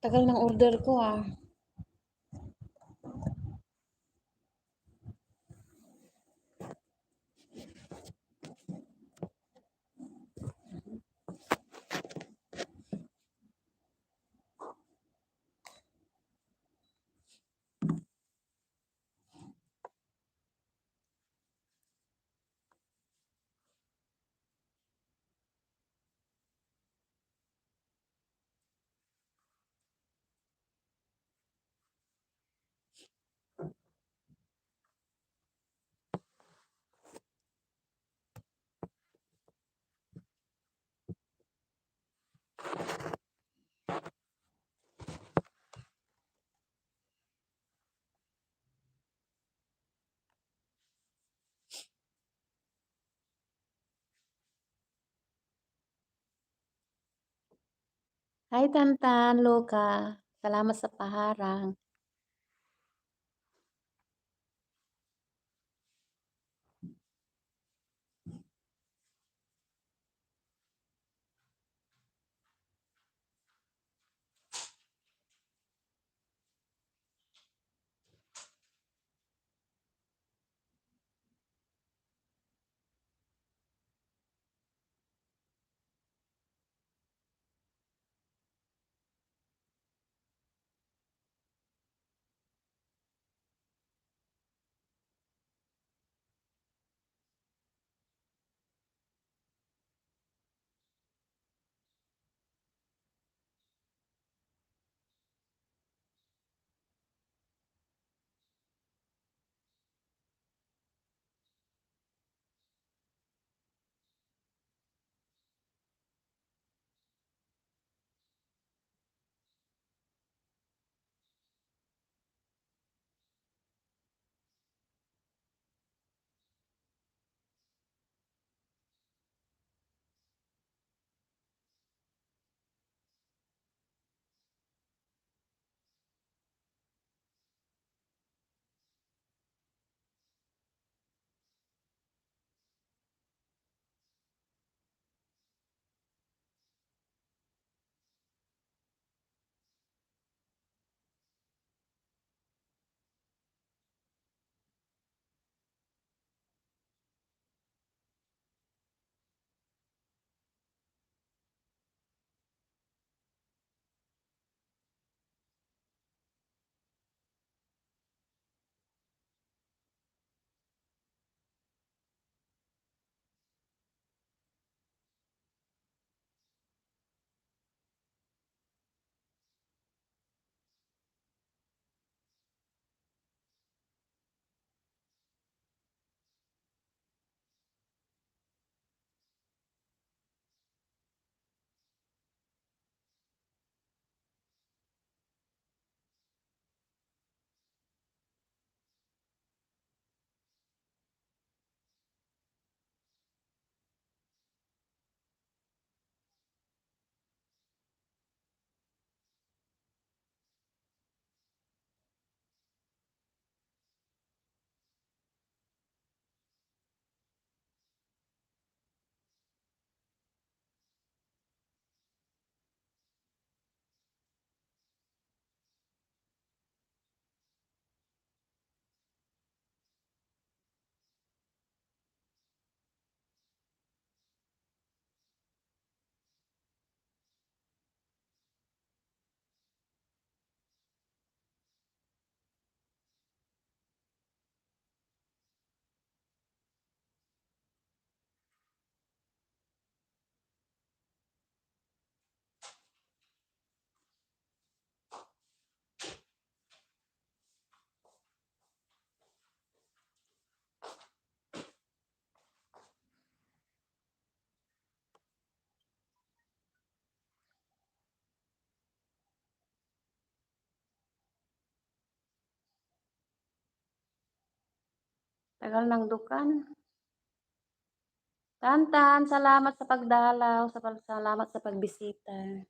Tagal ng order ko ah. Hi Tantan, Loka. Salamat sa paharang. Tagal ng dukan. Tantan, salamat sa pagdalaw, salamat sa pagbisita.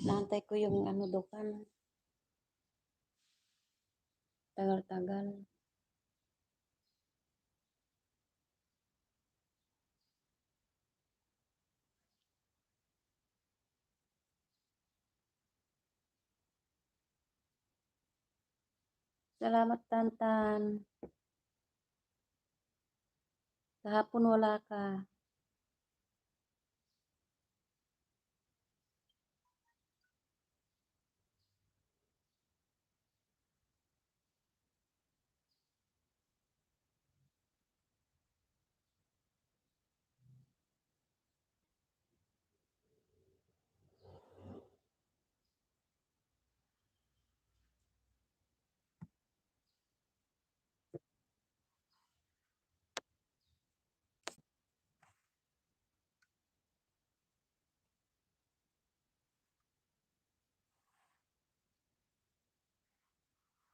Naantay ko yung dukan. Tagal-tagal. Salamat Tantan. Kahapon wala ka.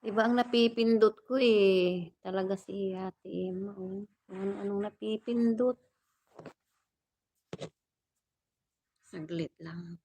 Iba ang napipindot ko, eh. Talaga si Ate Emma, oh. Kung ano-anong napipindot. Saglit lang.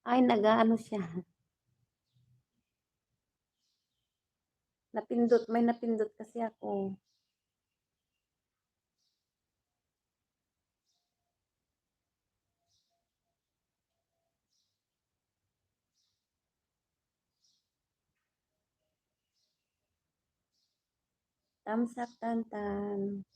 Ay, nag-aano siya. Napindot, may napindot kasi ako. Thumbs up, Tantan.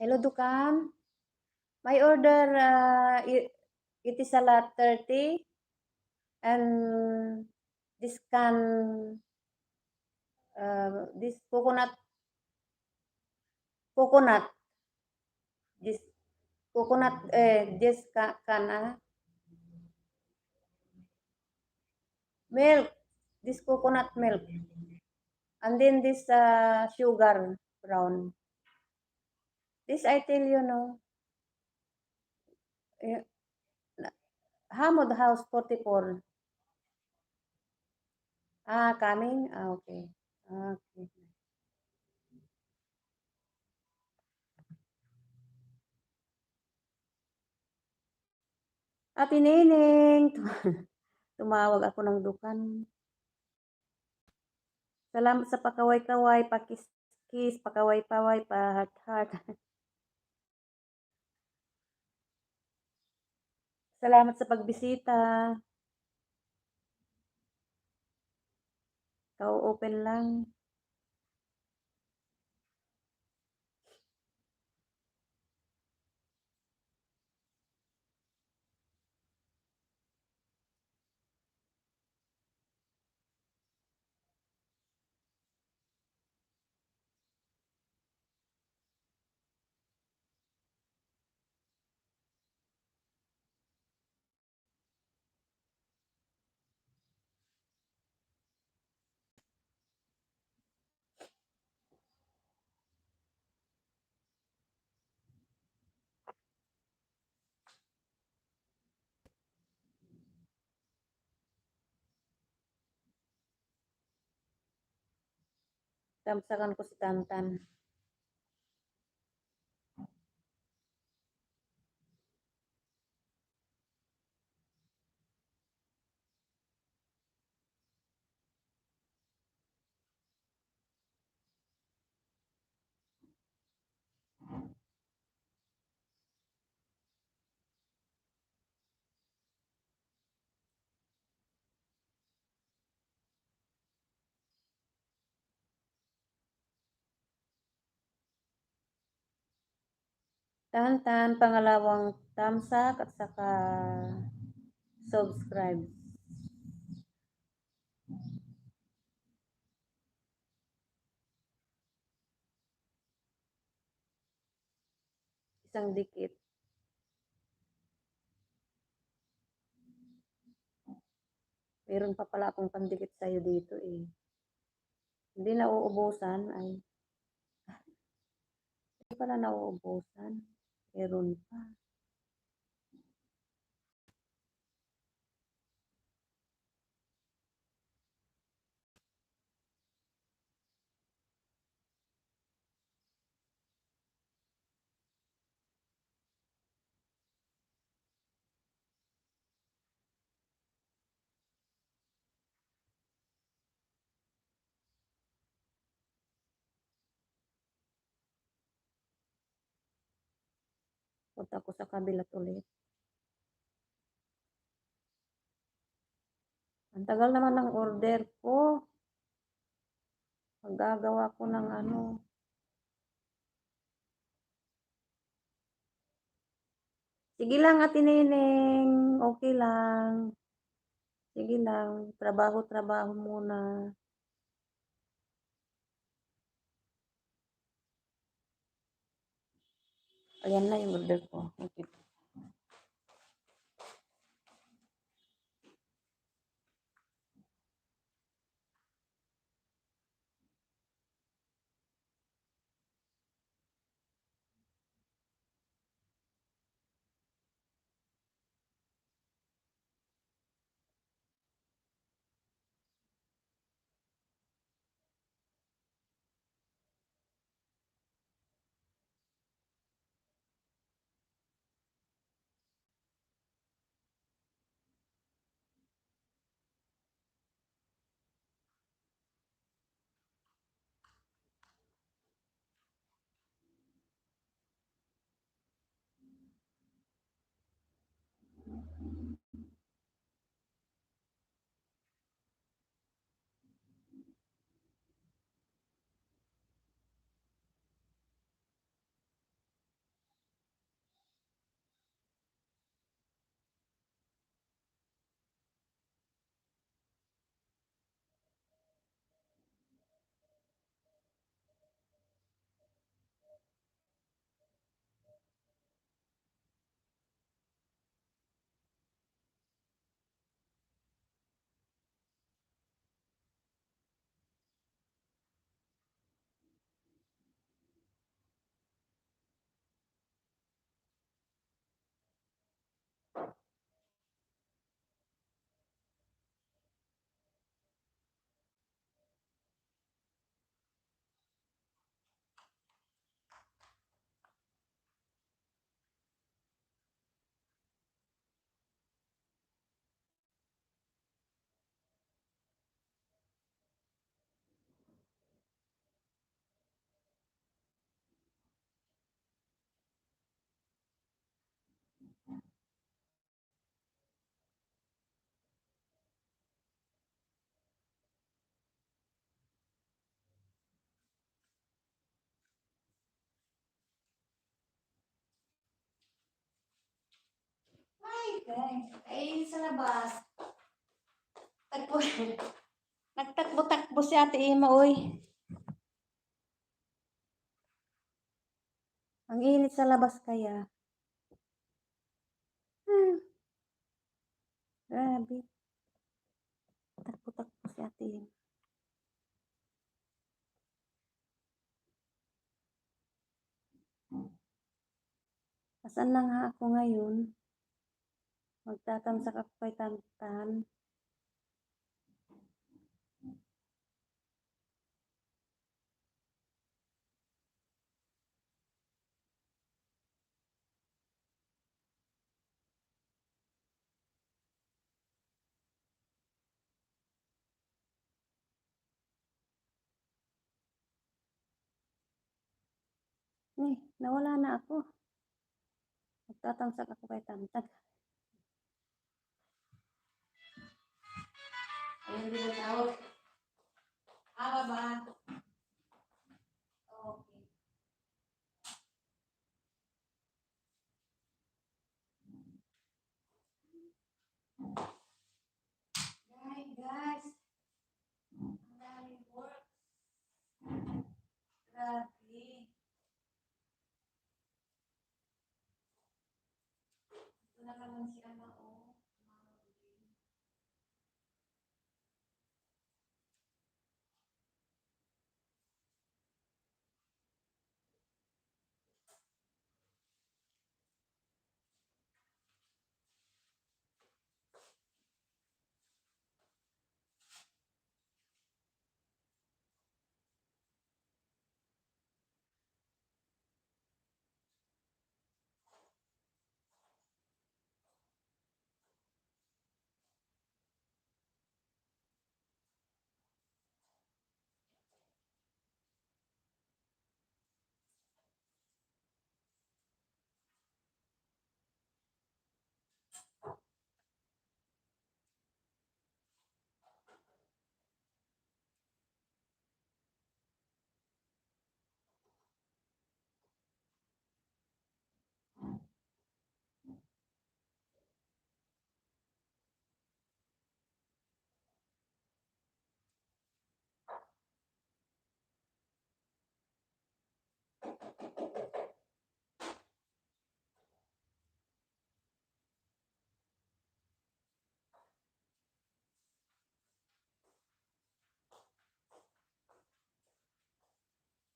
Hello, Dukan. My order, it is a lot 30 and this can, this coconut, this coconut, this can, milk, this coconut milk, and then this sugar brown. This I tell you, no, eh, Hamod House 44. Ah, coming? Ah, okay. Okay. Ate Neneng, tumawag ako ng dukan. Salamat sa pakaway-kaway, pakis-kiss, pakaway-paway, pa-heart-heart. Salamat sa pagbisita. Ka-o-open lang. Tamsakan ko si Tantan. Tantan, pangalawang tamsak at saka subscribe. Isang dikit. Meron pa pala akong pandikit sa'yo dito eh. Hindi na uubusan ay. Hindi pala nauubusan. Meron pa. Punta ko sa kabilat ulit. Ang tagal naman ng order ko. Magagawa ko ng ano. Sige lang, Ate Neneng. Okay lang. Sige lang. Trabaho-trabaho muna. Ayan na yung order ko. Okay. guys. Ay, sa labas. Tagpo. Nagtakbo-takbo si Ate Ima, oy. Ang init sa labas kaya. Grabe. Takbo-takbo si Ate Ima. Asan na nga ako ngayon? Magtatamsak ako kay Tantan. Nawala na ako. Magtatamsak ako kay Tantan. Ayun din ang tawag. Ba? Okay. Guys. Ang daming work. Grabe. Ito na naman si Ama, oh.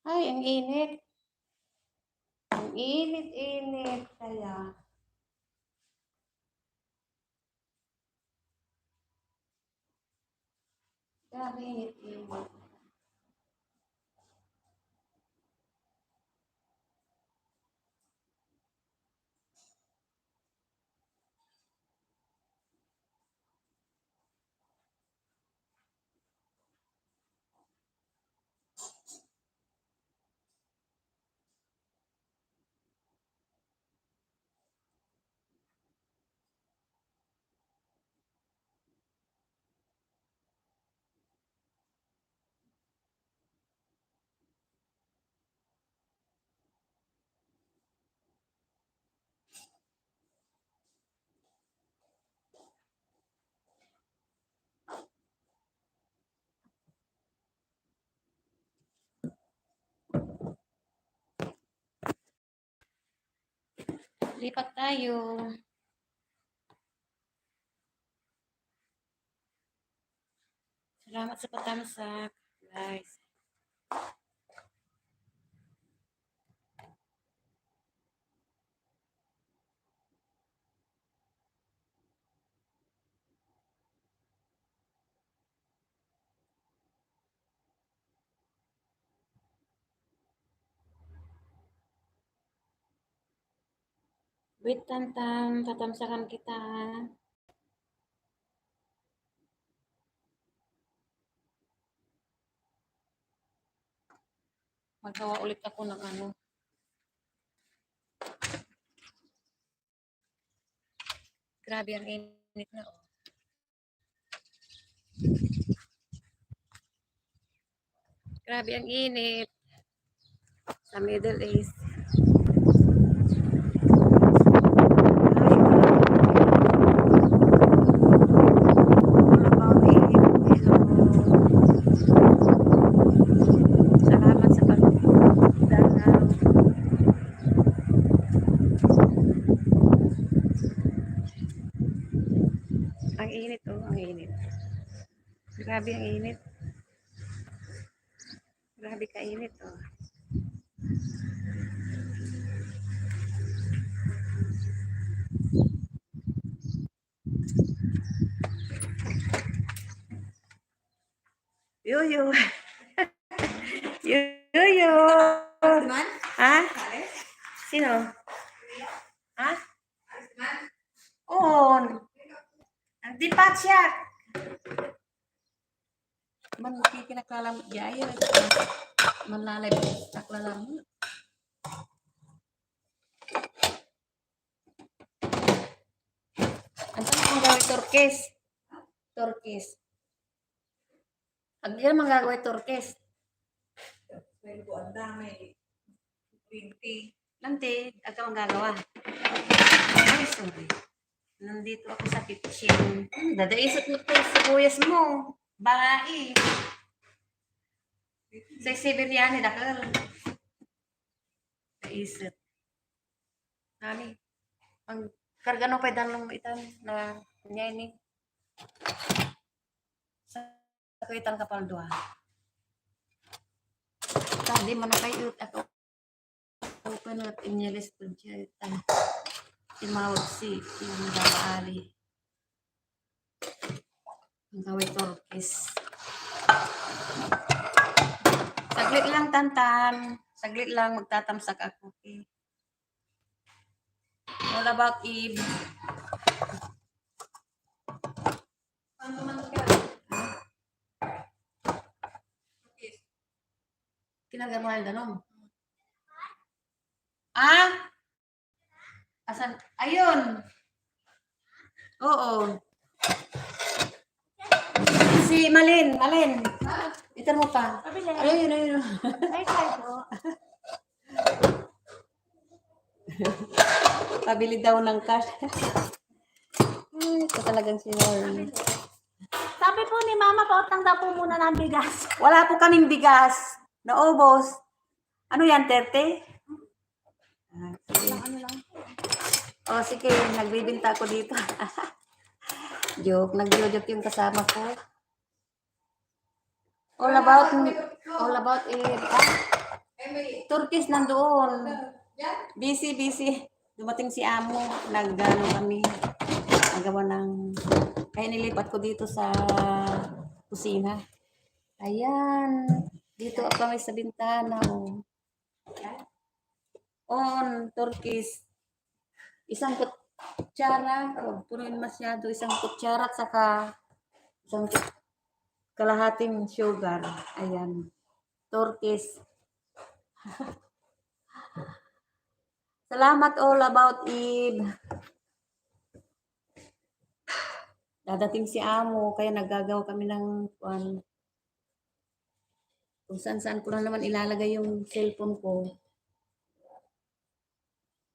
Ay, ang init. Ang init-init kaya. Grabe init-init. Lipat tayo. Salamat sa patamsak, guys. Wait, Tantan, tatamsakan kita. Magawa ulit ako ng ano. Grabe ang init na, oh. Grabe ang init sa Middle East. Grabe ang init. Grabe kainit, oh. Yuyo. Yuyo. Ha? Sino? Ha? On. Di pa siya. Man kinakalam jaya manlalay taklalam. Ano ang gawin turkis? Turkis. Ang naman gagawin turkis. Pwede po ang dami. 20. Nanti, agad ang gagawa. Ay, sorry. Nandito ako sa kitchen. Dadaisot mo tayo sibuyas mo. Barai. Sa Siberiani, dakal. Daisot. Nani? Ang karga no pa danong itan na niya ini. Sa itang kapal dua. Tadi mana kayo ako open at inyelis to siya itan. Timawag si yung nagaali. Ang gawin turkis. Saglit lang, Tantan. Saglit lang, magtatamsak ako. Okay? All about Eve. Ano naman ka? Kinagamal ganun. Ah? Asan? Ayun. Oo. Si Malin. Ito mo pa. Ayun. Ay, kayo. Pabili daw ng cash. Ito talagang si Lauren. Sabi po ni Mama, pautang daw po muna ng bigas. Wala po kaming bigas. Naubos. Ano yan, 30? Sige. Ano lang? O, sige. Nagbibinta ako dito. Joke. Nag-joke yung kasama ko. All about it. Turkish nandoon. Busy. Dumating si Amo. Nagano kami. Nagawa ng... Kaya nilipat ko dito sa kusina. Ayan. Dito kami sa bintana. Oh. On, Turkish. Isang kutsara. Huwag punuin masyado. Isang kutsara at saka isang kalahating sugar. Ayan. Turkish. Salamat all about Eve. Dadating si Amo, kaya naggagawa kami ng kung saan ko na naman ilalagay yung cellphone ko.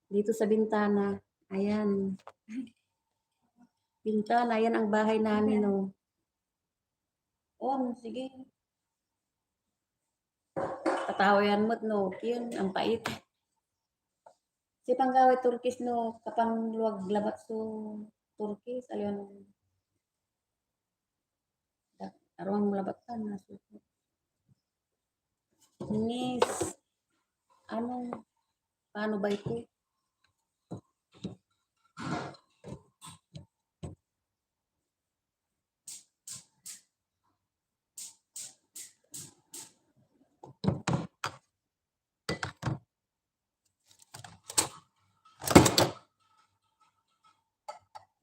Dito sa bintana. Ayan. Bintana, yan ang bahay namin, oh. Sige. Patawayan mo't no. Yun, ang pait. Si panggawa Turkish no, kapang luwag labat so Turkish, alyon. Aron mo labat ka na. Nis, paano ba ito?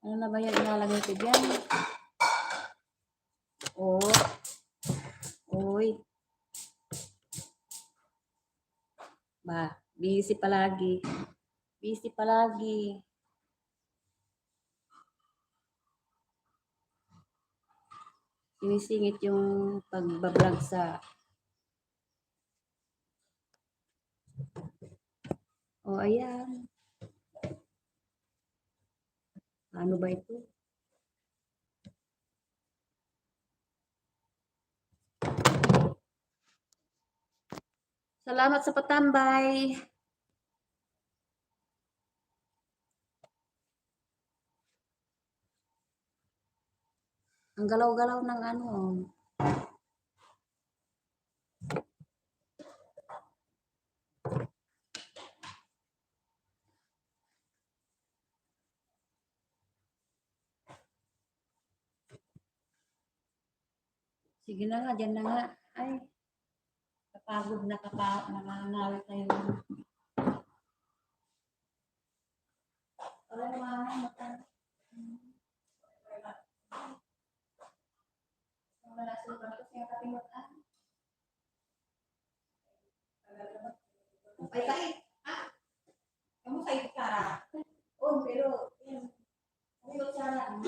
Ano na ba yan ilalagay ko dyan? Oy. Busy palagi. Sinisingit yung pagbablog sa... ayan. Ano ba ito? Salamat sa patambay. Ang galaw-galaw ng ano. Sige na nga, dyan na nga. Ay, kapagod na nakangawit na yung... Alam mo, mata. Wala sila ba ito? Siya katimot ah. Ay, kahit. Ah, kamu kahit ka. Oh, pero, yun. Sabi ko sana, oh,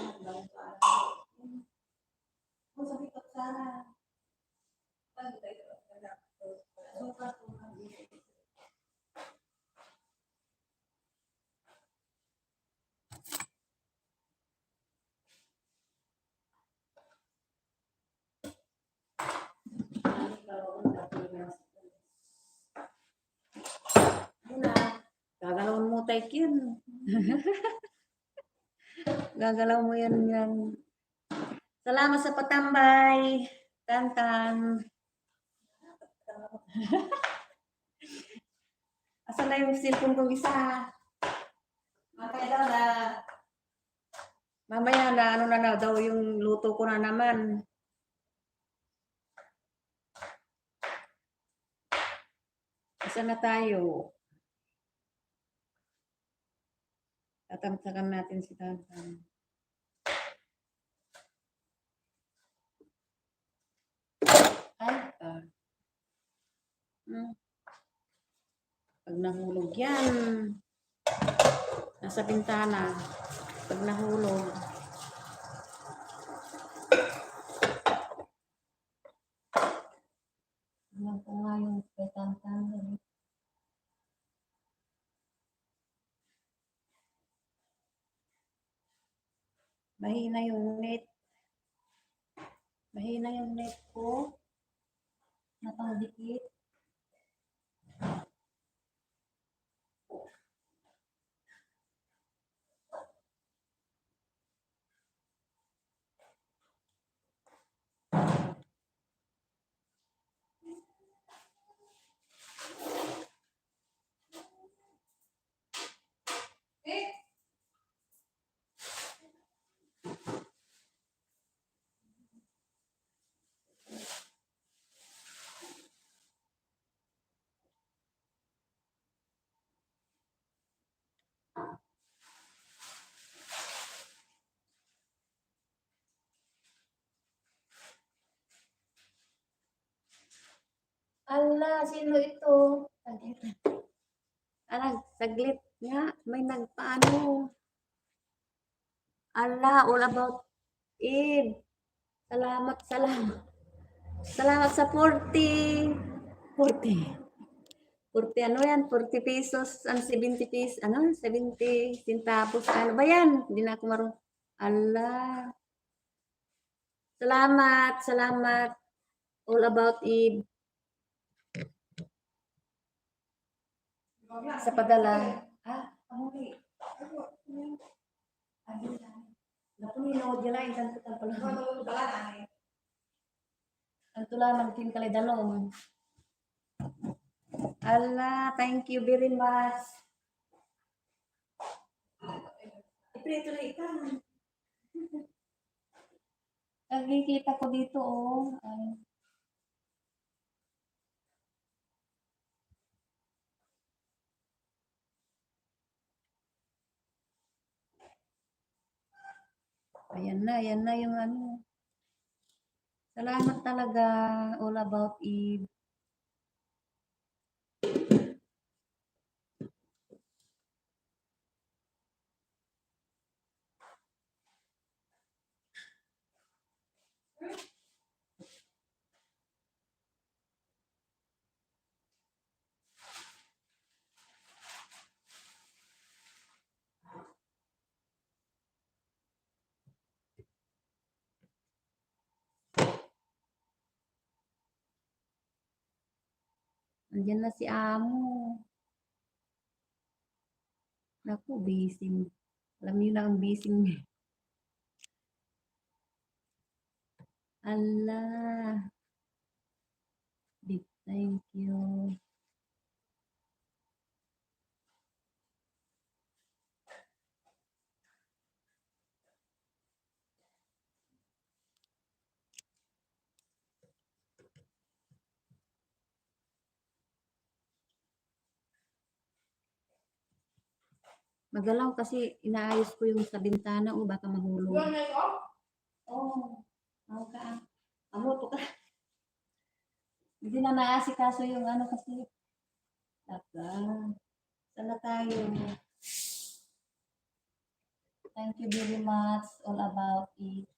sabi ko sana. Muna, gagalawin mo tayo yun. Gagalaw mo yan. Salamat sa patambay. Tantan. Asan na yung cellphone kong isa? Mamaya daw na. Mamaya na ano na daw yung luto ko na naman. Asan na tayo? Tatamsakan natin si Tantan. Ay, Pag nahulog yan, nasa bintana. Pag nahulog. Alam ko nga yung kay Tantan. Mahina yung net. Mahina yung net ko. Napangdikit. Ala, sino ito? Saglit. Saglit nga. May nagpaano. Ala, all about Eve. Salamat. Salamat sa 40. 40 ano yan? 40 pesos. 70 pesos. Ano? 70 centavos. Ano ba yan? Hindi na ako marunong. Ala. Salamat. All about Eve. Sa padala. Okay. Napuninood yun ay isang tutang pala. Ang tulanang tin kalidanom. Ala, thank you very much. Ito na ikaw. Nakikita ko dito, oh. Ay. Ayan na yung ano. Salamat talaga, all about Eve. Andiyan na si Amo. Naku, busy. Alam niyo na ang busy niya. Allah. Big thank you. Magalaw kasi inaayos ko yung sa bintana o baka mahulog. Oo. Ako ka. Amoto ka. Hindi na naasikaso yung ano kasi. Taka. Sana tayo. Thank you very much. All about it.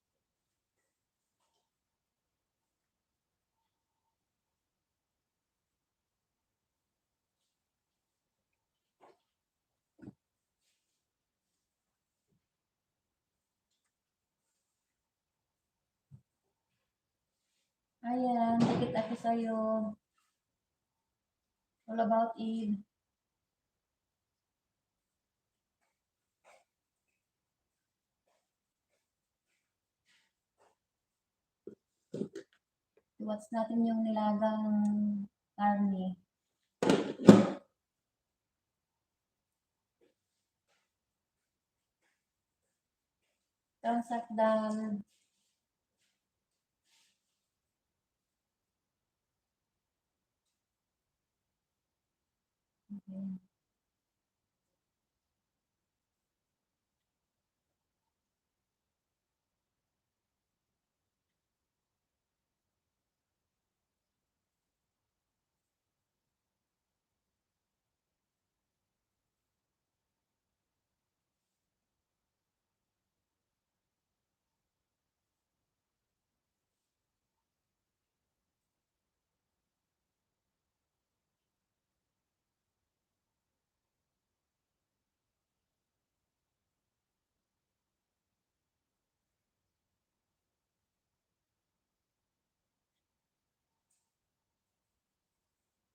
Ayan, dikit ako sa'yo. All about it. Watch natin yung nilagang karne. Transakdal. Okay.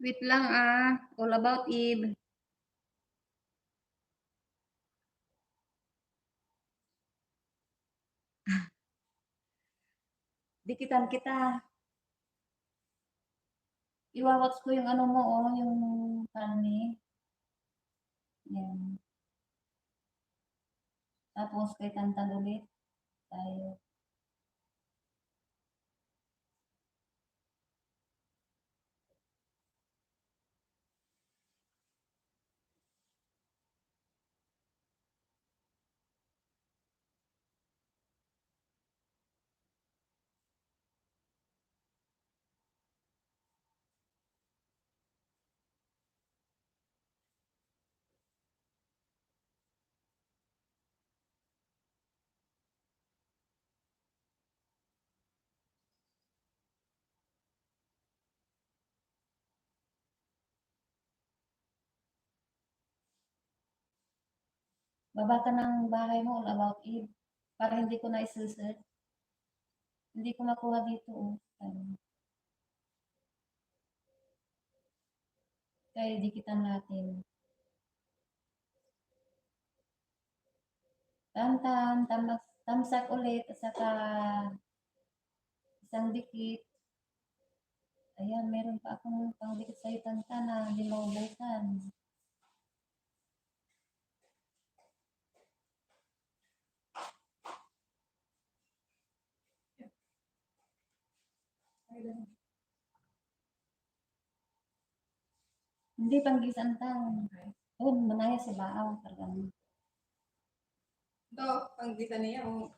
Wait lang ah. All about Eve. Dikitan kita. Iwawatch ko yung ano mo, oh, yung karne. Yan. Tapos kay Tantan ulit tayo. Baba ka ng bahay mo, all about Eve. Para hindi ko na isi-search. Hindi ko makuha dito. Oh. Kaya dikitan natin. Tantan, tamsak ulit, at saka isang dikit. Ayan, meron pa akong pangdikit sa'yo, Tantan, na hindi maubusan. Hindi panggisan tang. Oh, manaya sa baaw. Talagang. Ito, pang gisa niya. Oh.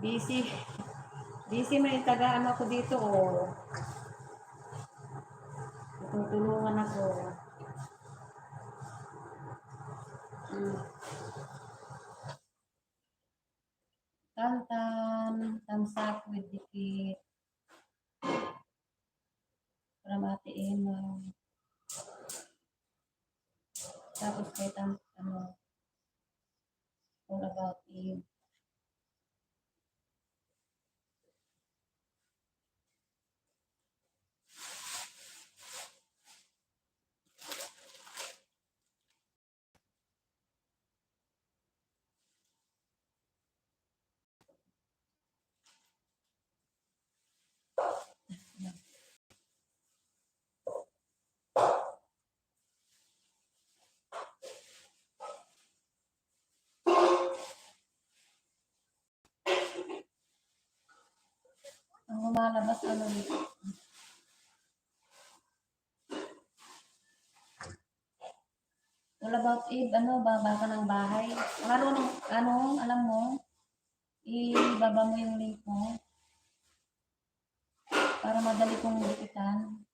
Busy. Busy may tagaan ako dito. Oh. Tutulungan ako. Hmm. Tantan, tamsak with dikit. Para matiin mo. Tapos kay ano, all about it. Ang lumalabas ano dito. about Eve, baba ka ng bahay. Marunong, alam mo, ibaba mo yung link mo para madali kong dikitan.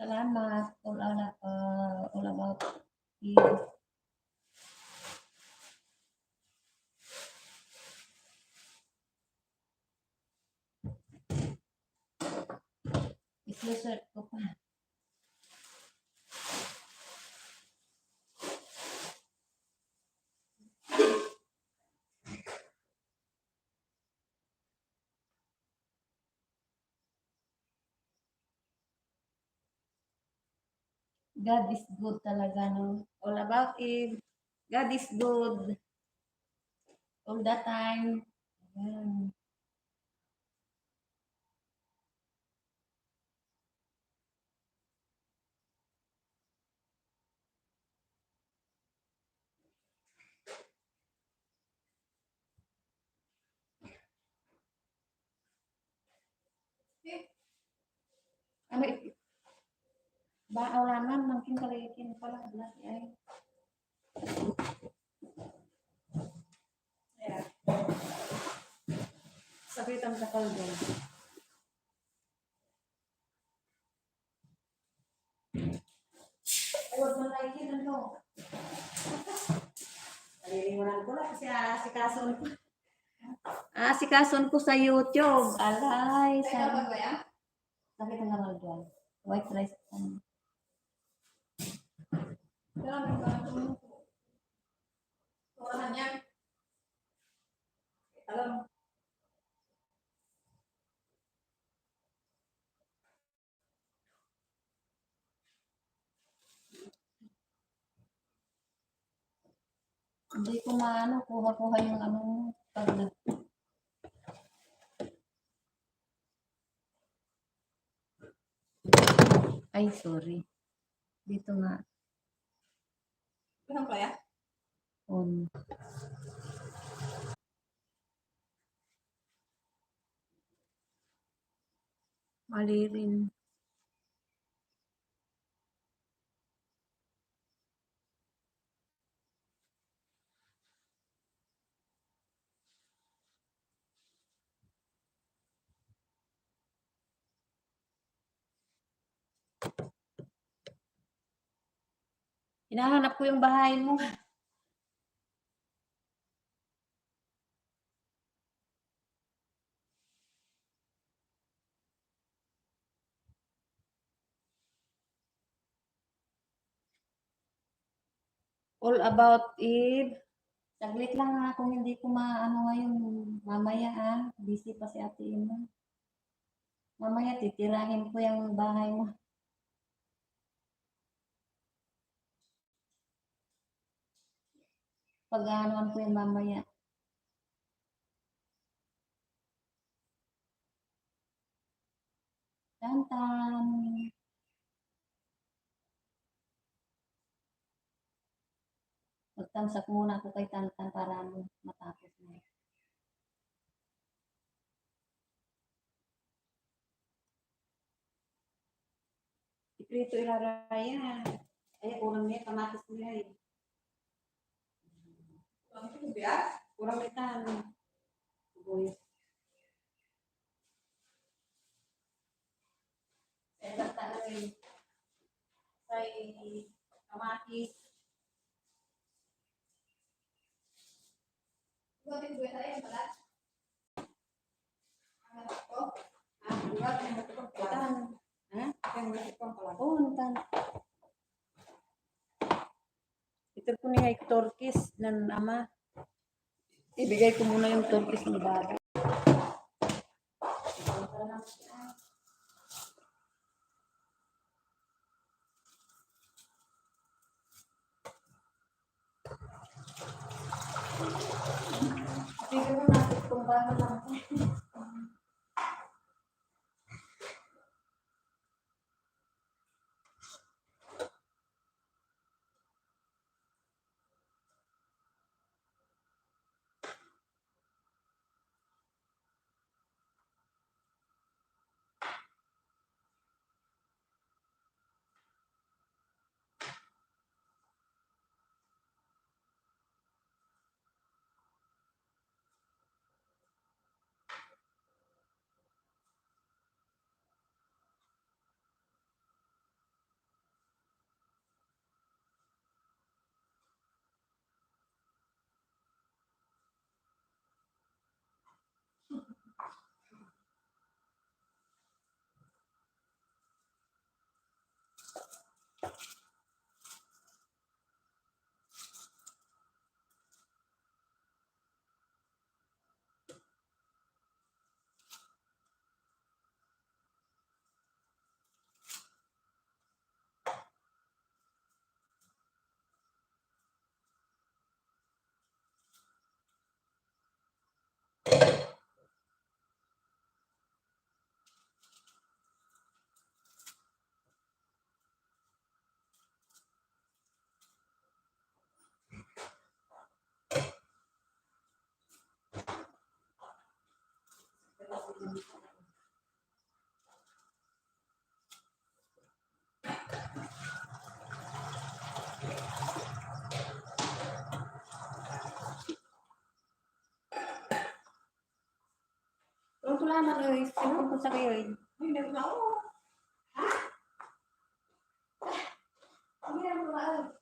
Salamat. All about Eve. Isesert ko pa. God is good talaga, no? All about Eve. God is good. All the time. Ayan. Ano, baalaman, mungkin kaliitin pala. Ay. Ayan. Sakit ang takal doon. Huwag mo naikin, ano? Nalilimunan ko lang kasi asikason ko. Asikason ko sa YouTube. Alay. Sakit ang takal doon. White rice. Alam. Hindi ko maano, kuha-kuha yung pag Ay, sorry. Dito nga. Ano kaya? On. Mali rin. Hinahanap ko yung bahay mo. All about Eve. Saglit lang kung hindi ko maano ngayon mamaya Busy pa si Ate Ina. Mamaya titirahin ko yung bahay mo. Pag-aanuan ko yung mamaya. Tantan. Magtamsak muna ako kay Tantan para matapos na. Iprito ilaraya. Ay, kurang niya, kamatis niya eh. Kurang itan. Sibuyas. Enak tak rin. Say kamatis. Buatin gue tayo pala. Buat yang betul itan. Yang betul pala. Oh, itan. Ito ko niya yung turkis ng ama. Ibigay ko muna yung turkis ng bago. Baba na lang. Wala na kayo. Sino ko sa kayo eh? Hindi na ako. Ha? Hindi na ako.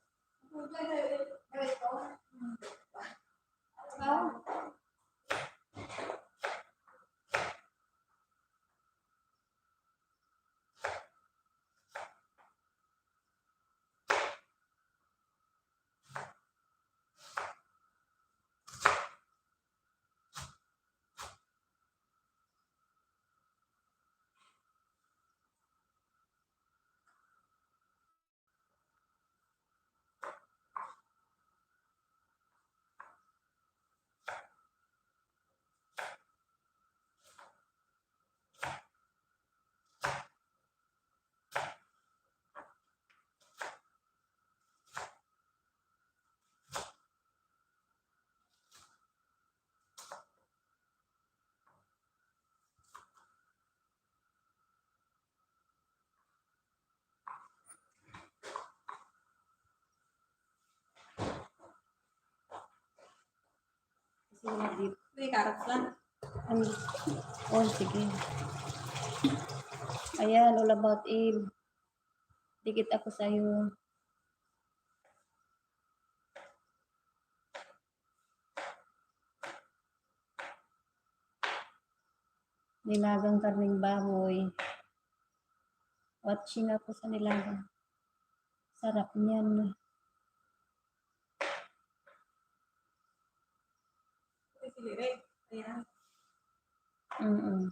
May carrots lang. Oh, sige. Ayan, all about Eve. Dikit ako sa'yo. Nilagang karning baboy. Watching ako sa nilagang. Sarap niyan. Silirig. Ayan. Mm-mm.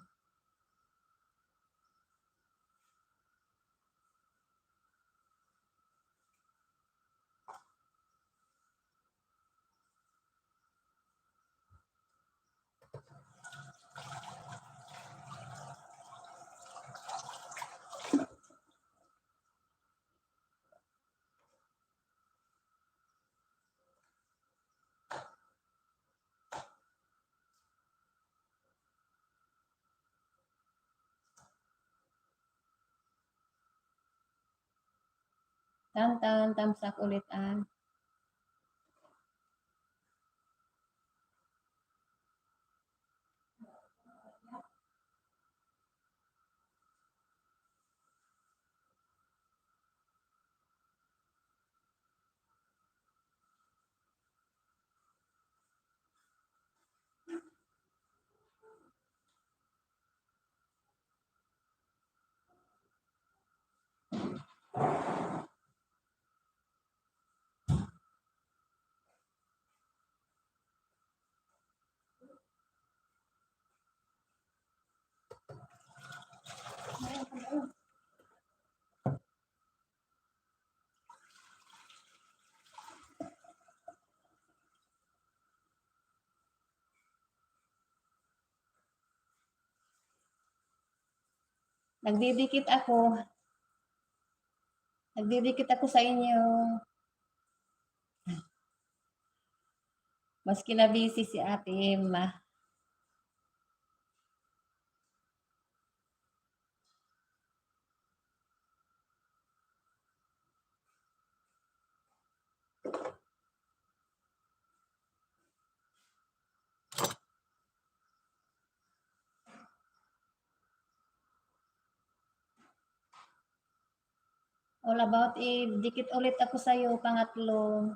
Tan-tan, tamsak ulit ah. Nagdidikit ako. Nagdidikit ako sa inyo. Maski na busy si Ate Emma. All about it. Dikit ulit ako sa'yo, pangatlo.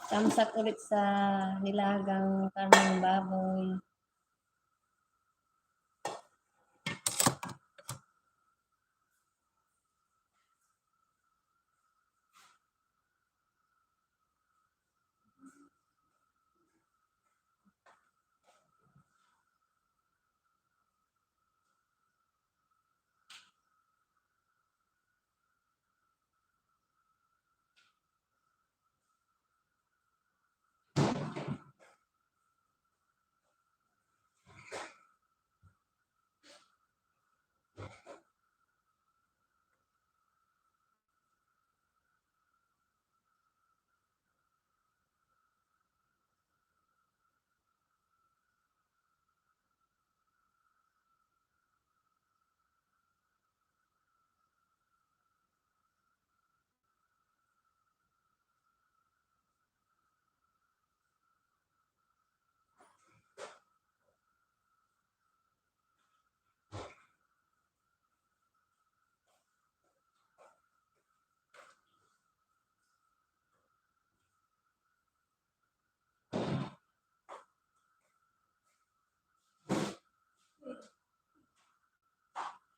Tamsak ulit sa nilagang karneng baboy.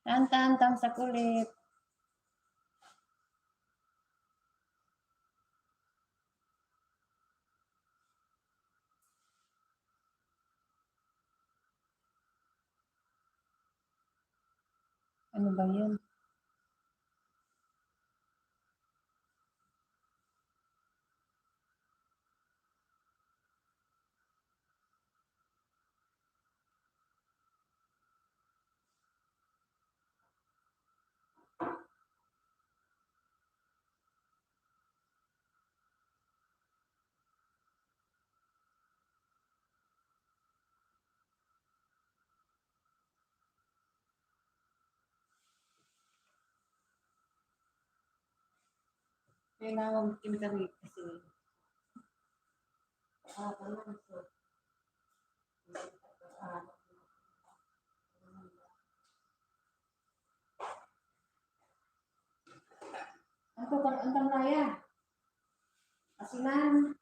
Tantan, tamsak ulit. Ano ba yun? Kailangan kami kasi. Ano ba ang tamlaya? Asinan.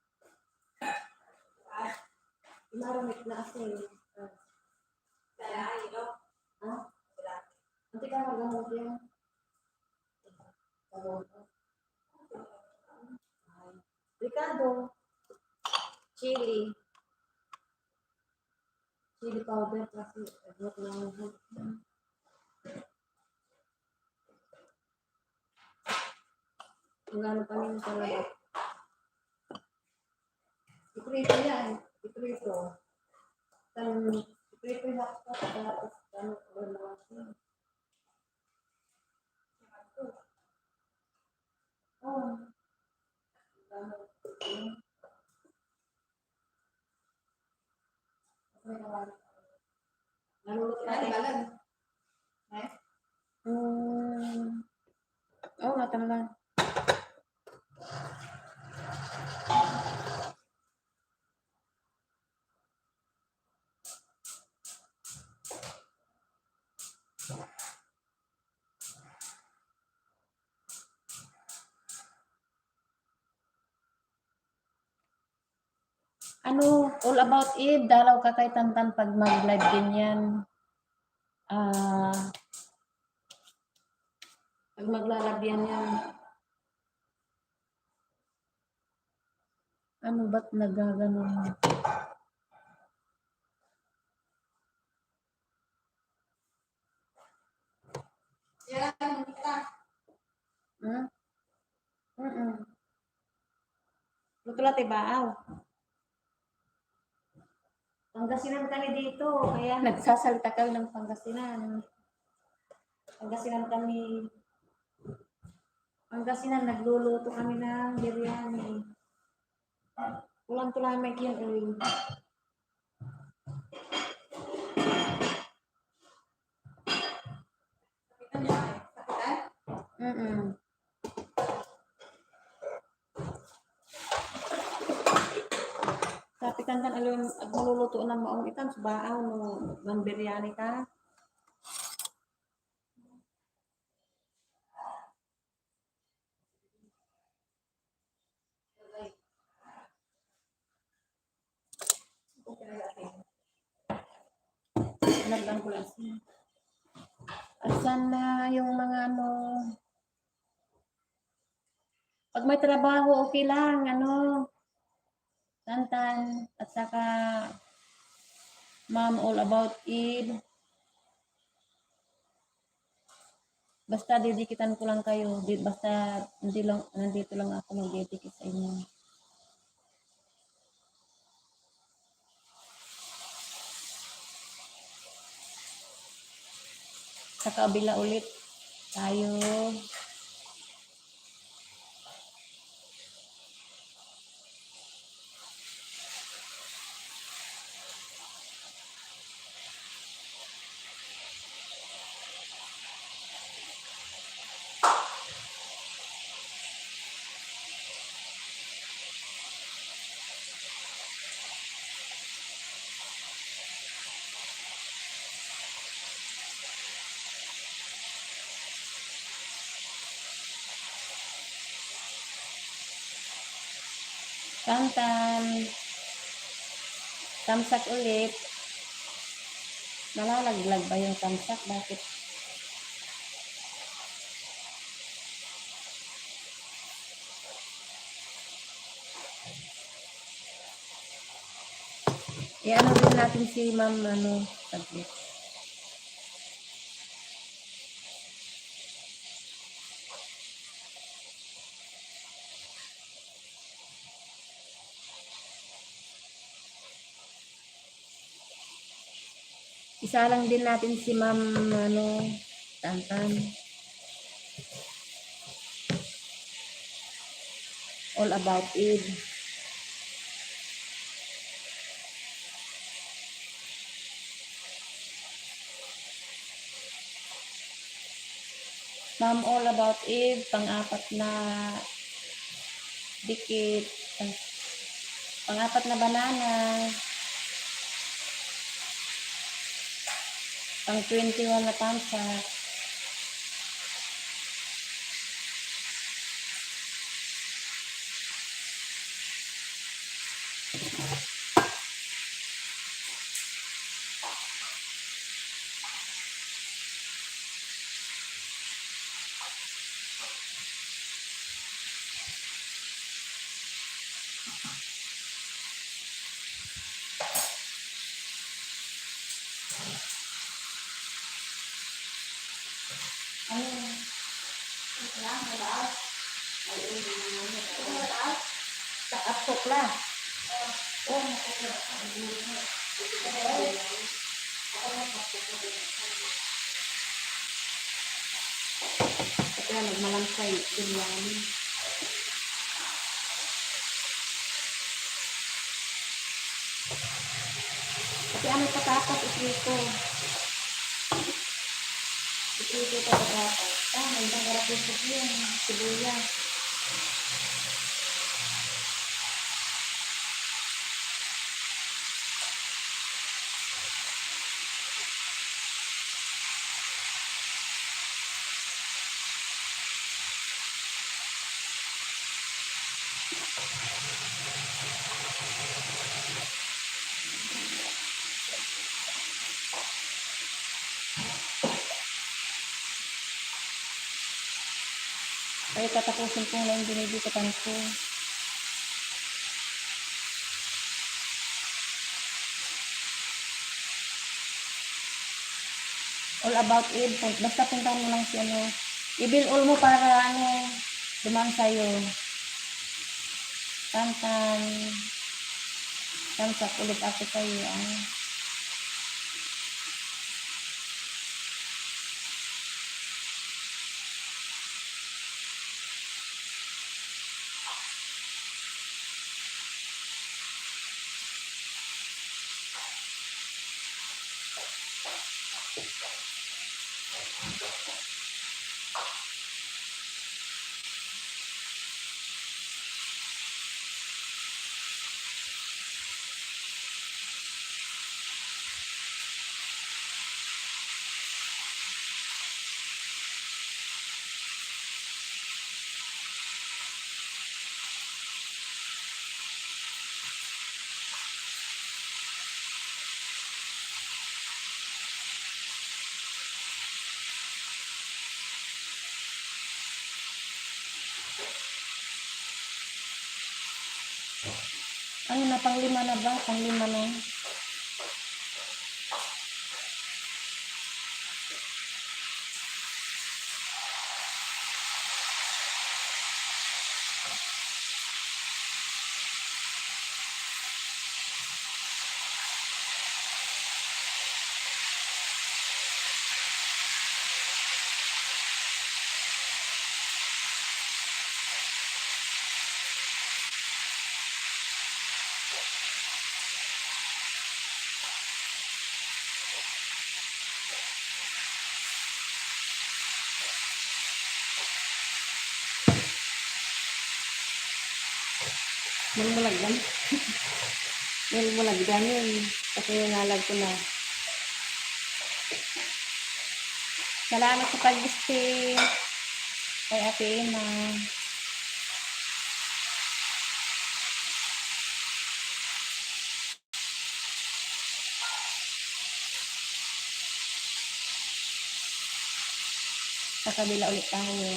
Maramit na asin. Ha? Nanti ka magamot yan. Ricardo. Chili. Chili powder kasi agad lang. Kung gano'n pa rin talaga. Iprito yan. Iprito. Iprito yung hotspot. Tapos ano. Oh. Nalulot natin. Balan. Oh, matanggal. Ano, all about it. Dalaw ka kay Tantan pag mag-live din yan. Pag maglalabyan yan. Ano ba't nagaganon? Hmm? Luto lang tibaaw. Pangasinan kami dito, kaya nagsasalita kami ng Pangasinan. Pangasinan kami. Pangasinan, nagluluto kami ng biryani. Ulang tulamig yun, uy. Mm-mm. Kapitan kan alam at maluluto ng maong itan sa baaw no ng biryani ka. Naglang ko lang siya. Asan na yung mga ano? Pag may trabaho, okay lang, ano? Tantan, at saka Ma'am All About It. Basta didikitan ko lang kayo. Basta nandito lang ako magdidikit sa inyo. Sa kabila ulit tayo. Tantan. Tamsak ulit. Nalalaglag ba yung tamsak? Bakit? I-ano din natin si Ma'am, ano, saglit. Isa lang din natin si Ma'am, ano, Tantan. All About It. Ma'am All About It, pang-apat na dikit, pang-apat na banana, pang-21 na tamsak, takapok lang. Kaya nagmalansay, biryani. Kasi ano patatas, ikrito. Ikrito pa patatas. May isang garap yung sibuyas. Kaya tatapusin ko lang binibigatan ko. All About It. Basta puntahan mo lang si ano. I-bill all mo para ano, dumaan sa'yo. Tantan. Thumbs up ulit ako sa iyo. Ano na, pang-5 na ba? Pang-5 na. Malagyan. Malagyan yun. Kasi nalag ko na. Salamat sa pag-stay kay Ate Emma. Sa kabila ulit tayo.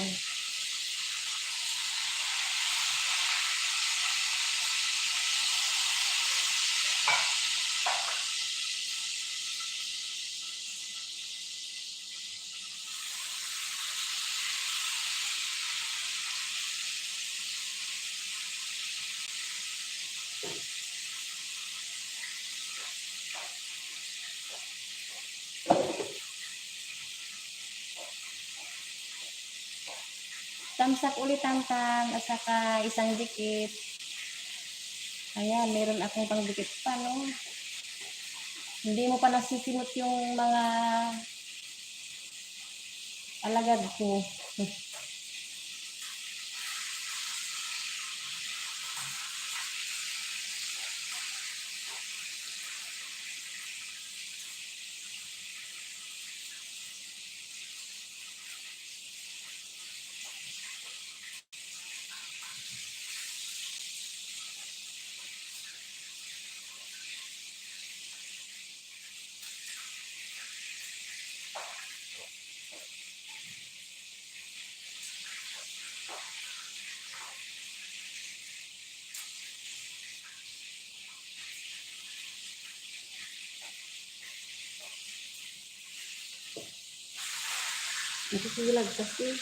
Thumbs up ulit tangtang at saka isang dikit. Ayan, meron akong pang dikit pa, no? Hindi mo pa nasisimot yung mga alagad ko. Nasusulag kasi.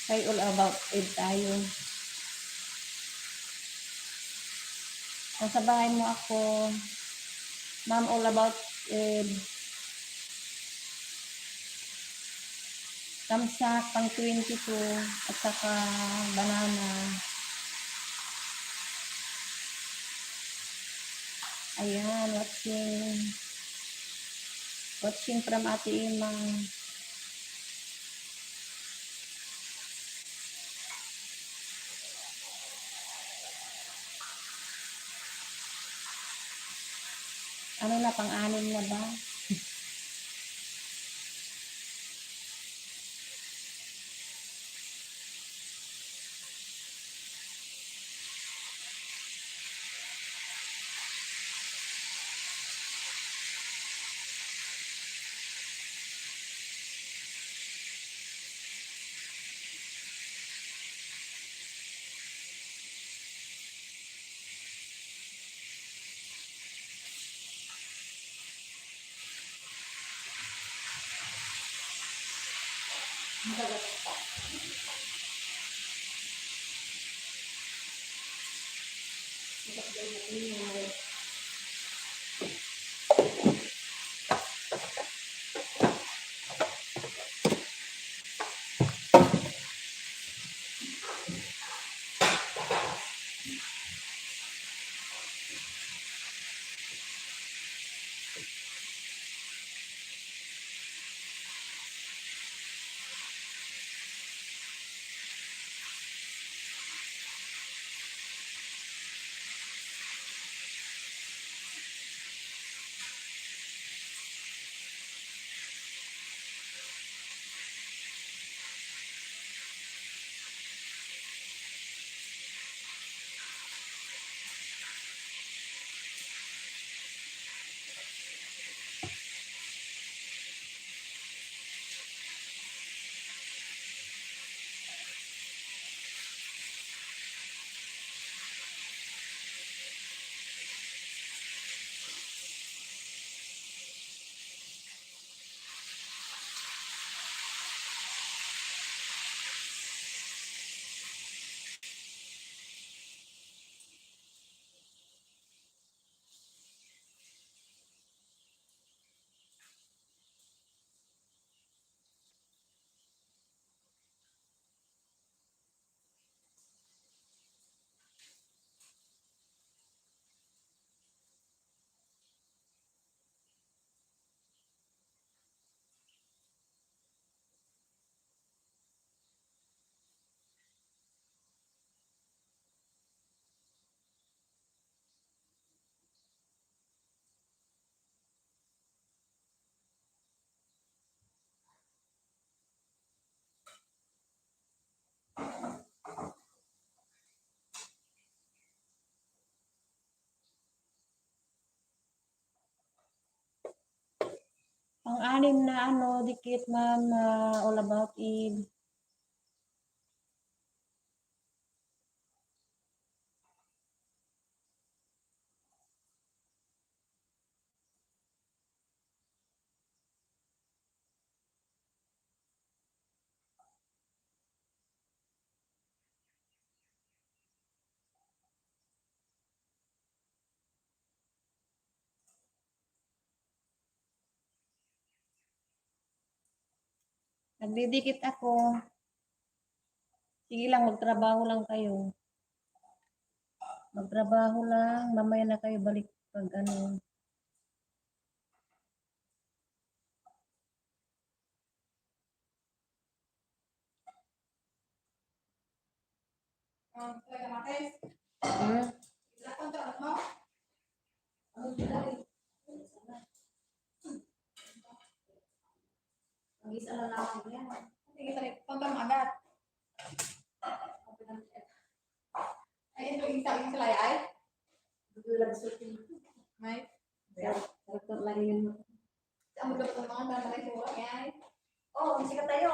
Ay, all about it tayo. Nasa bahay mo ako. Ma'am, all about it. Kamsak, pang 22, at saka banana. Ayan, watching. Watching from Ate Emma. Ano na, pang-anim na ba? Ang anim na ano, dikit ma'am na all about Eve. Nagdidikit ako. Sige lang, magtrabaho lang kayo. Magtrabaho lang, mamaya na kayo balik pag ano. Hmm? Mag-isa na lang ako yan. Sige, sorry. Tonton agad. Ay, ito isa sila ay. Lang sutin. May. Sarap lang yun. Ang magkakot mga dala ay suwa ay. Oh, sikat tayo.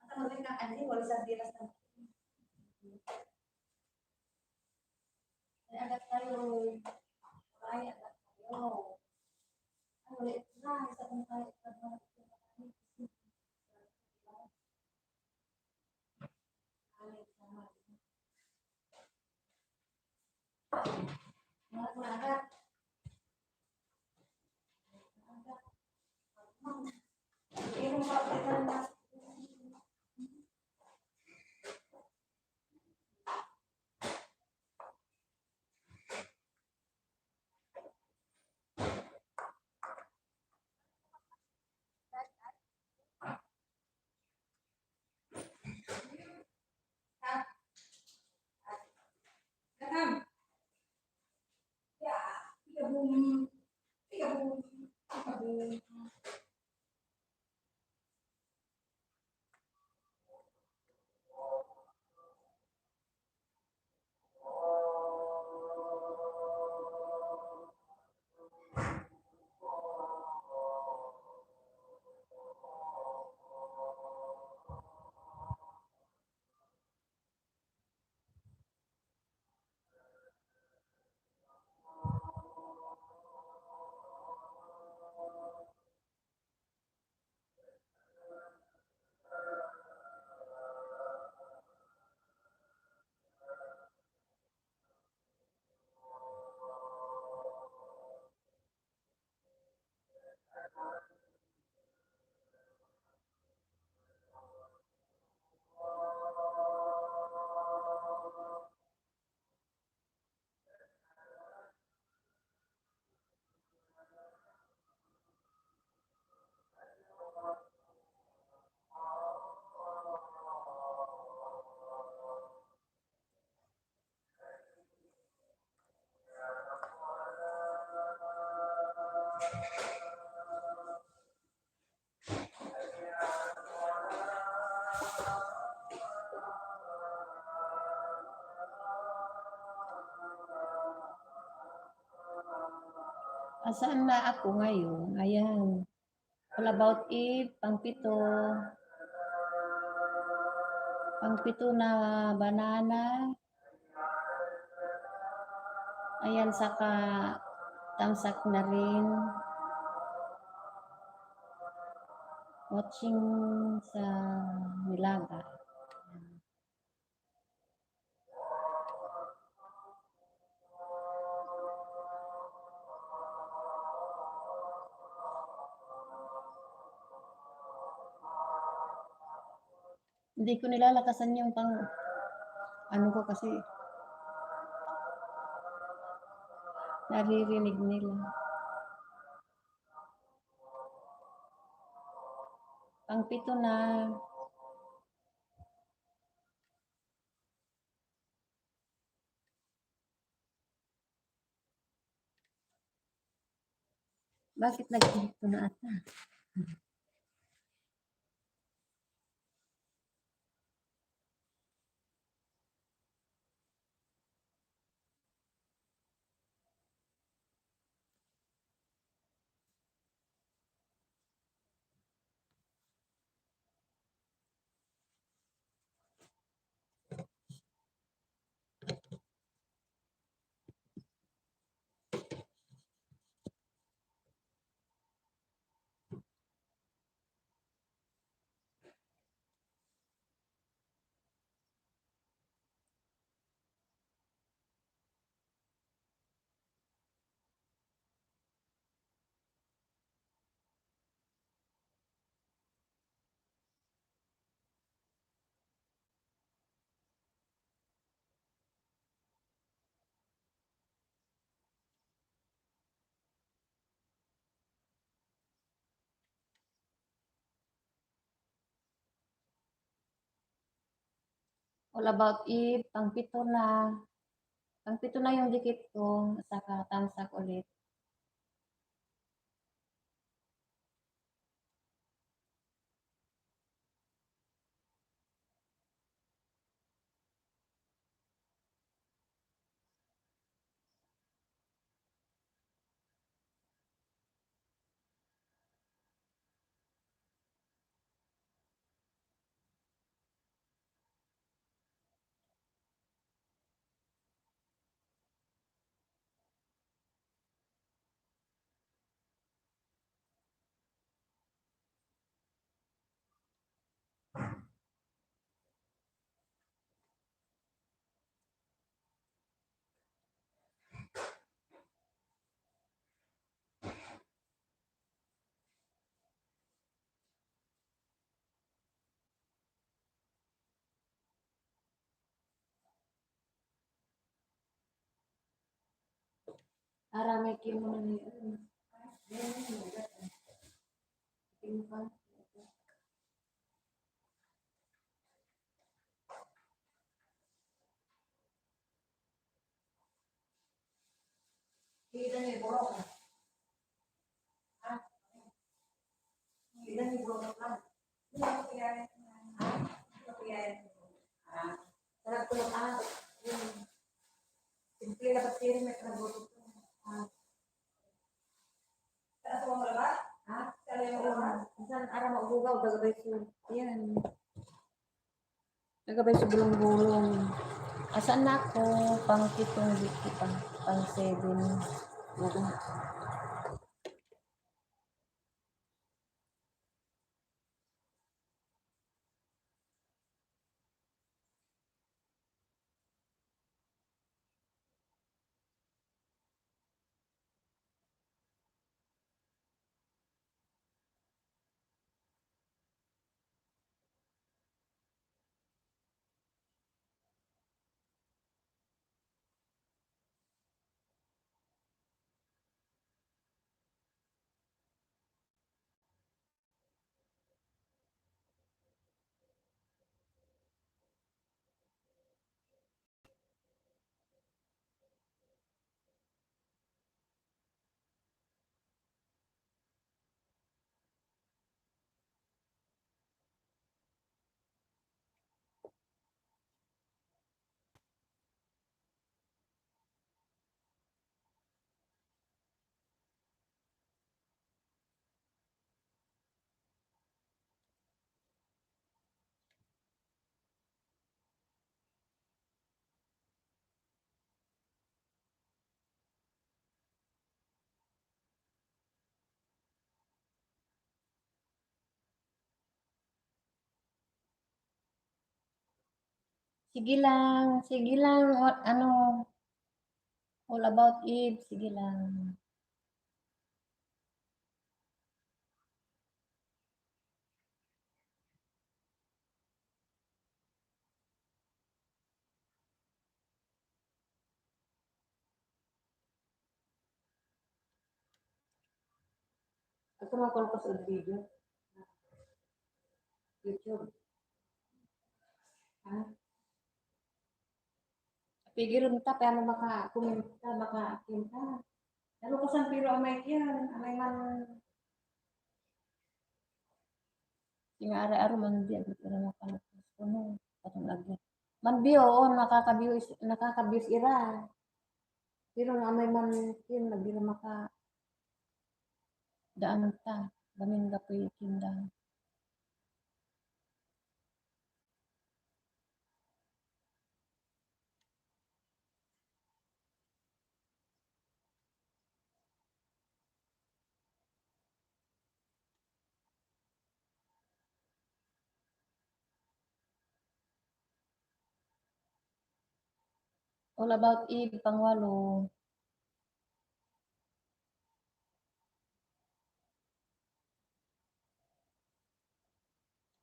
Ang tawag na kanina, wala sa diras na. Ay, agad tayo. Ay, agad tayo. Ay, ulit na. Isa kong tayo. Agad. Yung kapitan na. Kakam. Ya, tiga bum. Tiga bum. Tiga bum. Asaan na ako ngayon? Ayan. All about it, pang-pito. Pang-pito na banana. Ayan, saka tamsak na rin. Watching sa Nilaga. Hindi ko nilalakasan yung pang ano ko kasi naririnig nila. Pang-pito na. Bakit nag-pito na ata? All about it, pang-pito na. Pang-pito na yung dikit ko, saka tamsak ulit. May kimo na niya. Kimo pa. Kita ni borok. Kita ni borok kan. Sarap ko lang. Simple na pagkiri may trabaho. Sa mo ba? Ha? Sa mo ba? Saan ara maubugaw dagabay ko. Yan. Dagabay sa bulong-bulong. Asan na ako? Pang-pitong wiki pang-7. Sige lang, ano, all about Eve, sige lang. Ito mga ko sa video. YouTube. Ha? Pigiron ta, pero baka kumenta, baka kinta. Ano ko sa piro amay yan, amay man, yung ara-aro man di, agad ka na makalapos ko no, patong agad. Man biyo, nakakabiyos ira. Pero nga may man, yun, nagdira maka, daan ta, bamin ka po yung tindahan. All about Eve, pangwalo.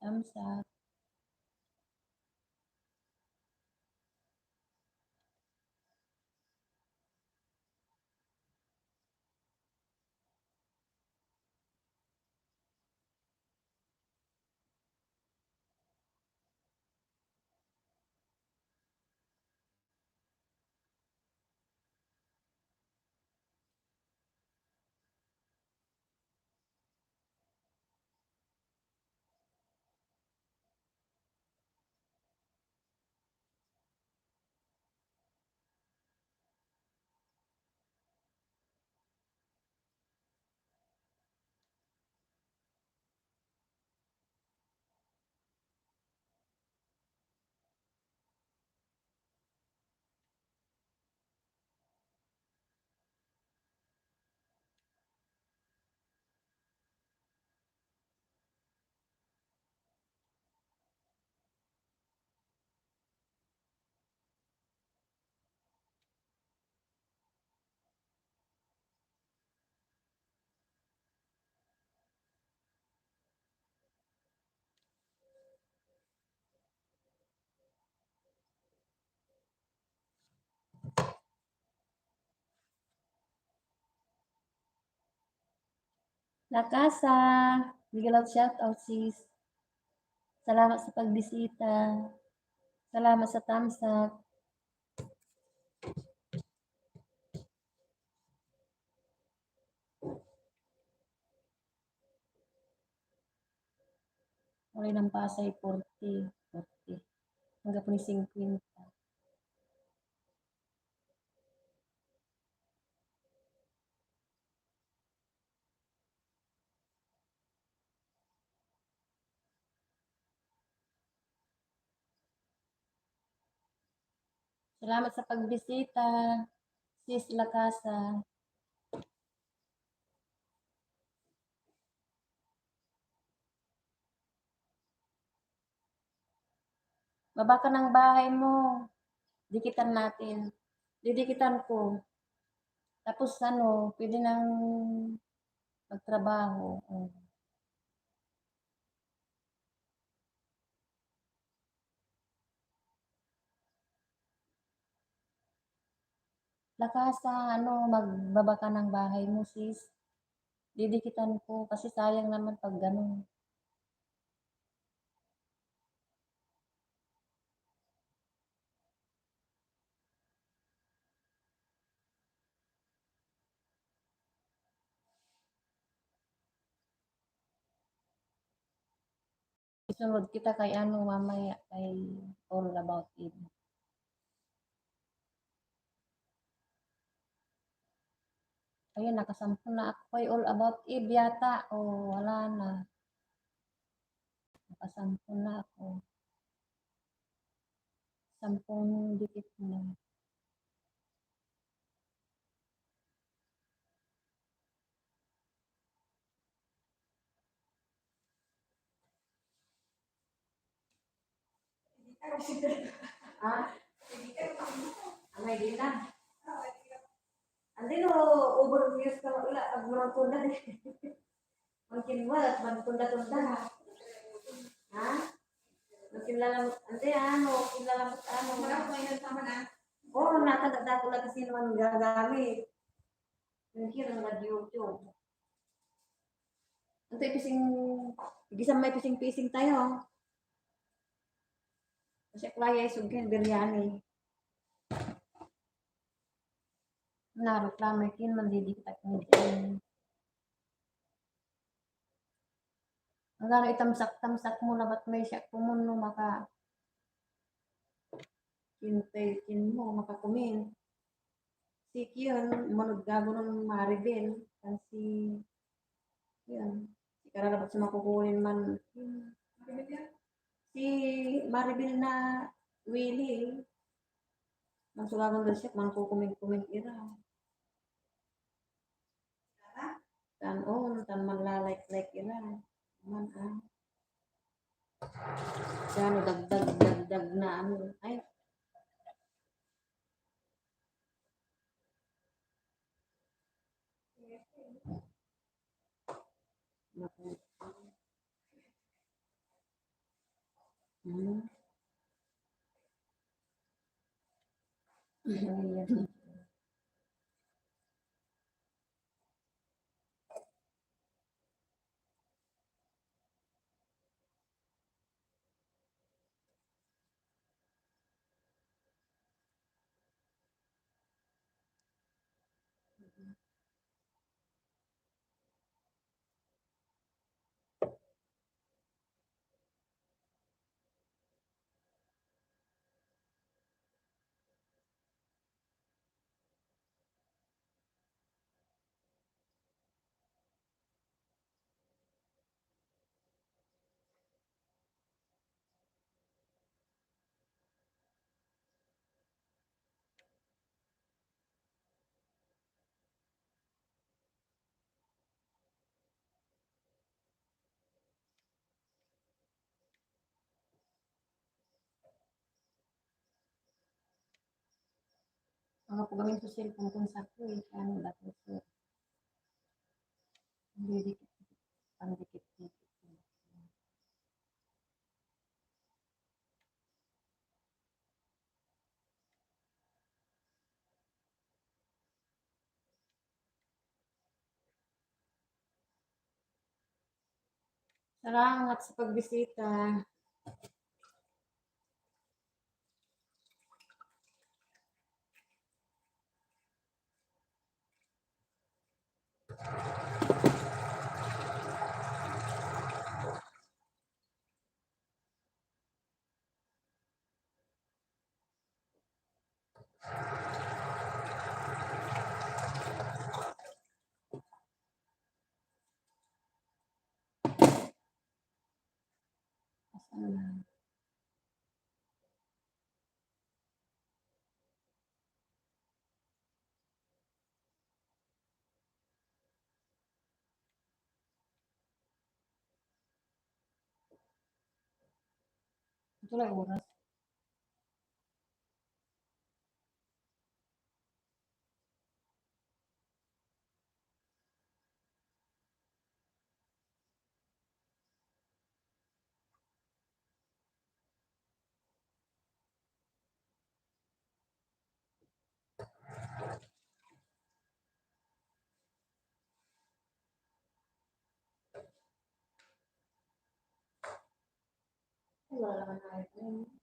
Thumbs up. Lakasa, bigyan lang shout out sis. Salamat sa pagbisita. Salamat sa thumbs up. Uli ng Pasay, 40. 40. Hanggang po ni 50. Salamat sa pagbisita. Sis Lakasa. Baba ka ng bahay mo. Dikitan natin. Didikitan ko. Tapos ano, pwede nang magtrabaho. Oh. Lakasa, ano, magbaba ka ng bahay mo sis. Didikitan ko kasi sayang naman pag ganun. Isunod kita kay ano mamaya kay all about it. Ayun, nakasampu na ako kay all about it yata. O wala na. Nakasampu na ako. Sampung dikit na. Hindi ako sigurado. Ah, Hindi ka naman. amay din na. Hindi ka. Andi no, overviews ka wala. Ang mga tunda din. Mungkin wala, magtunda-tunda. Ha? Mungkin lalamot, andi ano, kilalamot ano. Wala ko ngayon sama na. Oo, natagda ko lang kasi naman gagamit. Mungkin ang nag-YouTube. Ito pising, gisang may pising-pising tayo. Kasi klaya isugin, biryani. Nareklamo kin mandidikit ni. Ang gano'y tamsak-tamsak mo na ba't may siya kumuno maka kintay mo makakumin. Si Kiyon, manod gago ng Maribel. Kasi, yun. Si kararapat sa makukunin man. Si Maribel na Willie. Masugagan doon siya, man kukumint-kumint ira. Tan tan manlalike-like ira. Man Gano dagdag na ano. Ay, naku. Hmm. Ayan. Mga pagamin ko cellphone kung sakto eh. Ano dapat so. Hindi dikit. Pandikit-dikit. Salamat sa pagbisita. Asan na? Ito lang oras. Ay, wala naman tayo.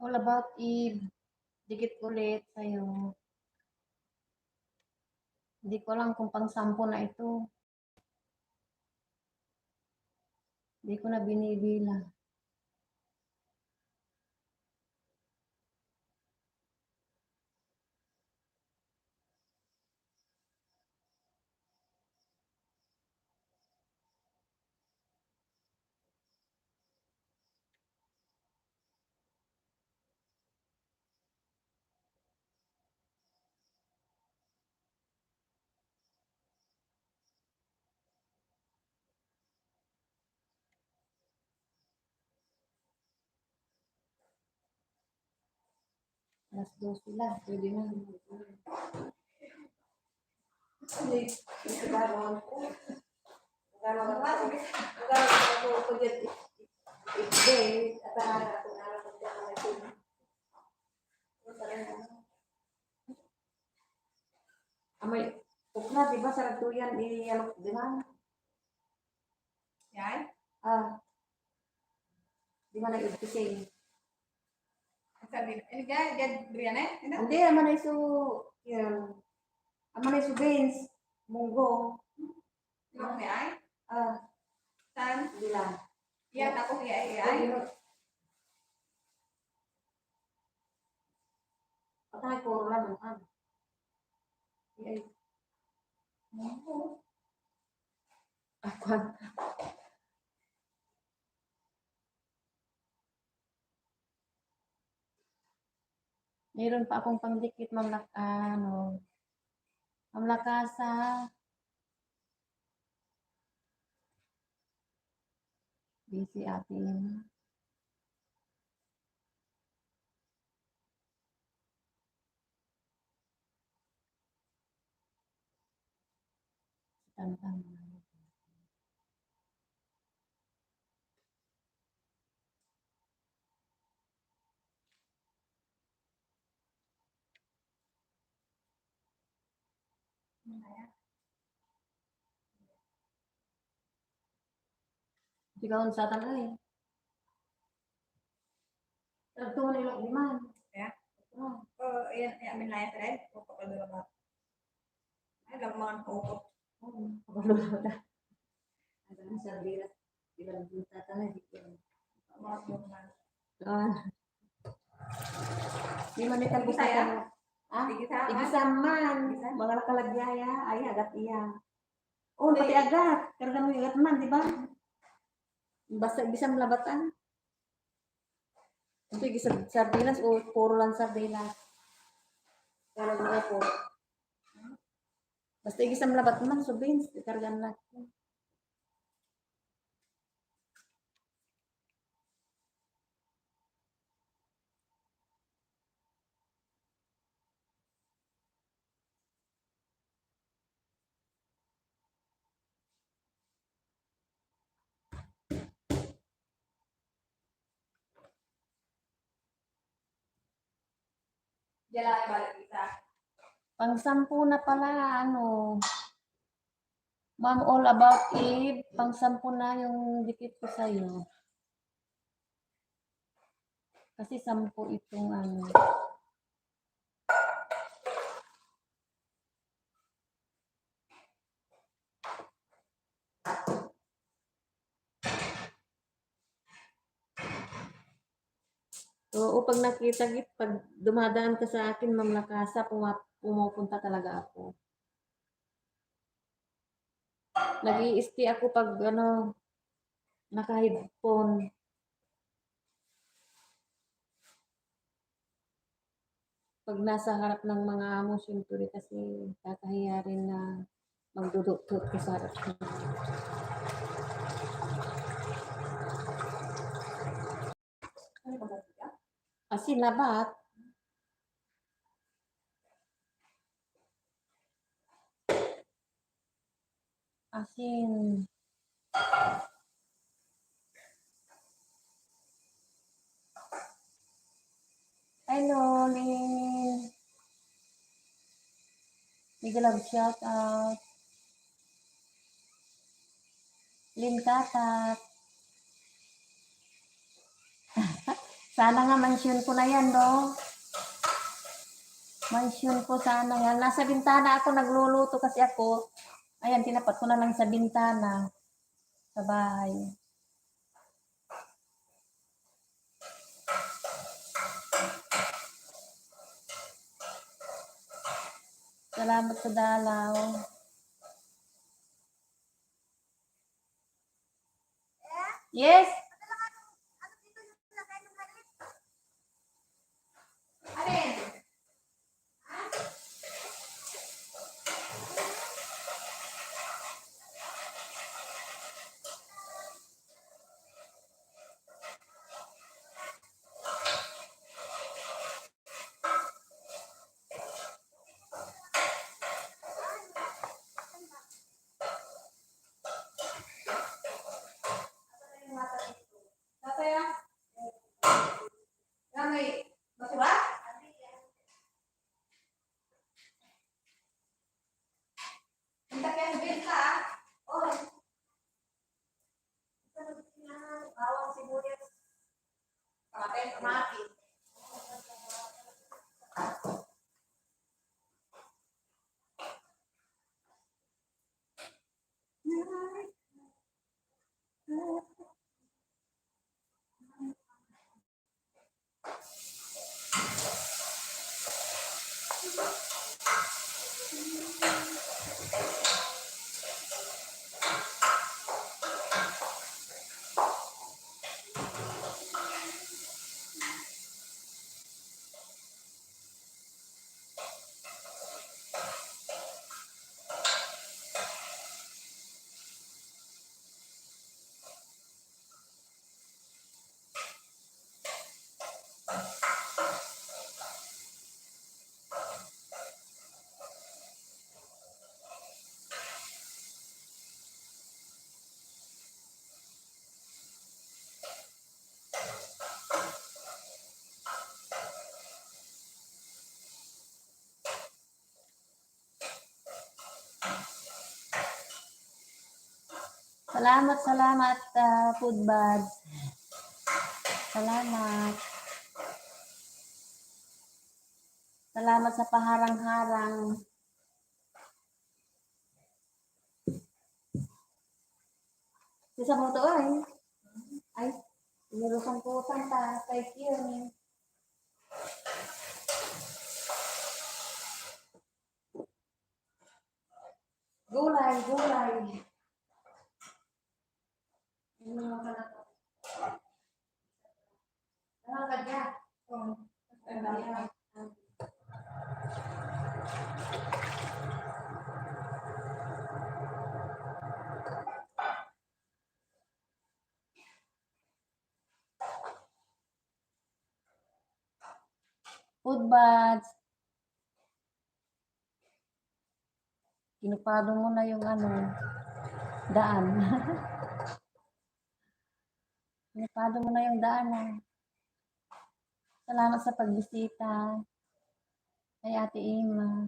All about Eve. Dikit ulit sa'yo. Hindi ko lang kung pang-sampo na ito. Hindi ko na binibila. Alas 2 sila. Pwede na. Hindi. Nagkaroon ko. Nagkaroon ko dyan. Hindi. At ako na lang kung saan ako Amay, okra, di ba? Sarap to yan. Iyalok, di ba? yan. Di ba nag-ibtising? Sabi, ini dia Brianna, ini. Hindi, aman na iso, yan. Aman na iso beans, munggo. Yung ay. Ah, Tan, hindi lang. yan ako ay. Patay, puro lang. Ay, Akuan. Meron pa akong pangdikit, mamlakasa. Busy atin. Tantang. Sigaw sa tanay. Tragto na ilok di man. Ya. Oh, Oh, yan, amin na yan, Fred. O, kapag ba? Ay, laman ko. pagkalulo na. Ang sardinas. Ilang sa tanay. Mga suman. Di man ito Igisa ya? Ah? Igisa. Igisaman. Igisa. Mga nakalagyaya. Ay, agat iya. Oh, pati agat. Karga mo yung agat man, di ba? Basta ibisang labatan. Ito yung sardinas o puro lang sardinas. Kaya na po. Basta igisang labat man, so beans, ikargan lang. Jala ay balik kita. Pang-sampu na pala, Ma'am, all about Eve. Pang-sampu na yung dikit ko sa'yo. Kasi 10 itong Oo, pag nakita git, pag dumadaan ka sa akin, Ma'am Lakasa, pumupunta talaga ako. Nag-i-stay ako pag naka-headphone. Pag nasa harap ng mga amo, syempre kasi kakahiya rin na magduduktot ka sa harap ko. Ano ba kita? Kasi labat. Asin. Hello, Lynn. Mega love shout out. Lynn Katat. Sana nga mansyon ko na yan, no? Mansyon ko sana yan. Nasa bintana ako, nagluluto kasi ako. Ayan, tinapat ko na lang sa bintana. Sa bahay. Salamat sa dalaw. Yes! Alin? Tataya? Yan may basura? Ang takyan ng benta ah. Oh. Bawang sibuyas. Kamatis. Salamat, food buds. Salamat. Salamat sa paharang-harang. Isa mo to ay. Ay, nilusang putang ta. Thank you. Gulay, gulay. Ano mo ka na to? Ano ka dyan? Oh. Ang dami. Food buds. Kinupado mo na yung daan. Kinupado mo na yung daan. Salamat sa pagbisita kay Ate Ima.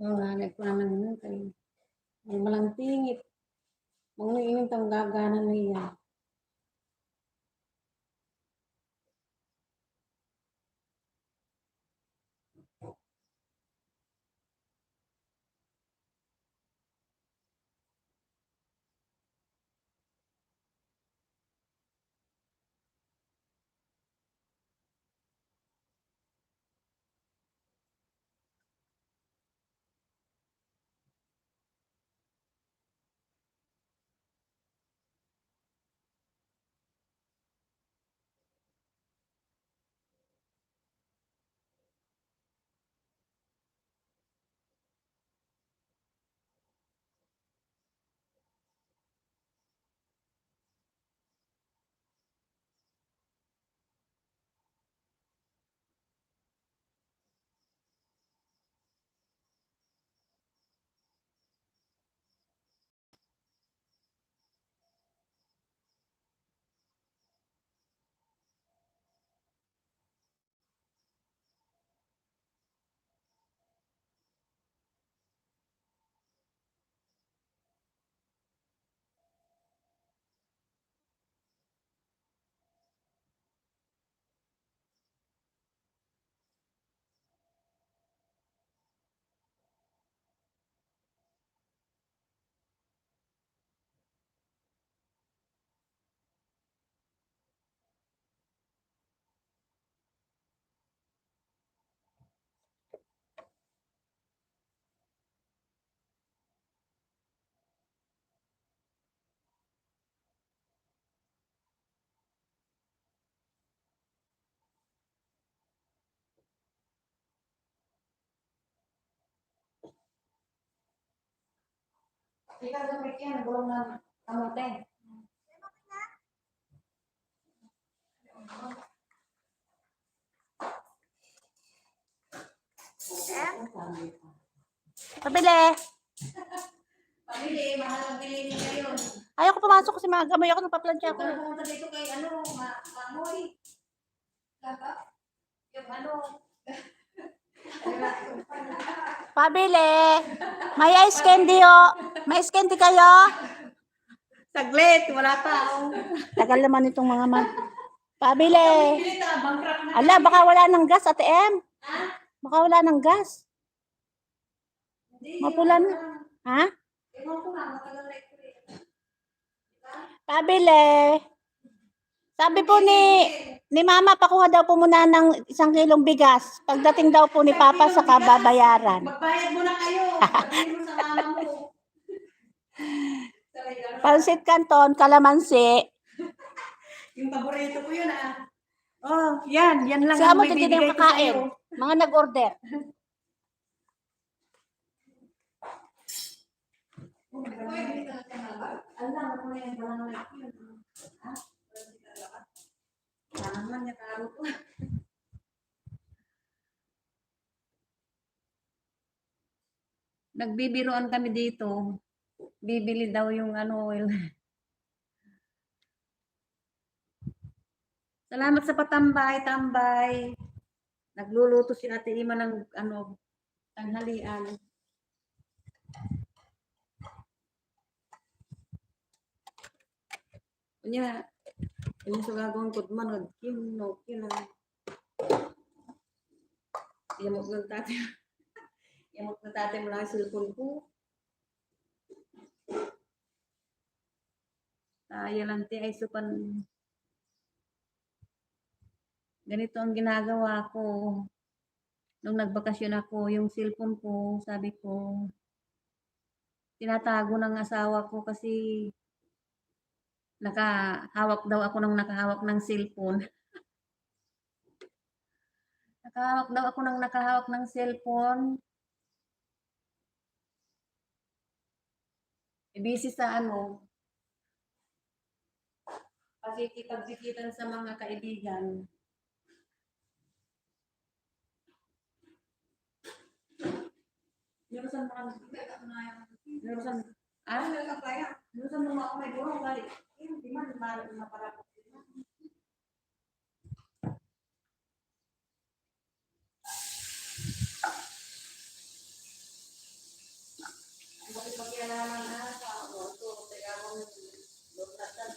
Nanay ko naman yun. May malang tingit. Mga naiingin tang gagana na yan. Ikaw gamit yan, gulong ng kamote. Pabili. Pamili, mahal ang bilhin ngayon. Ayoko pumasok kasi magamoy ako, nagpaplansya ako. Kung pumunta dito kay Mamoy. Kaka, yung Pabili. May ice candy o. May ice candy kayo? saglit, wala pa. Tagal naman itong mga Pabili. Pili ta, bankrupt na. Ala, baka wala ng gas, Ate M. Baka wala ng gas. Hindi, Mapula na. Ha? ewan ko na, matagal na ito eh. Pabili. Sabi po ni Mama, pakuha daw po muna ng 1 kilong bigas. Pagdating daw po ni Papa, saka babayaran. Magbayad mo na kayo. Sabihin mo sa mama mo. Pansit Canton, kalamansi. Yung paborito ko yun ah. Oh, yan lang Siya ang mo may din bibigay yung ko sa'yo. kakain. Mga nag-order. Alam mo na yan, walang like yun. Ha? Naman niya karo ko. Nagbibiroan kami dito. Bibili daw yung oil. Salamat sa tambay. Nagluluto si Ate Ima ng tanghalian. Kunya, yung sa gagawin ko man, nag-kim, no, kina. Yamok ng tate mo lang ang cellphone ko. Tayo lang ay supan. Ganito ang ginagawa ko. Nung nagbakasyon ako, yung cellphone ko, sabi ko, tinatago ng asawa ko kasi nakahawak daw ako ng cellphone. Nakahawak daw ako ng cellphone. Busy sa pakikipagbikitan sa mga kaibigan. Nurusan mo kami. Nurusan mo ako may buwang balik. Hindi man, maparapot. Bakit pagkailangan sa ito, teka mo lutatan.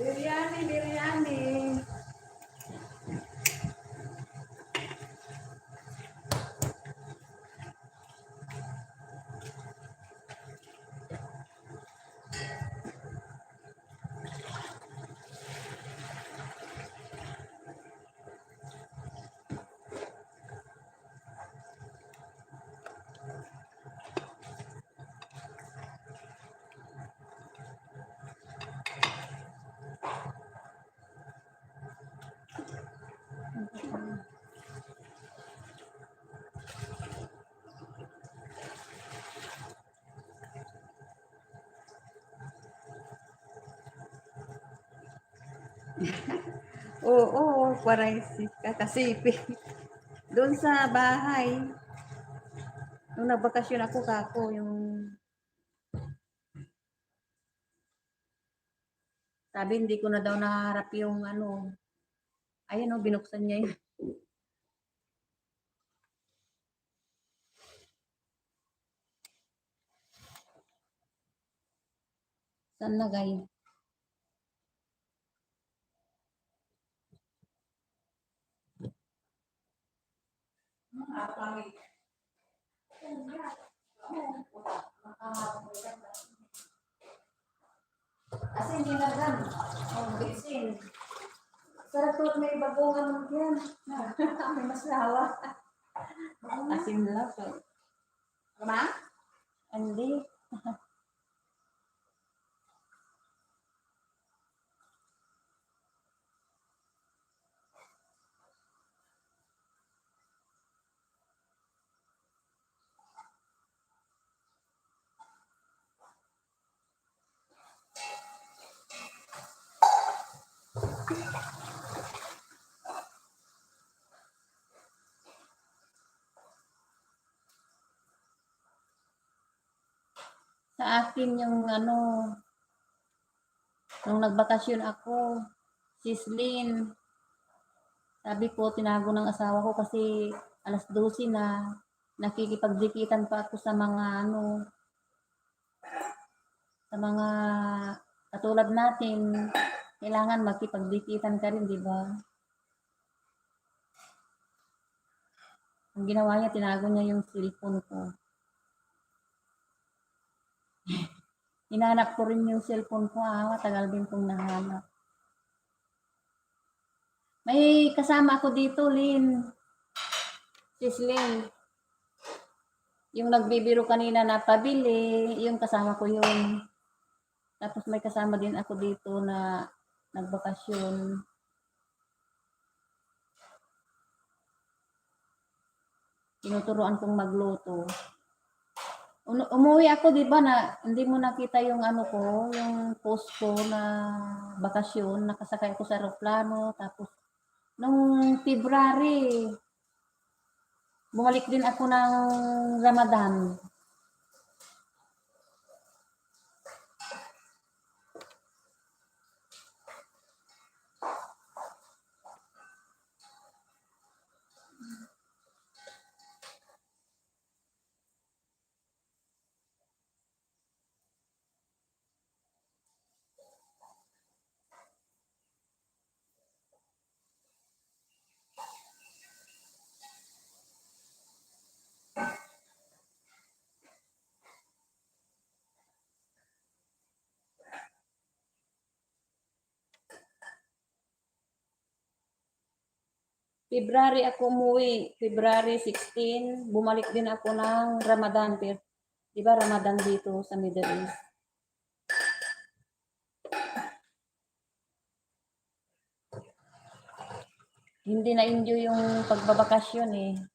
Biryani. Oo, kakasipi. Doon sa bahay. Nung nagbakasyon ako yung sabi hindi ko na daw naharap yung ayun binuksan niya yun. Saan lagay? Asin ginagan. Bitsin. Sarap to may bagongan mo yan. May masawa. Asin lang. Mama? Hindi. Sa akin yung ano, nung nagbakasyon ako, Sislin, sabi ko, tinago ng asawa ko kasi alas 12 na, nakikipagdikitan pa ako sa mga ano, sa mga katulad natin, kailangan makipagdikitan ka rin, di ba? Ang ginawa niya, tinago niya yung cellphone ko. Hinanap ko rin yung cellphone ko, matagal din kong nahanap. May kasama ako dito, Lynn. Sislin. Yung nagbibiro kanina na pabili, yung kasama ko yun. Tapos may kasama din ako dito na nagbakasyon. Tinuturuan kong magluto. Umuwi ako, di ba, na hindi mo nakita yung ano ko, yung post ko na bakasyon, nakasakay ako sa aeroplano, tapos nung February, bumalik din ako ng Ramadan. February ako umuwi, February 16, bumalik din ako ng Ramadan. Pero, di ba Ramadan dito sa Middle East? Hindi na-enjoy yung pagbabakasyon eh.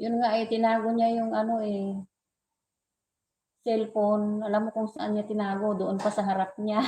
Yun nga eh, tinago niya yung ano eh, cellphone. Alam mo kung saan niya tinago, doon pa sa harap niya.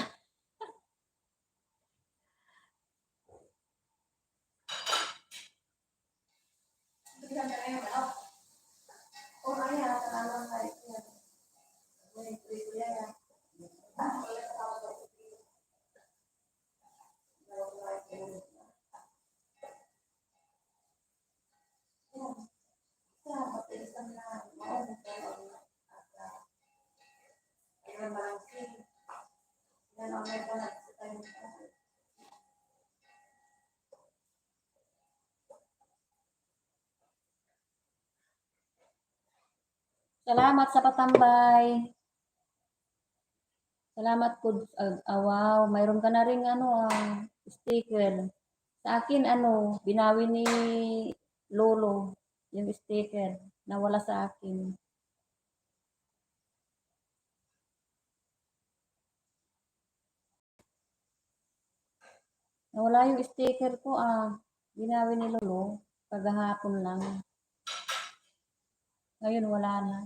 Salamat sa patambay. Salamat po. Wow, mayroon ka na rin ano sticker. Sa akin ano, binawi ni Lolo yung sticker. Nawala sa akin. Nawala yung sticker ko Binawi ni Lolo. Kagahapon lang. Ngayon wala na.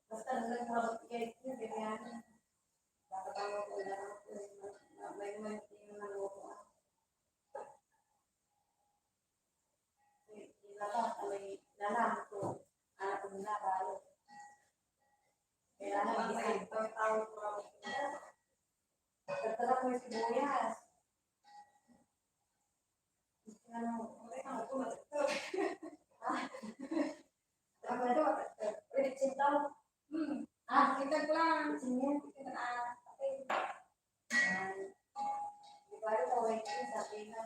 Basta nagkakabot kayo yung ganyan. Nakatawa ko na may naluto may lalam ko. Anak ko na balo. Kailangan gising. Tawag ko ako. Tagtala ko yung sibuyas. Ano, ako ko matagtag. Ako na daw, pwede sintaw. Kita ko lang. Kita na. Okay. Di ba ito, wait, sabi na.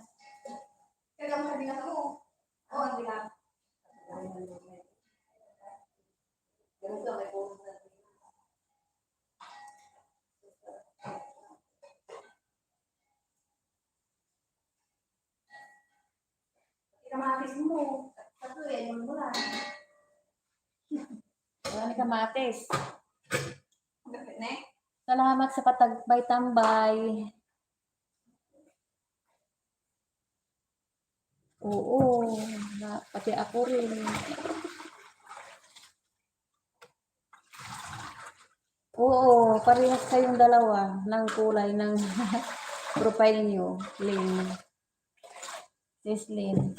Kaya mo sabi na ako. Oo, hindi lang. Ganun ka, may bonus na. Kamatis mo. Kasi yung mula. Wala ni kamatis. Gapit na eh. Salamat sa patagtambay-tambay. Oo, pati ako rin. Oo, parehas kayong dalawa ng kulay ng profile nyo, Lynn. Sis Lynn.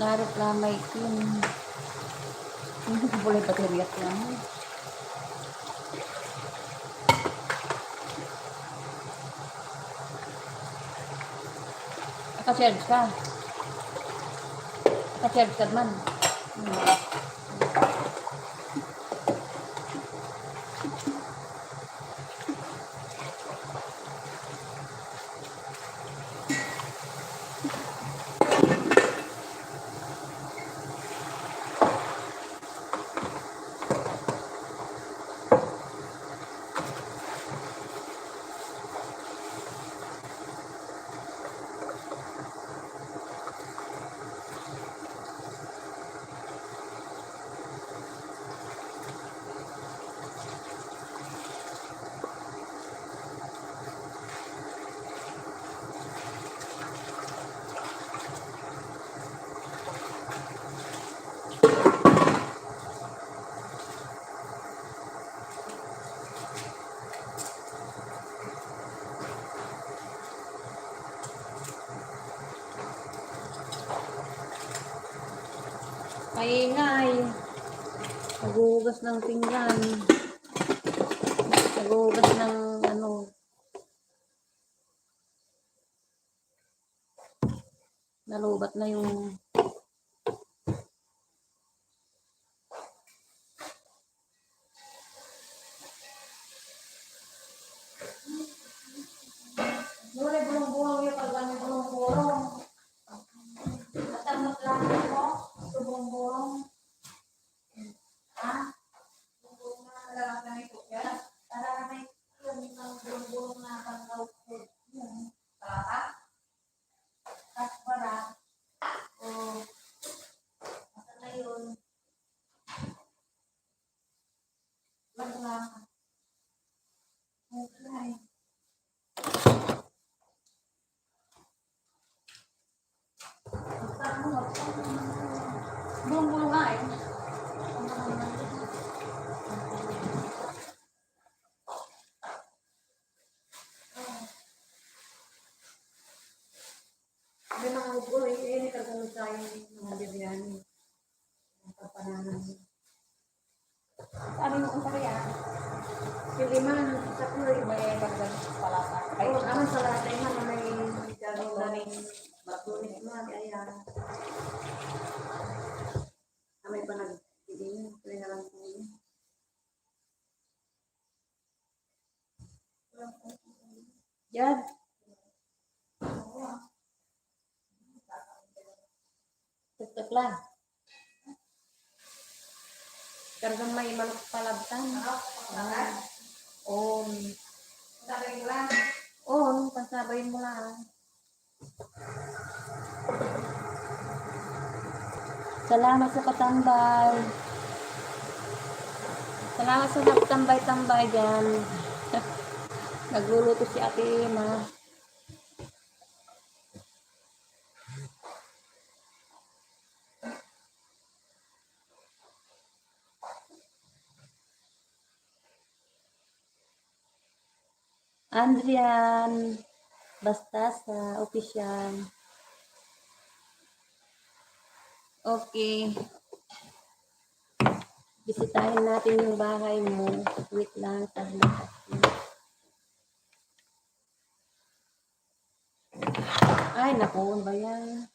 Larot lamay kin. Hindi ko boleh bateriak lang. Naka-charge ka. Naka-charge ka man. Maingay. Naguhugas ng pinggan. Naguhugas ng ano. Nalubat na yung Nuri bulong-bulong yung pagkani bulong-bulong. Matamot lang mo. Bulong-bulong. Ha? Bulong na talaga na ito. Kaya talaga na yung bulong-bulong na pangkaw ko. Talaga? Para. O. Masa na yun. Wala lang. Okay. Bulong-bulong nga eh. May mga upo eh. Ini kagano tayo mga biryani. Ang kapananan. Ano yung kung kaya? Si Lima, sa tuloy, may bagay palata. Ay, ano sa lahat ay man may gagawin na rin batunis mo, kaya may pa nag-ibigin, tuloy na lang po yun. Yan. Tuktok lang. Kargang may manok palabtan. On. Sabay mo lang. On, pasabayin mo lang. Salamat sa katambay. Salamat sa nagtambay-tambay dyan. Nagluluto si Ate Ima. Andrian Bastasa, official. Okay. Bisitahin natin yung bahay mo. Wait lang, saglit. Ay, naku, ano ba yan?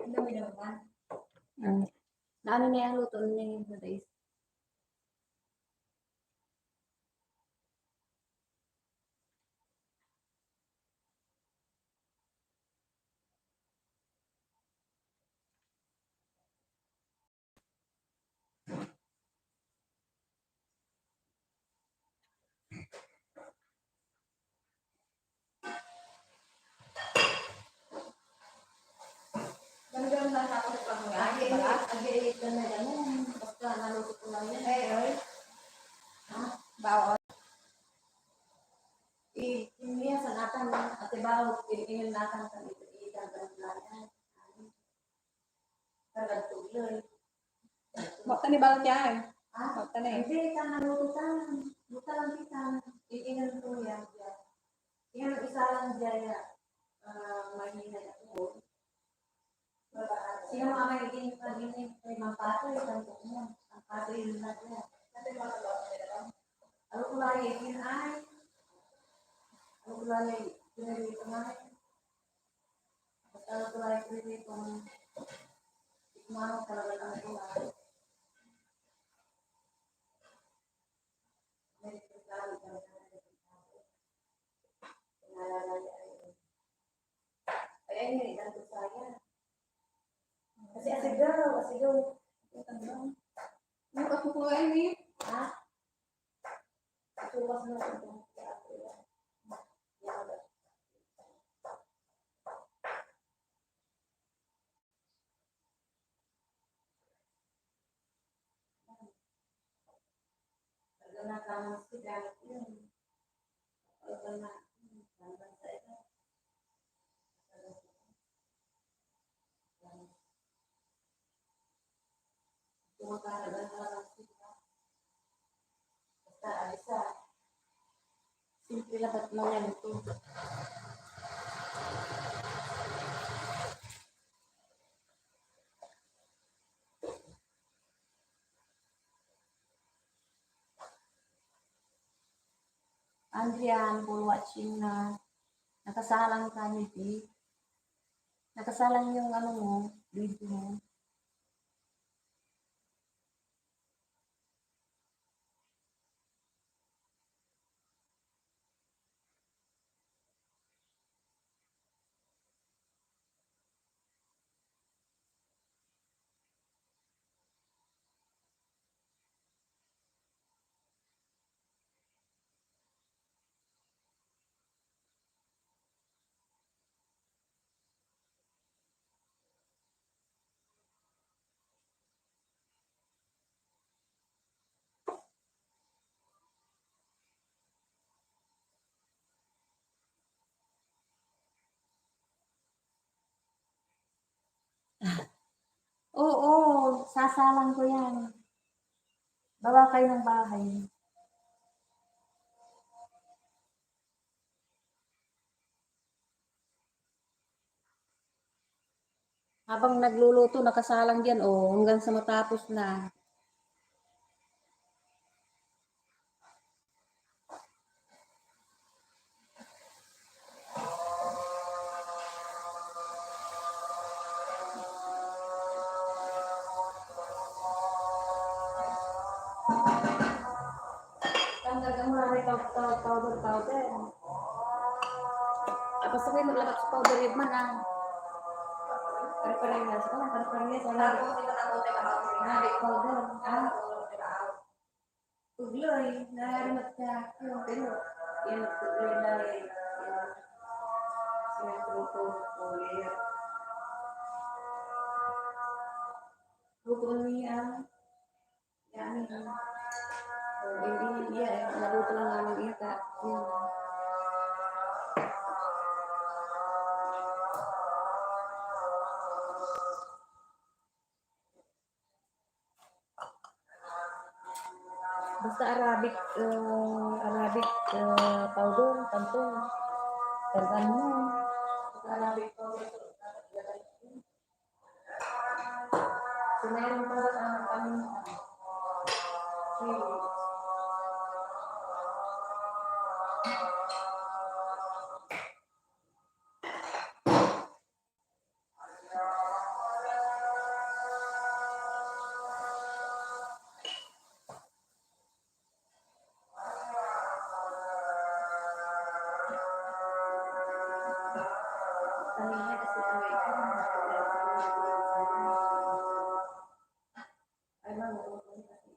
Ang dami naman. Naano na yung luto ni Grace? Ganun lang ako sa pangyayi. Ang gilit na yan. Basta naluto ko lang yan. Eh, oy. Ha? tawag, pinigil natin sa iitan ng layan. Karagtuloy. Bakta ni Balang yan. Ah, Bakta na eh. hindi, ka nalututan. Luta lang kita. Iinan ko yan. Yan ang isa lang dyan. Mahina na po. Sino mga may iinan kay mga pato, isang po mo. Ang pato yun na dyan. Ano ko lang iinan ay? Ano ko lang pinarito na ay? Basta ano ko lang pinarito na ikmano talaga lang ito ay. May pagkalit talaga na ito. Pinalala ay. Kaya yun, itanto saya. Kasi asigaw. Ano ka kukuhain eh? Ha? Ituwas na ito. Pagka nakamang sigaw yun. Pagka na, hanggang sa ito. Tumatalaga na lang sila. Basta alisa. Simple lang ba't lang yan ito. Andrian, for watching na nakasalang ka ni nakasalang yung ano mo, video mo. Oo, sasalang ko yan. Bawa kayo ng bahay. Habang nagluluto, nakasalang dyan, oh, hanggang sa matapos na. Tanggal mo na powder. Tapos sabay maglabas sa powder yun man, ah. Pare-parehas. Oh, pare-parehas. Nalik powder. Ah, tugloy. Narimat ka. Yung pero, yan tugloy na rin. Siya truko. Ulit. Truko niya. Yan. Hindi niya. Naluto lang namin ita. Yan. Basta Arabic powder, kantong. Targan mo. Basta Arabic powder. So, meron pa sa kami. Kanina kasi kami ay mamuulit kasi.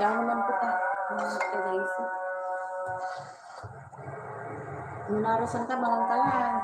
Dahon man kita. Guys. Nung narasan ka, malang ka lang.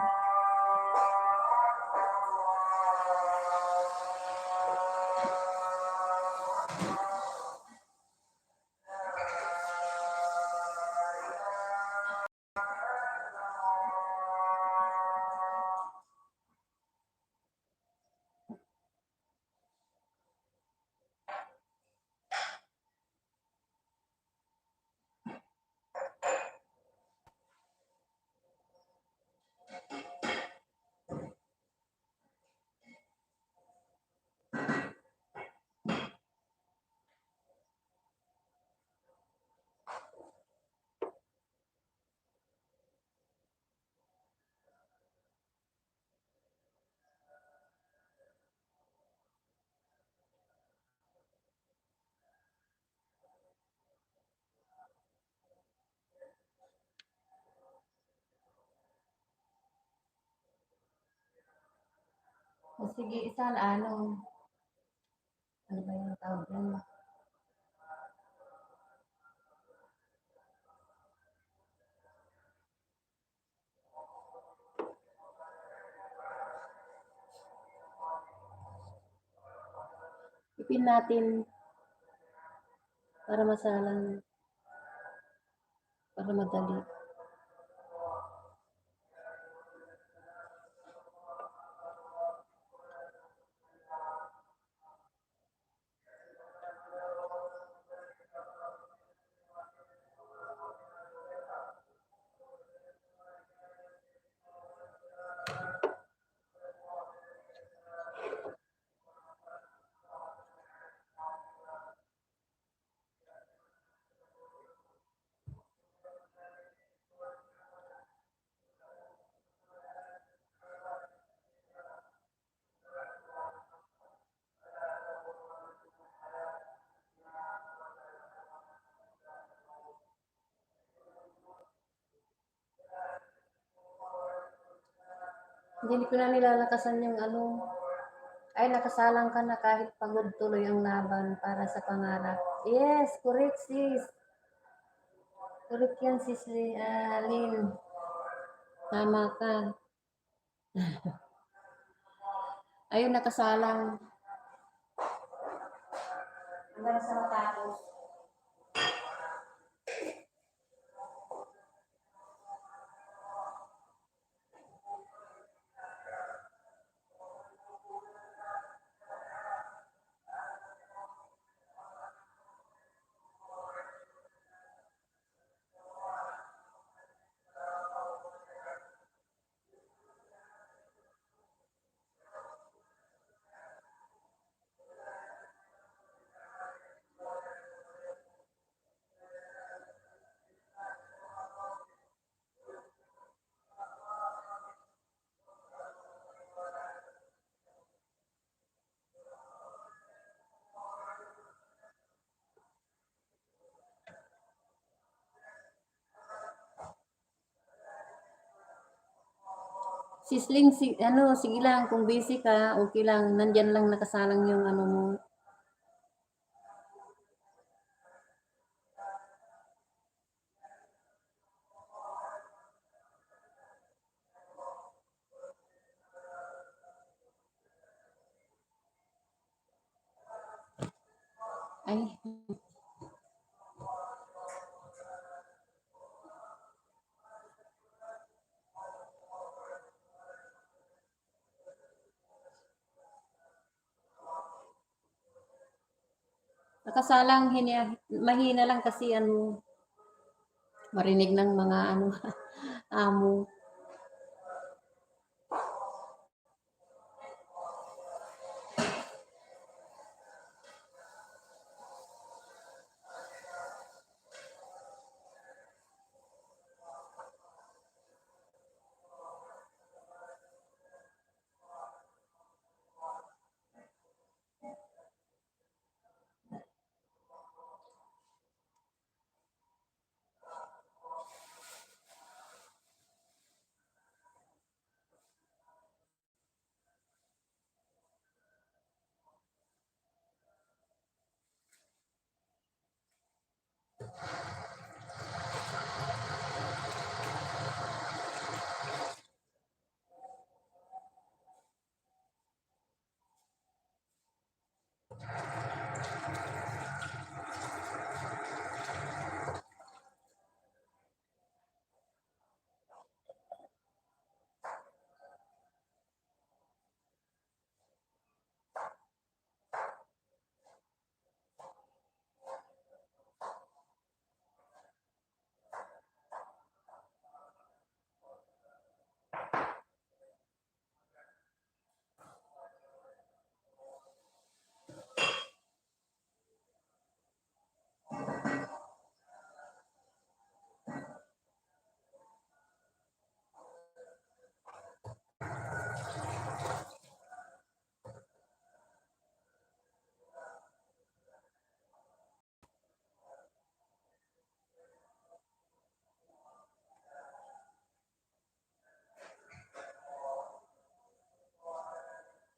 O sige, isa na ano ba yung tawag yan? Ipin natin para masalang, para madali. Hindi ko na nilalakasan yung ay nakasalang ka na kahit pagod tuloy ang laban para sa pangarap. Yes, correct sis. Correct yan sis Lynn. Tama ka. Ayun, nakasalang. Hanggang sa matapos. Sisling, sige lang, kung busy ka, okay lang. Nandyan lang nakasalang yung mo. Ay, nakasalang, mahina lang kasi marinig ng mga amo.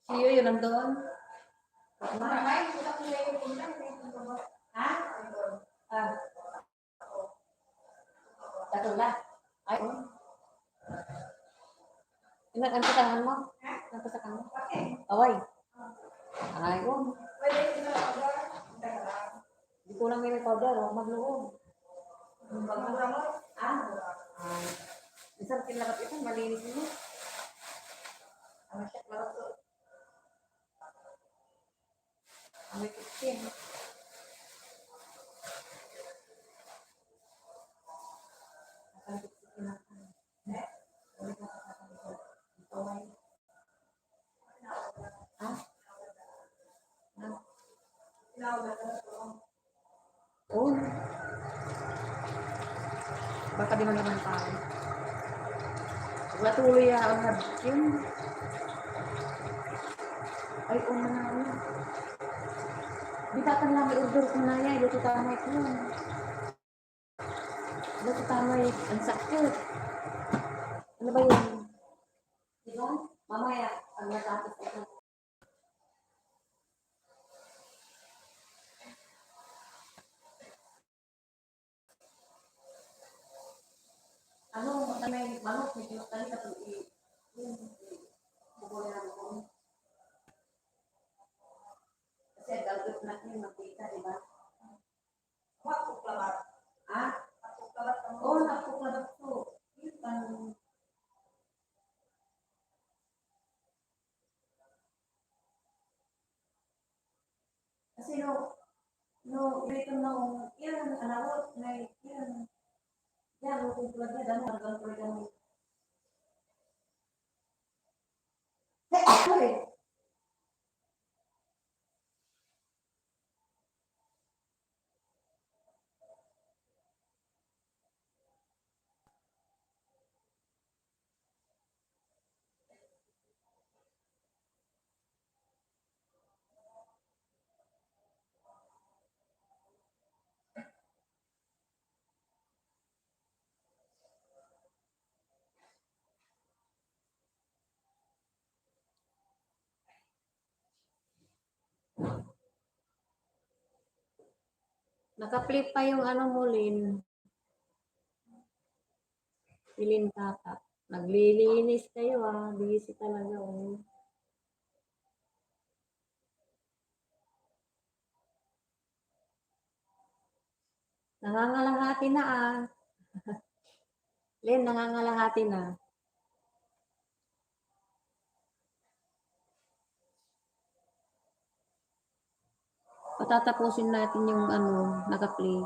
Iyo yun nandun. Mamay, kita ko yung punta. Ha? Ah. Tatula. Ay, oh. Ang pasakan mo? Ang pasakan mo? Away. Ay, oh. Pwede sila order. Di ko lang may powder, oh. Magluog. Ah? Ah. Isang kinakat ito, malinis mo. Ang siya, marap to. Ang may kitchen. Ang kitchen na. Away. Ha? Oh. Baka di man naman tayo. Wala tuloy ang yun. Ay, na nga. Di ba kan lang i-order ko na yan. Ito tamay ko. Ito tamay. Ang sakit. Ano ba yun? Di ba? Mamaya, ang natapos ito. Ano, may manok, may pinutali ka ito bubuhay na bubuhay. Kasi galgot natin magkita, di ba? Makuklabat. Ah? Makuklabat. Oo, nakuklabat ko. Yun, kasi ito yan, alawot, yan. Yan, kukulat na, dami, hanggang ko yan. Sorry. Naka-flip pa yung ano mo, Lin. Lin Tata. Naglilinis kayo, ah. Busy talaga, oh. Nangangalahati na, ah. Lin, nangangalahati na. Patatapusin natin yung ano, naka-play.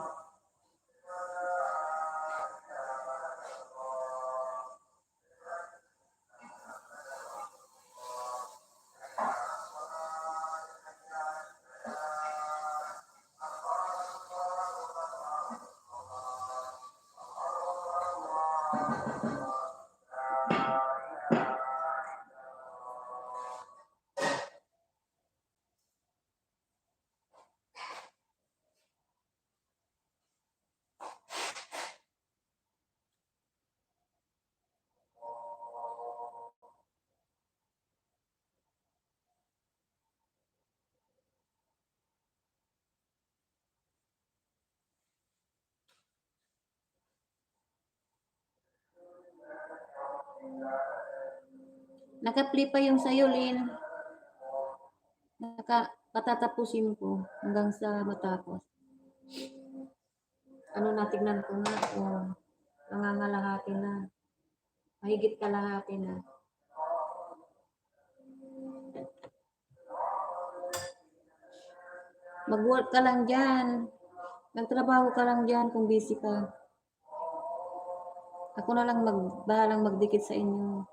Naka-play pa yung sayo, Lin. Patatapusin ko hanggang sa matapos. Ano natignan ko nga, nangangalahati na. Mahigit kalahati na. Mag-work ka lang dyan. Nagtrabaho ka lang dyan kung busy ka. Ako na lang bahalang magdikit sa inyo.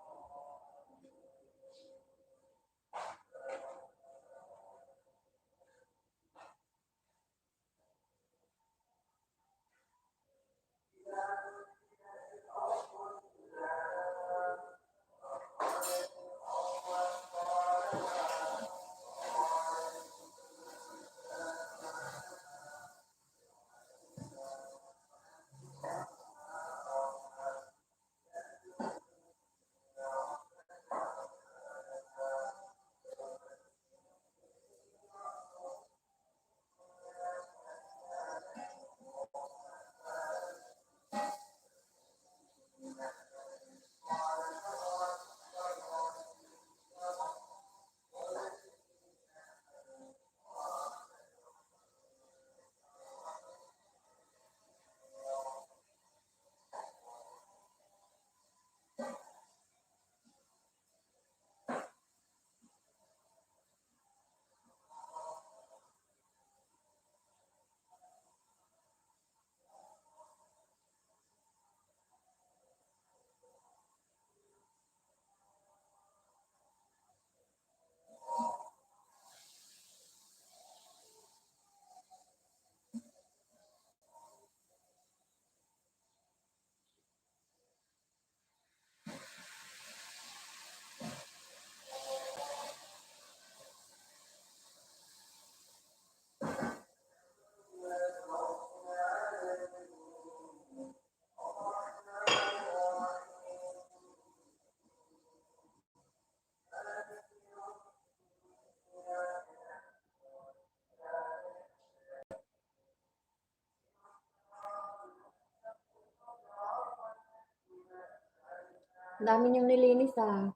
Ang dami niyong nilinis ah.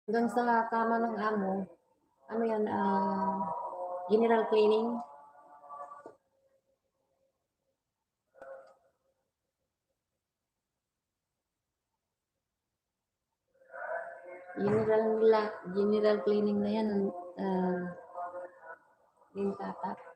Hanggang sa kama ng amo. Ano yan, general cleaning. General cleaning na yan. ah yung tatak.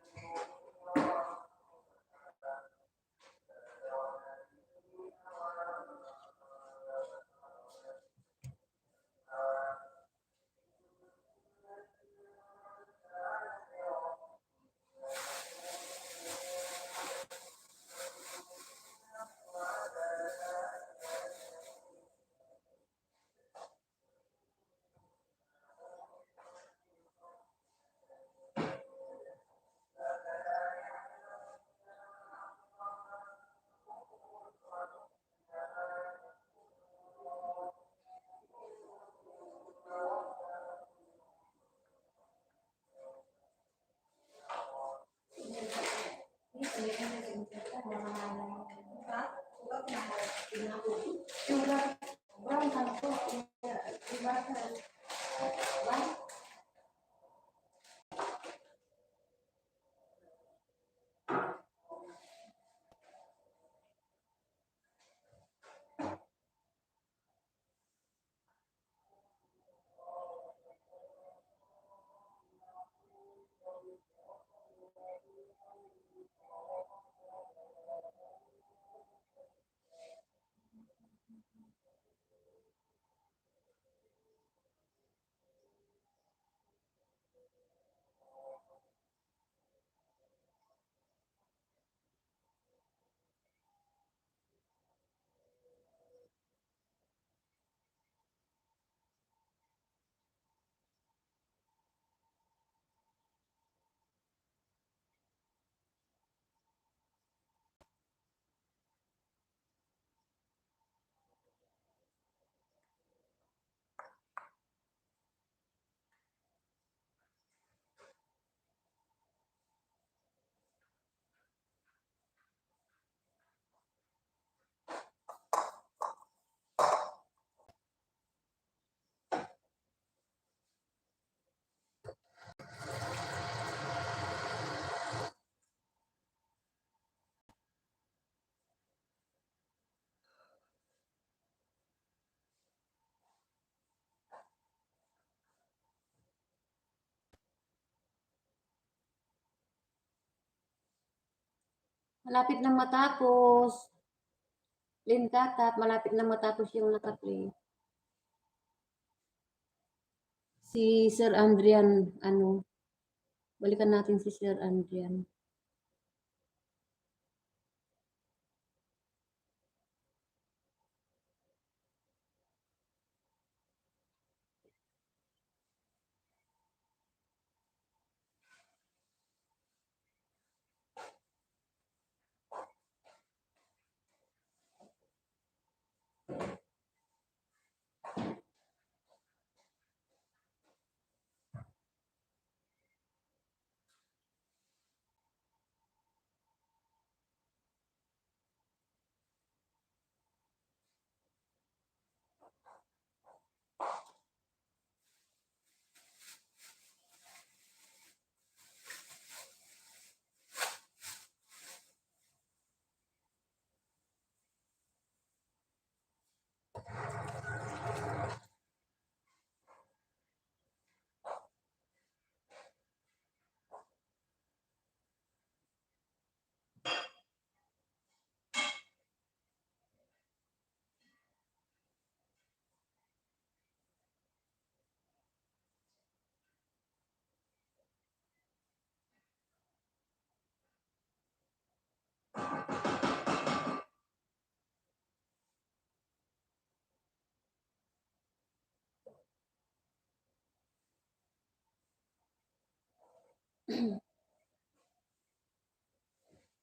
Malapit na matapos. Linkatat, malapit na matapos yung nakaplay. Si Sir Andrian, balikan natin si Sir Andrian.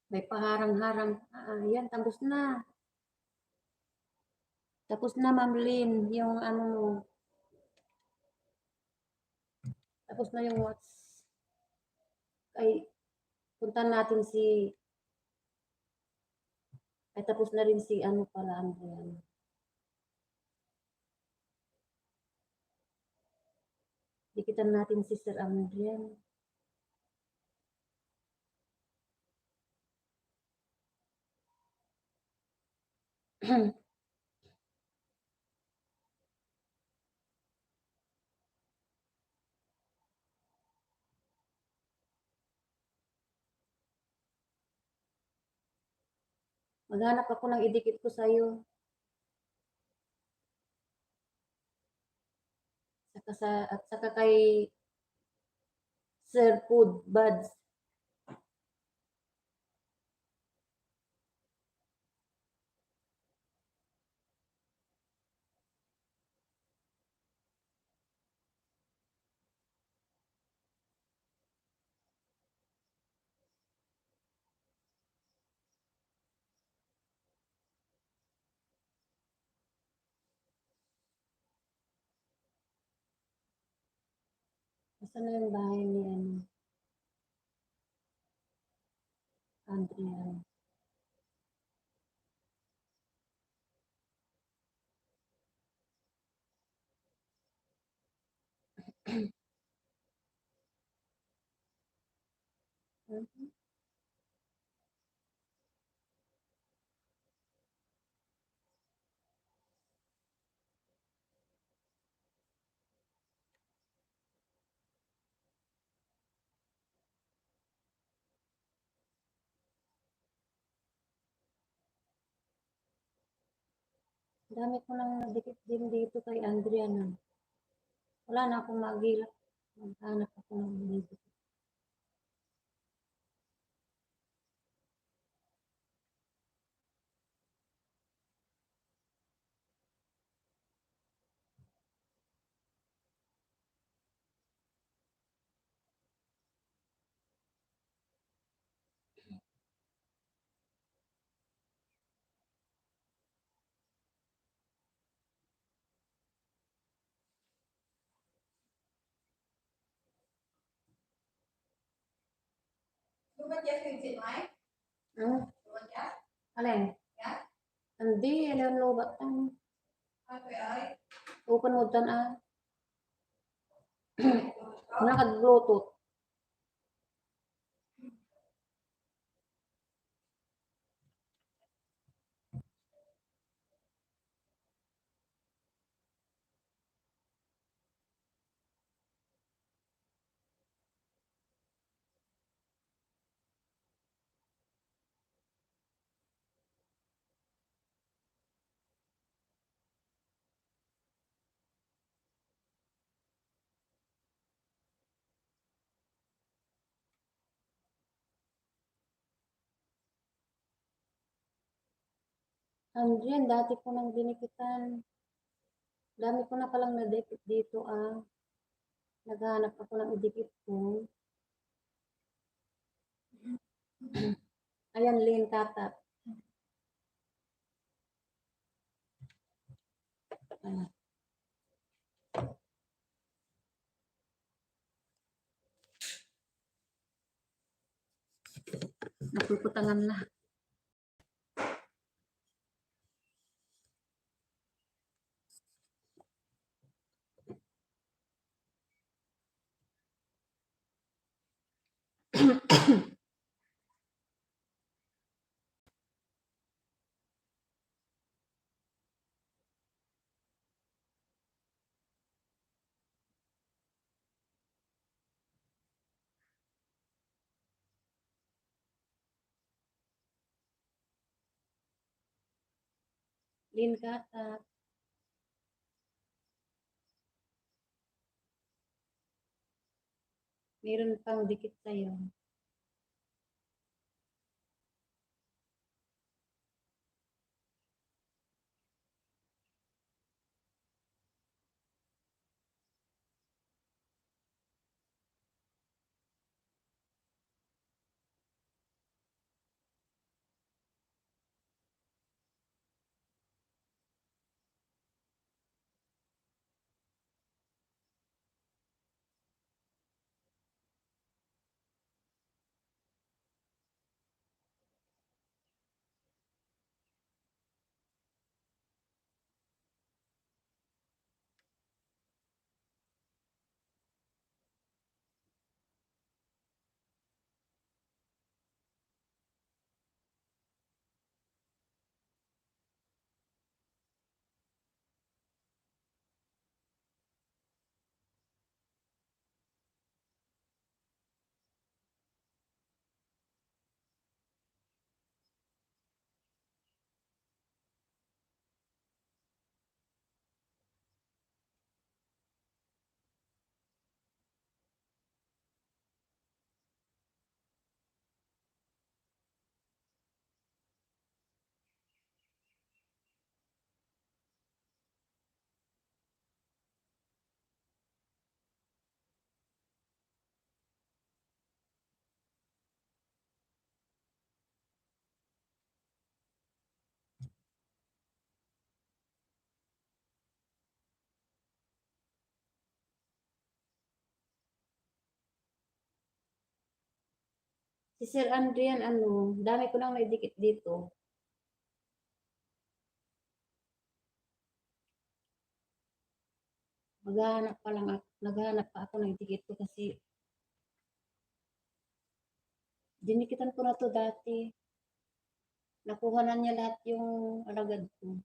May paharang-harang. Yan, tapos na. Tapos na, Ma'am Lynn, yung tapos na yung what's, ay, punta natin si Ay tapos na rin si ano pala, Andrian. Dikitan natin si Sir Andrian. Maghanap ako ng idikit ko sa'yo. At saka kay Sir Food Buds. Saan na yung bahay ni ano, Andrian? Dami ko nang nadikit din dito kay Andrian. Ah. Wala na akong magilap. Maghanap ako ng dito. Lumat yan yung sit, Mike? Hmm? Lumat yan? Alin? Yan? Hindi, alam lobat ang Okay, ay. open mo tan ah. Nakag-bluetooth. Andrian, dati ko nang dinikitan. Dami ko na palang nadikit dito ah. Naghahanap ako ng idikit ko. Ayan, Lynn Tata. Ayan. Napuputangan na. Lynn Tata. Meron pang dikit sa'yo. Si Sir Andrian, ano, dami ko nang naidikit dito. Naghahanap pa ako ng dikit ko kasi dinikitan ko na to dati. Nakuha na niya lahat yung alagad ko.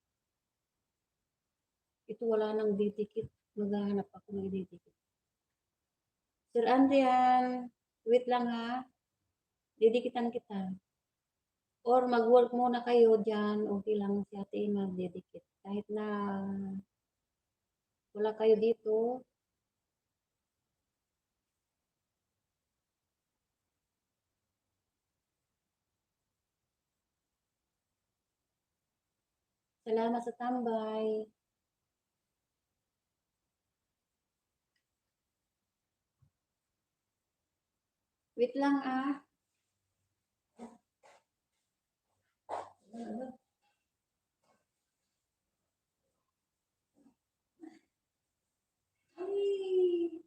Ito wala nang didikit. Maghahanap ako ng didikit. Sir Andrian, wait lang ha. Didikitan kita. Or mag-work muna kayo dyan. Okay lang si ate magdidikit. Kahit na wala kayo dito. Salamat sa tambay. Wait lang ah. Ay.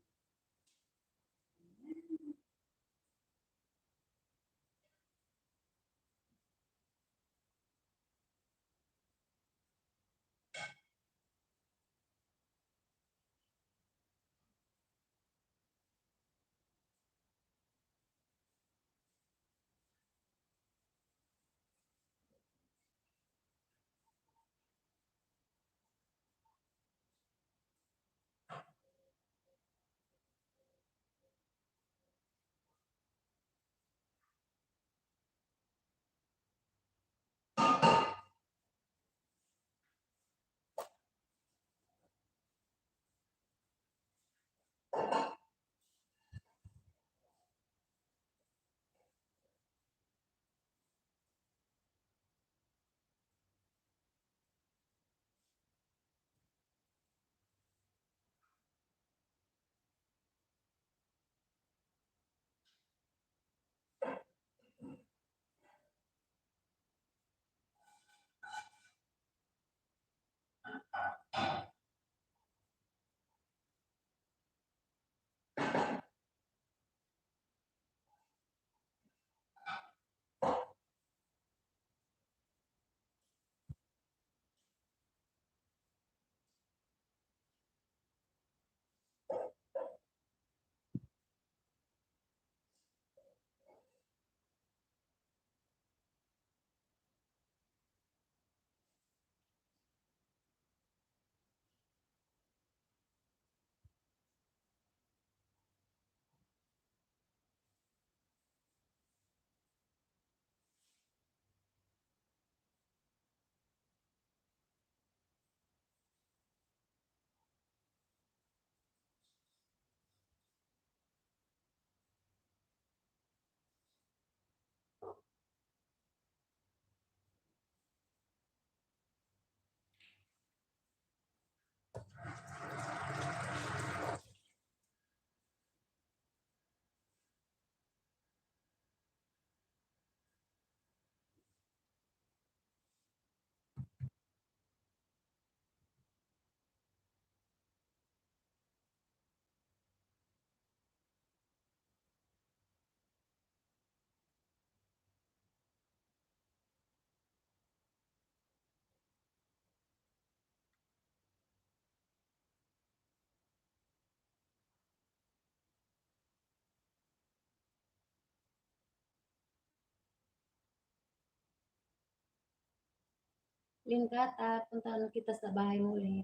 Lingkata, puntahan kita sa bahay mo ulit.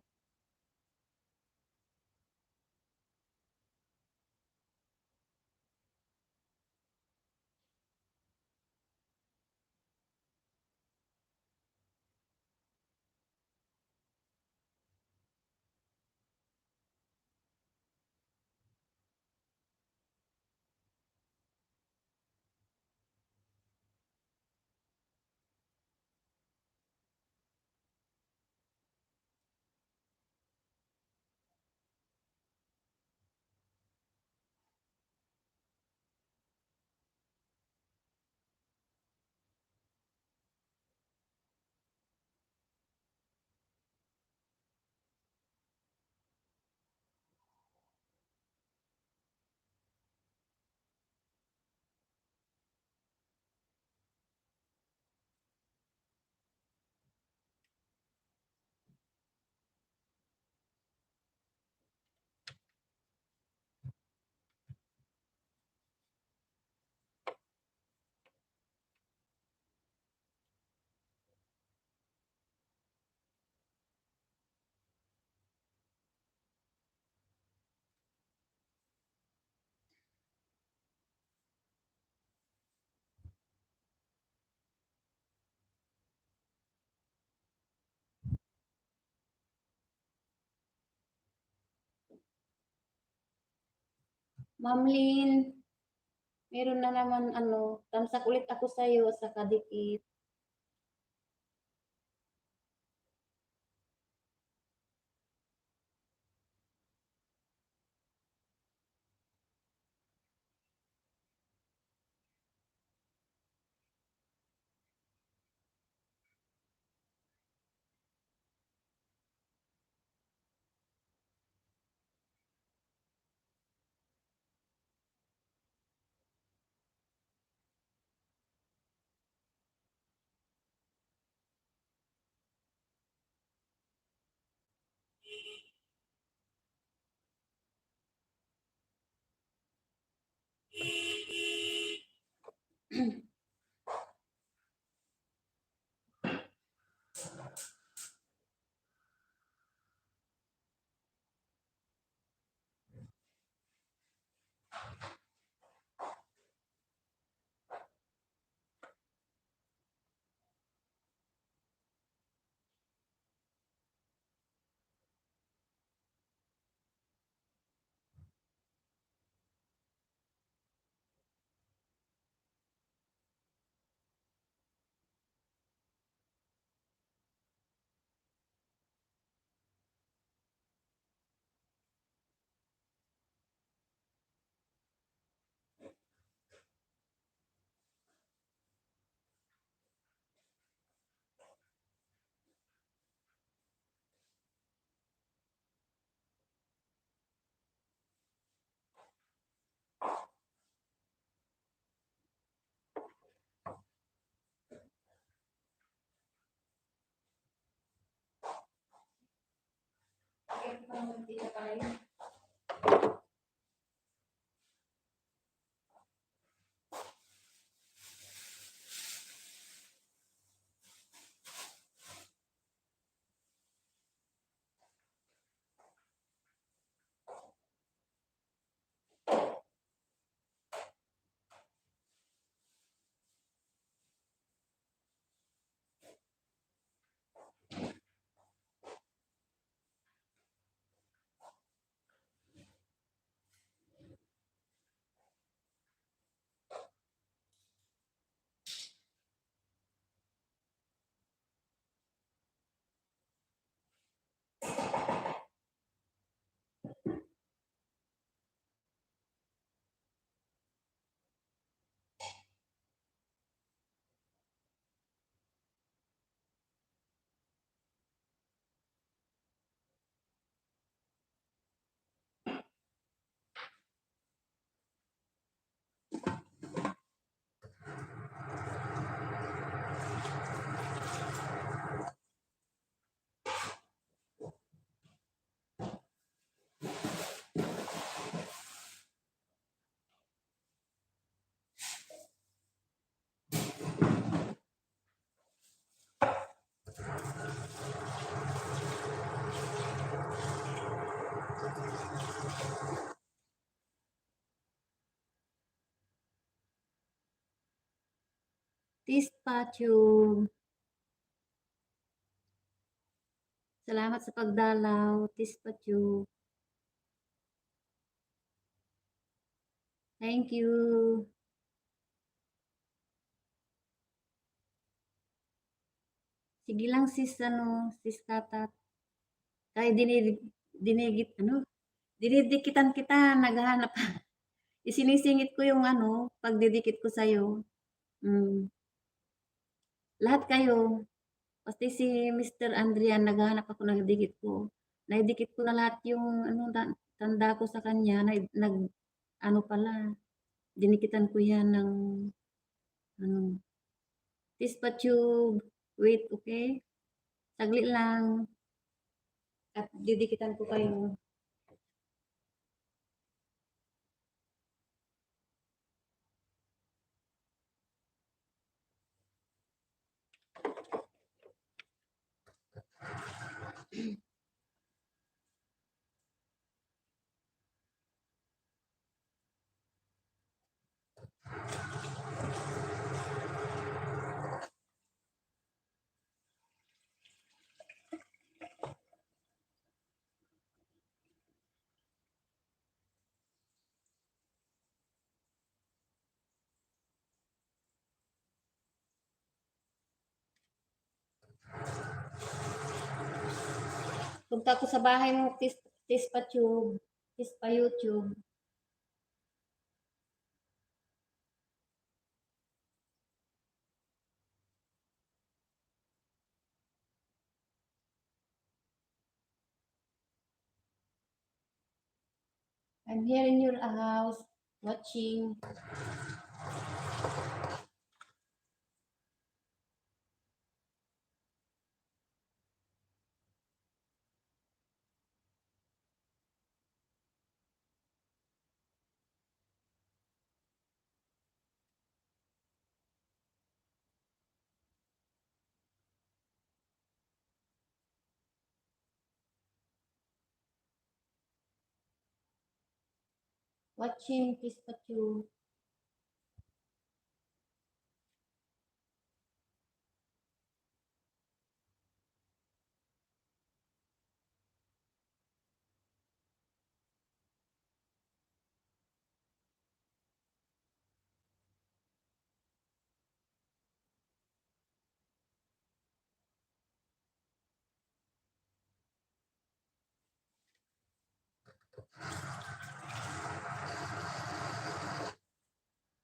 Ma'am Lynn, meron na naman tamsak ulit ako sa'yo sa kadikit. Tispachu. Salamat sa pagdalaw, Tispachu. Thank you. Sige lang sis, sis Tatat. Kaya dinigit, dinidikitan kita, naghahanap. Isinisingit ko yung pagdidikit ko sa'yo. Mm. Lahat kayo, pati si Mr. Andrian, naghahanap ako ng dikit ko. Naidikit ko na lahat yung tanda ko sa kanya, pala, dinikitan ko yan ng, Tispatube, wait, okay? Saglit lang, at didikitan ko kayo. Punta ko sa bahay mo, Tispa Tube, Tispa YouTube. I'm here in your house, watching. Watching Tispa Tube.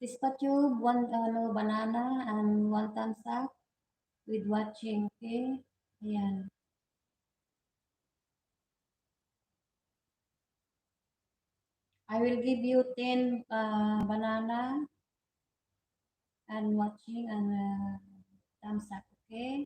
Tispa Tube, one banana and one thumbs up with watching, okay? Ayan. I will give you 10 banana and watching and thumbs up, okay?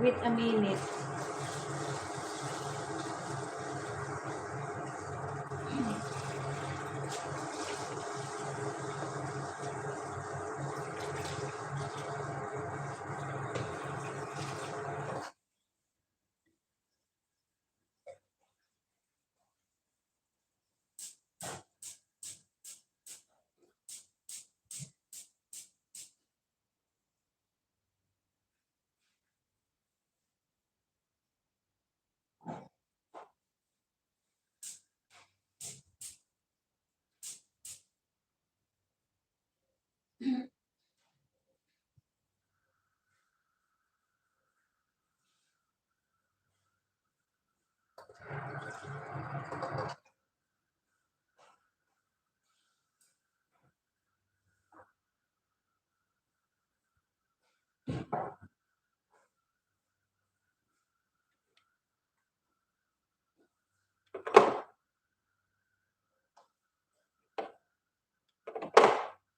Wait a minute.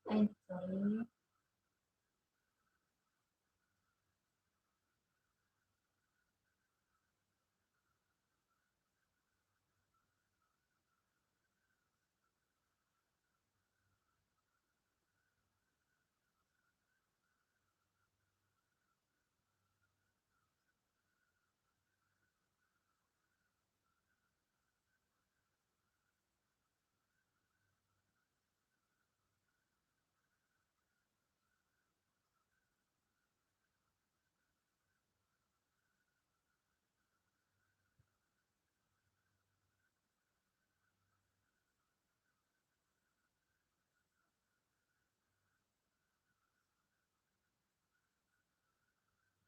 I'm sorry.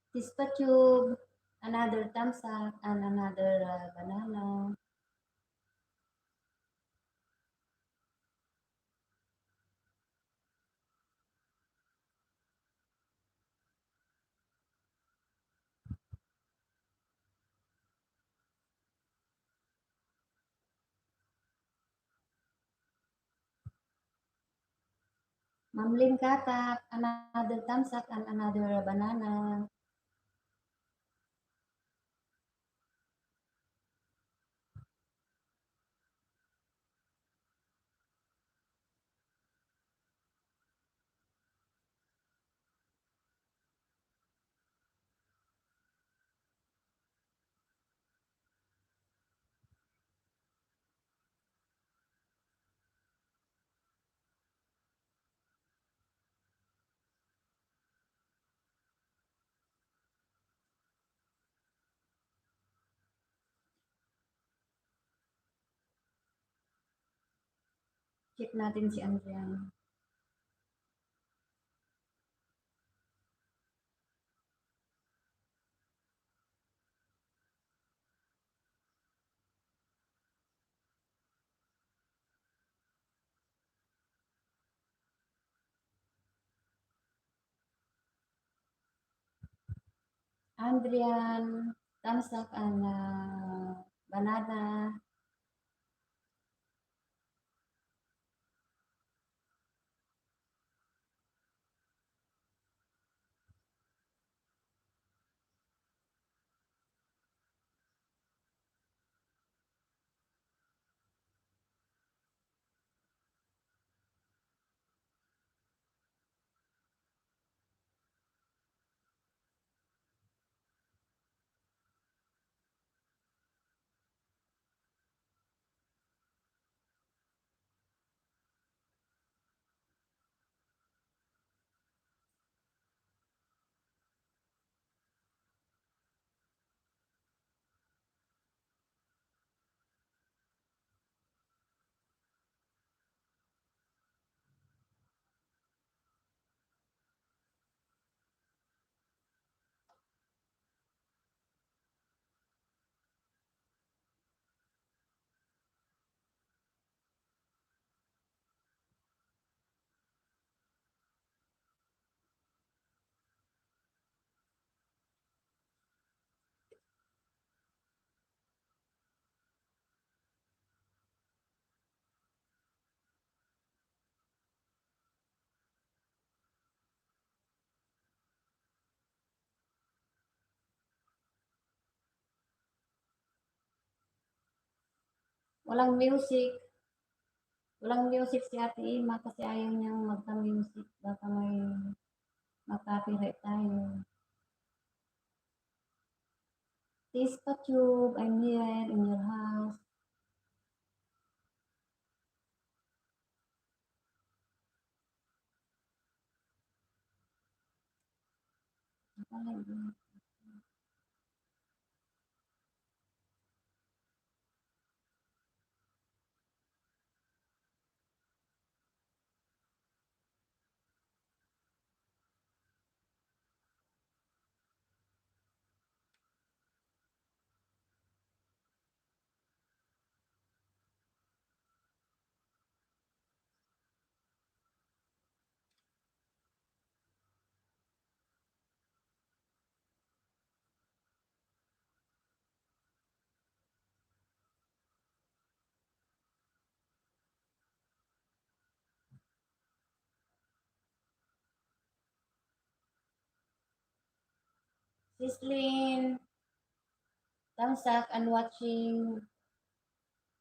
Tispa Tube, another thumbs up and another banana. Mamlin Katak, another thumbs up and another banana. Check natin si Andrian. Andrian, thumbs up and banana. Walang music. Walang music si Ate Ima kasi ayaw niyang magka-music. Baka may makapiright tayo. Tispa Tube, I'm here in your house. Sislin, thumbs up and watching.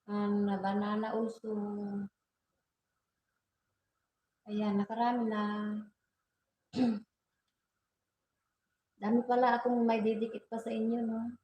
And banana also. Ayan, nakarami na. Dami pala akong may didikit pa sa inyo, no?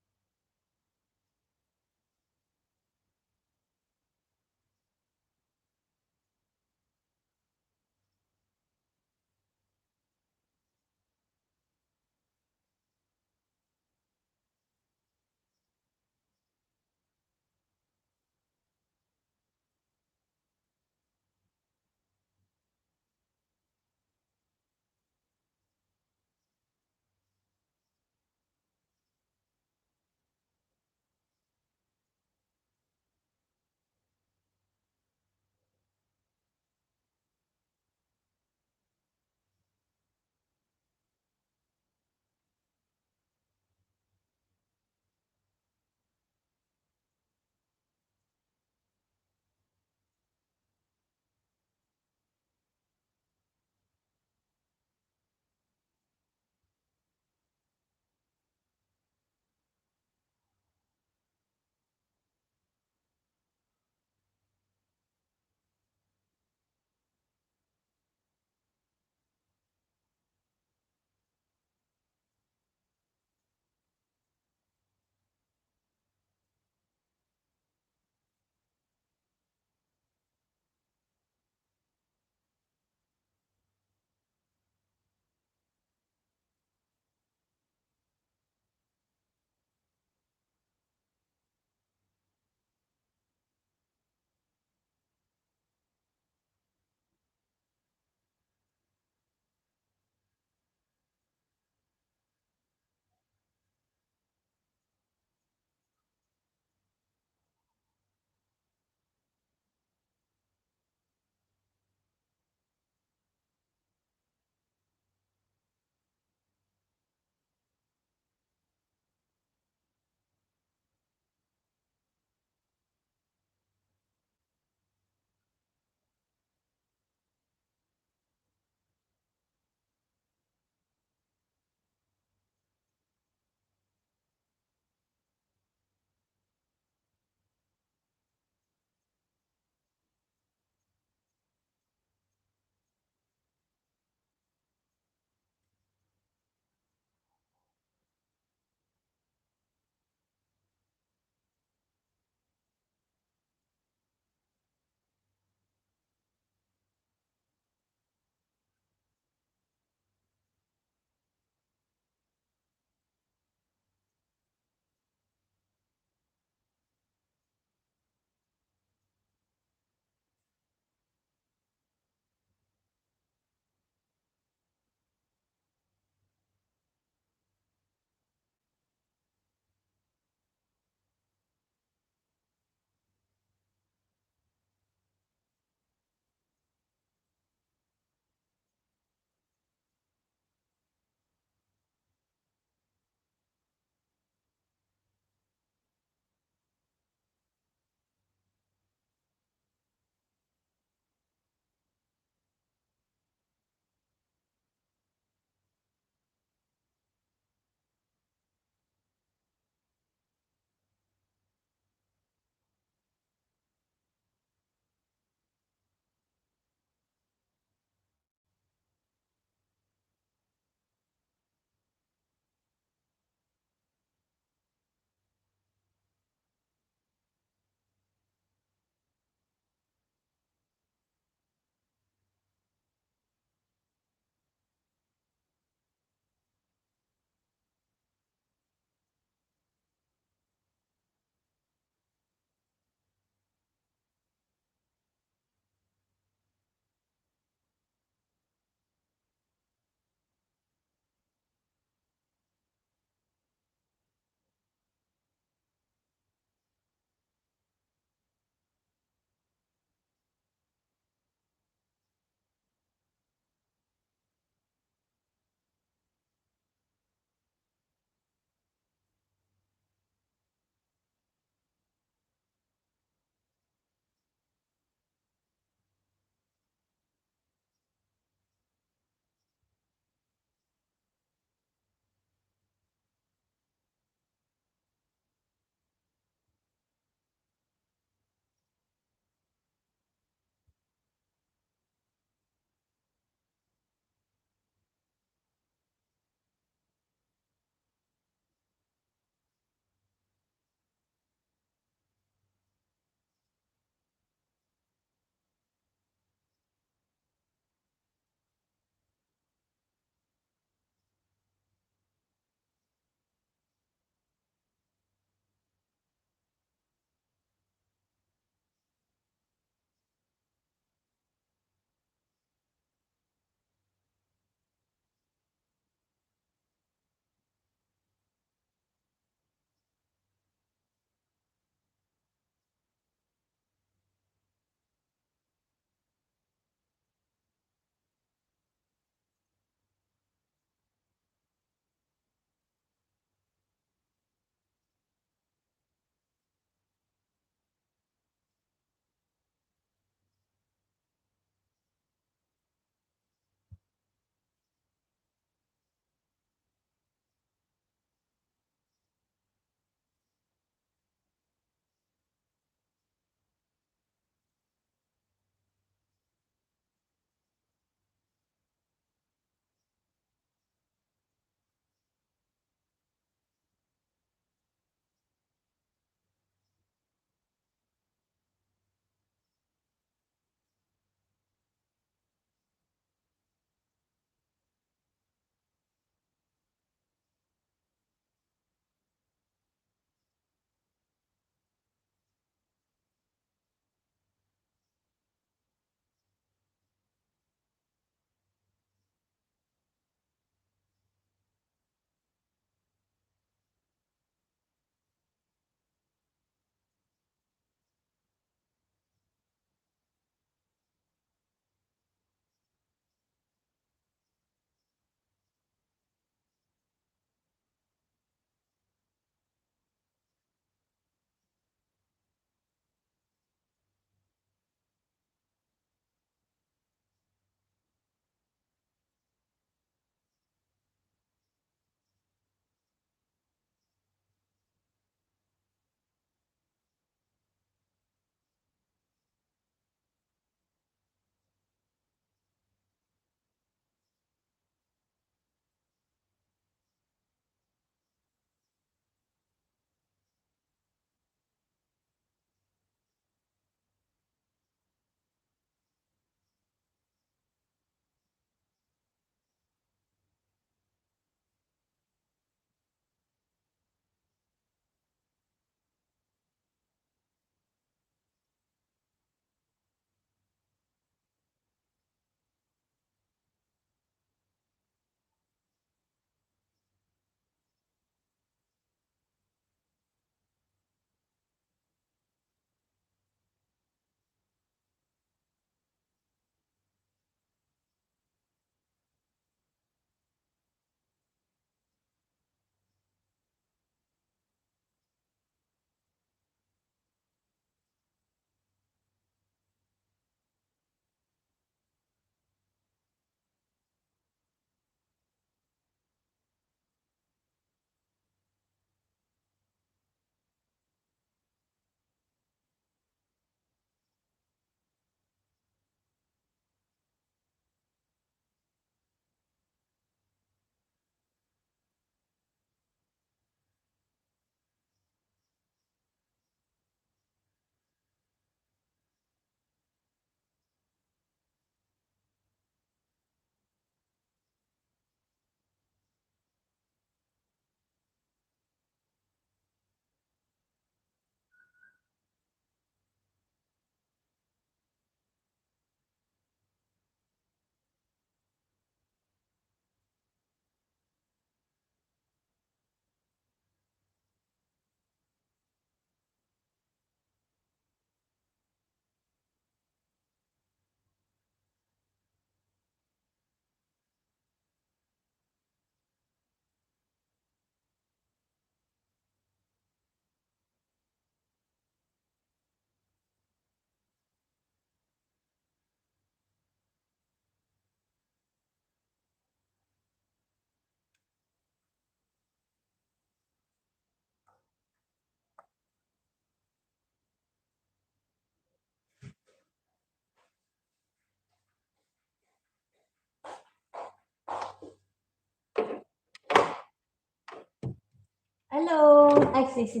Hello! Ay, sisi.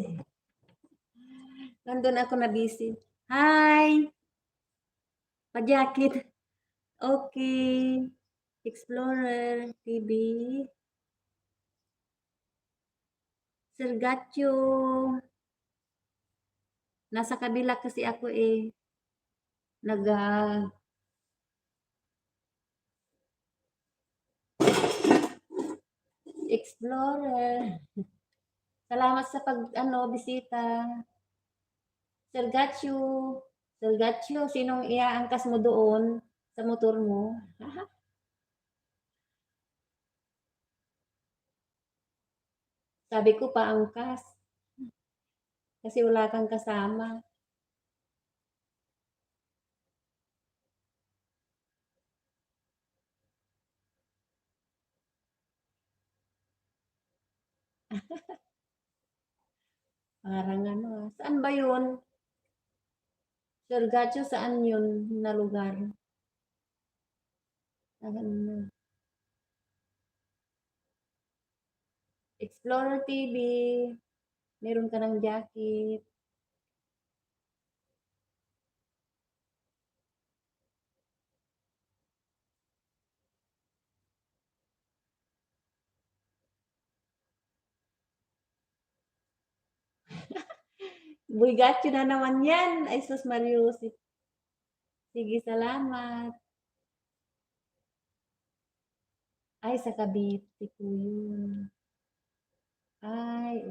Nandun ako na busy. Hi! Pajakit. Okay. Explorer TV. Sergatyo. Nasa kabila kasi ako eh. Nag Explorer. Salamat sa bisita. Sergatyo. Sergatyo, sinong iaangkas mo doon sa motor mo? Sabi ko paangkas. Kasi wala kang kasama. Parang saan ba yun? Sergatyo, saan yun na lugar? Explorer TV. Meron ka ng jacket. Buigatyo na naman yan. Ay, sus Marius. Sige, salamat. Ay, sa Cavite po yun. Ay,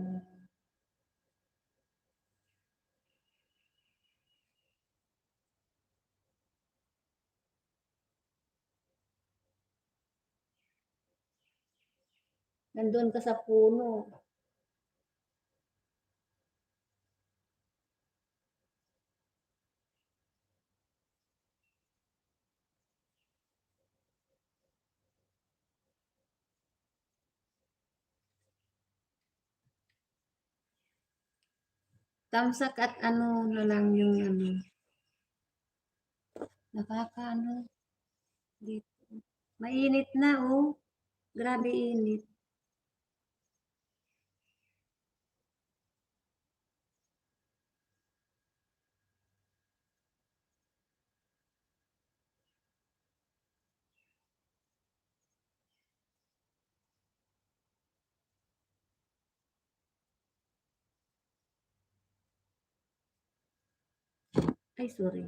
nandun ka sa puno. Tamsak at na lang yung nakakaano dito. Mainit na, oh. Grabe init. Ay, sorry.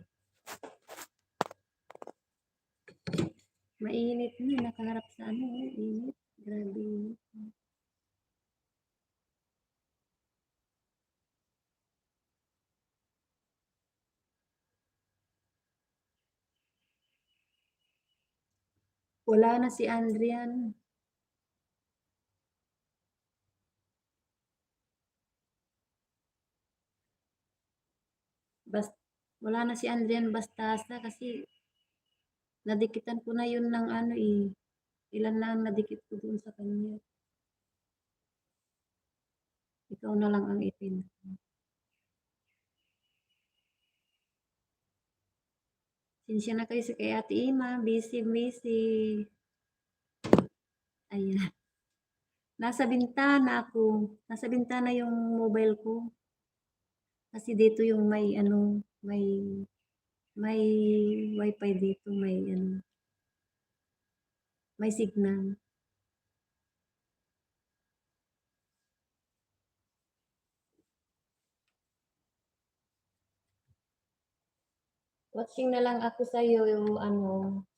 Mainit na. Nakaharap sa init. Grabe init. Wala na si Andrian. Wala na si Andrian Bastasa kasi nadikitan ko na yun ng ilan na ang nadikit ko dun sa kanya. Ikaw na lang ang ipin. Sinsya na kayo sa kay Ate Ima. Busy. Ayan. Nasa bintana ako. Nasa bintana yung mobile ko. Kasi dito yung may wifi dito, may signal. Watching na lang ako sa iyo yung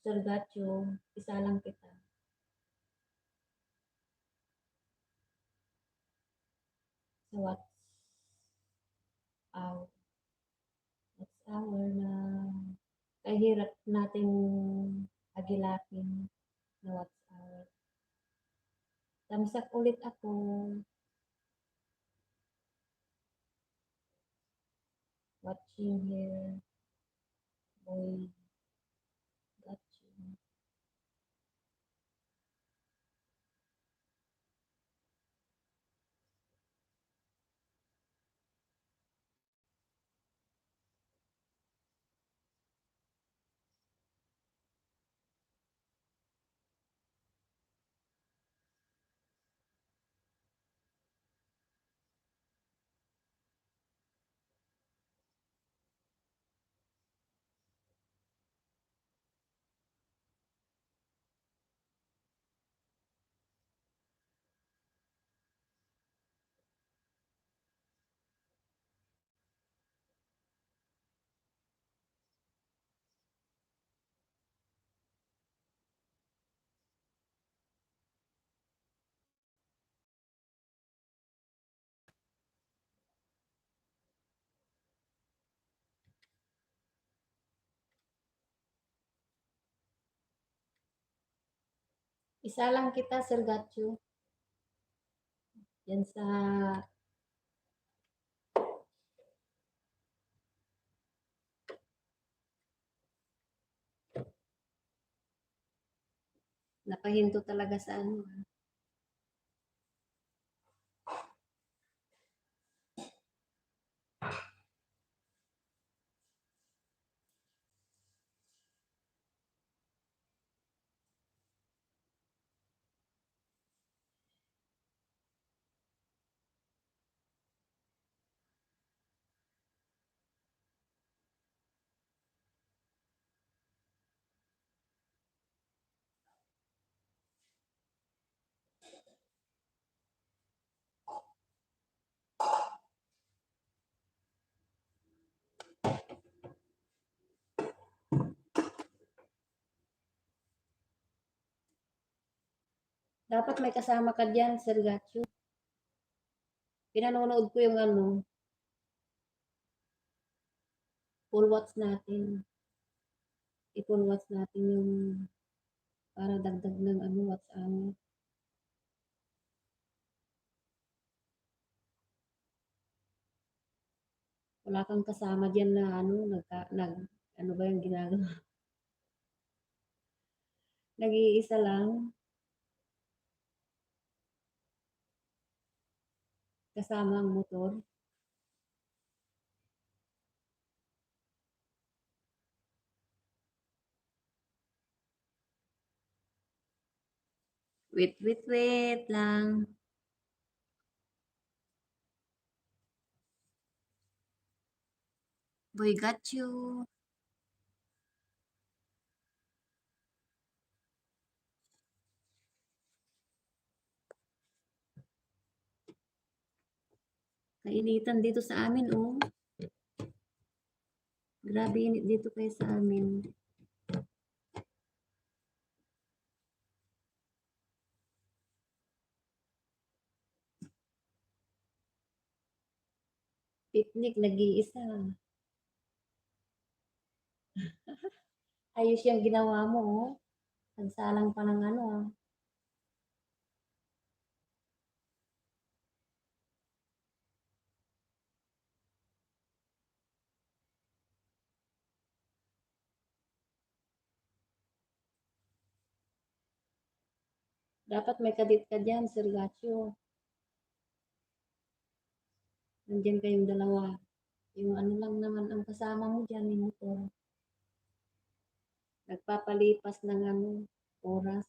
Sergatyo, isa lang kita. Sa what's hour na kahirap nating agilapin na what's hour. Tamsak ulit ako. Watching here. Boy, got you. Isa lang kita, Sir Gatcho. Yan sa napahinto talaga sa ano. Dapat may kasama ka diyan, Sir Gatcho. Pinanonood ko yung ano, full watch natin. I-full watch natin yung para dagdag ng ano, watch hour. Wala kang kasama diyan na ano, ano ba yung ginagawa? Nag-iisa lang, kasama ang motor. Wait lang. Boy, got you. Kainitan dito sa amin, oh. Grabe init dito kayo sa amin. Picnic, nag-iisa. Ayos yung ginawa mo, oh. Nagsalang pa ng ano, ah. Dapat may kadit ka dyan, Sir Gatcho. Nandiyan kayong dalawa. Yung ano lang naman ang kasama mo dyan, yung motor. Nagpapalipas ng ano, oras.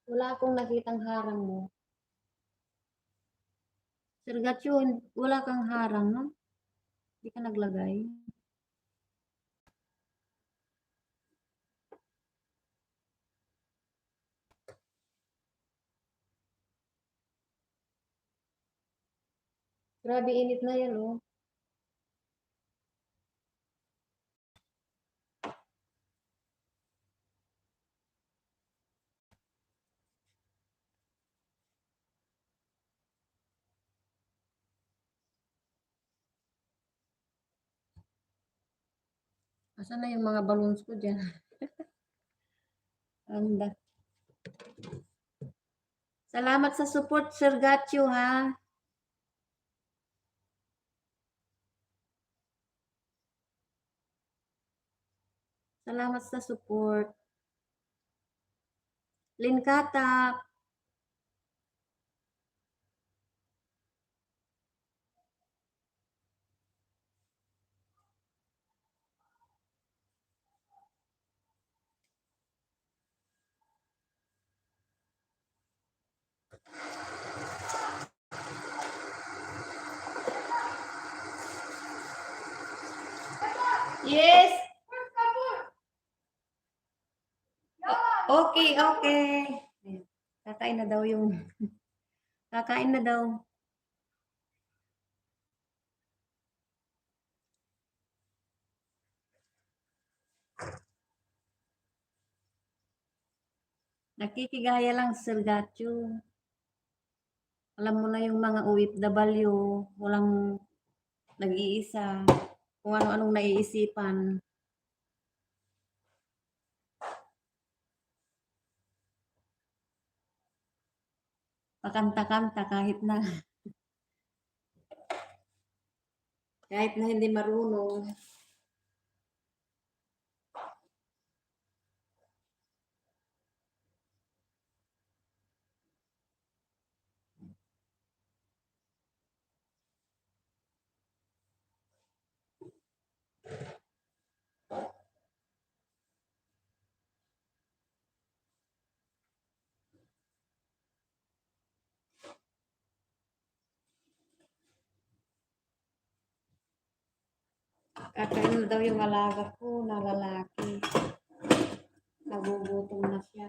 Wala akong nakitang harang mo. Sir Gatcho, wala kang harang, no? Hindi ka naglagay. Grabe init na yan, oh. Asan na yung mga balloons ko dyan? Anda. Salamat sa support, Sir Gatcho, ha? Salamat sa support. Linkata. Yes. Okay, okay. Ayan. Kakain na daw yung kakain na daw. Nakikigaya lang, Sir Gatcho. Alam mo na yung mga OFW, walang nag-iisa, kung ano-anong naiisipan. Pakanta-kanta kahit na hindi marunong. Kakain na daw yung alaga ko na lalaki. Nagugutom na siya.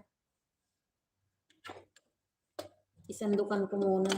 Isandukan ko muna.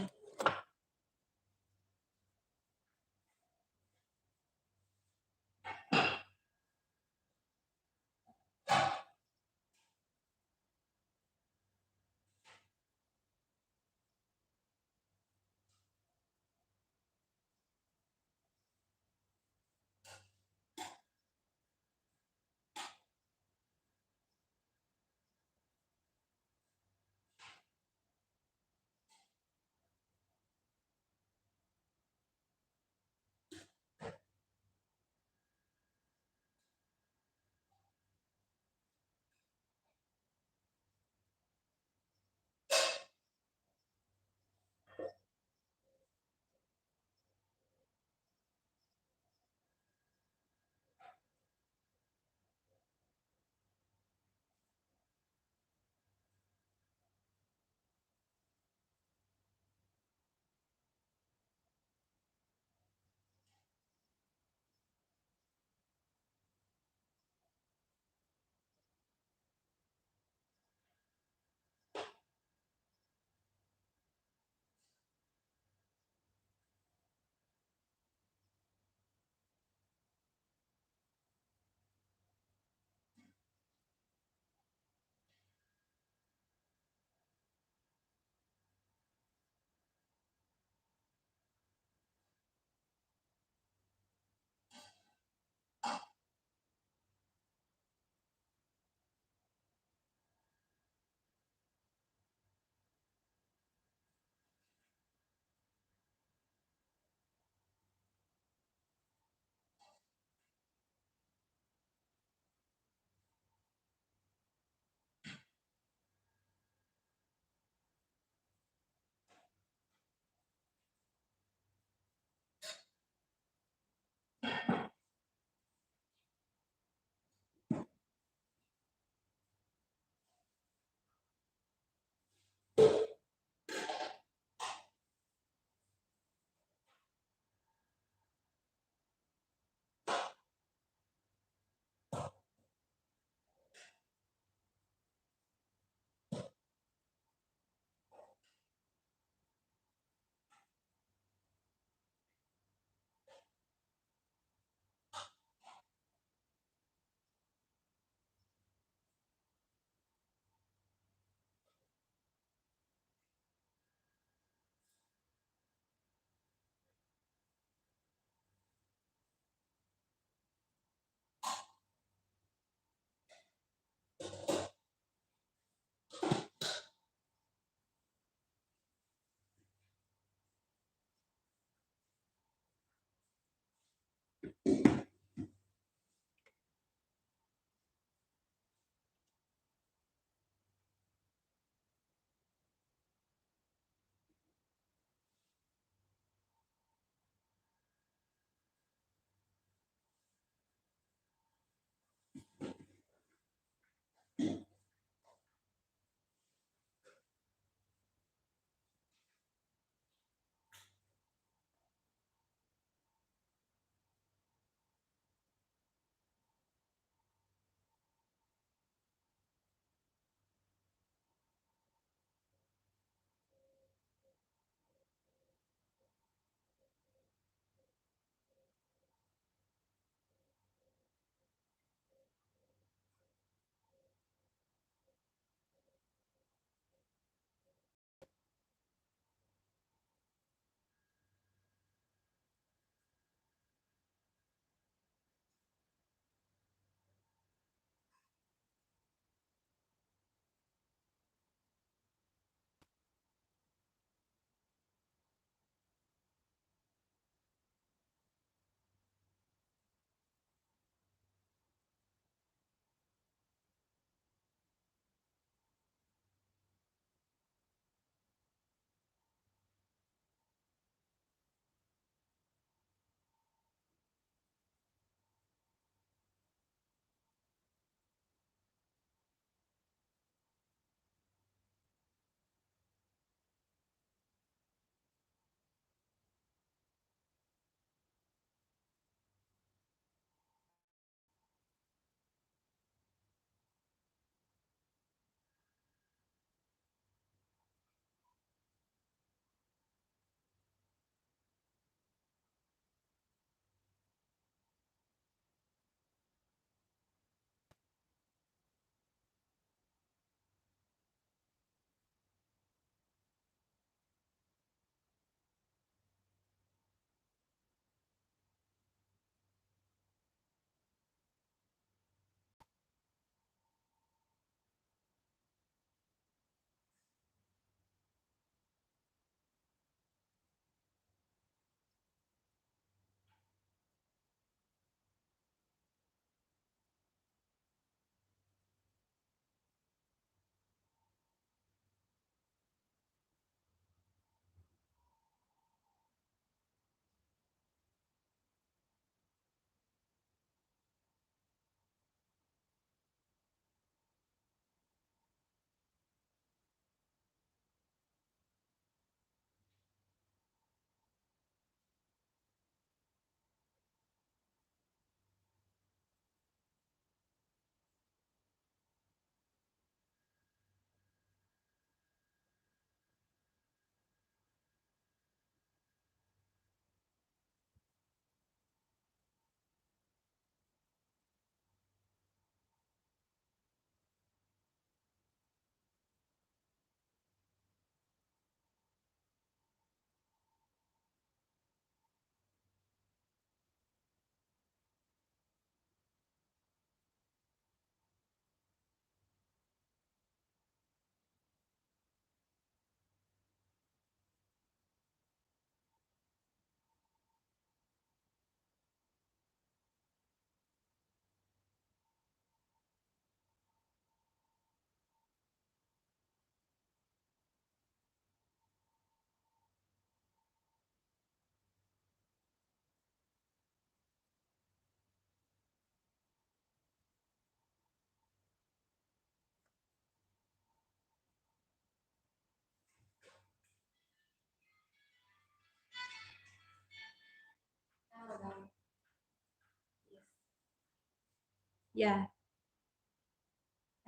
Yeah,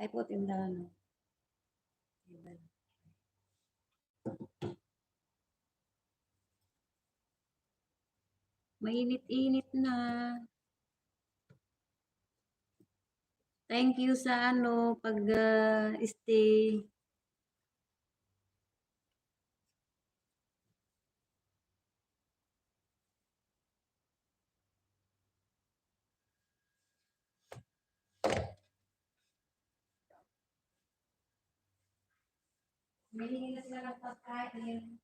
I put in the ano. Table. Mainit-init na. Thank you sa ano, pag-stay. Humihingi na sila ng pagkain.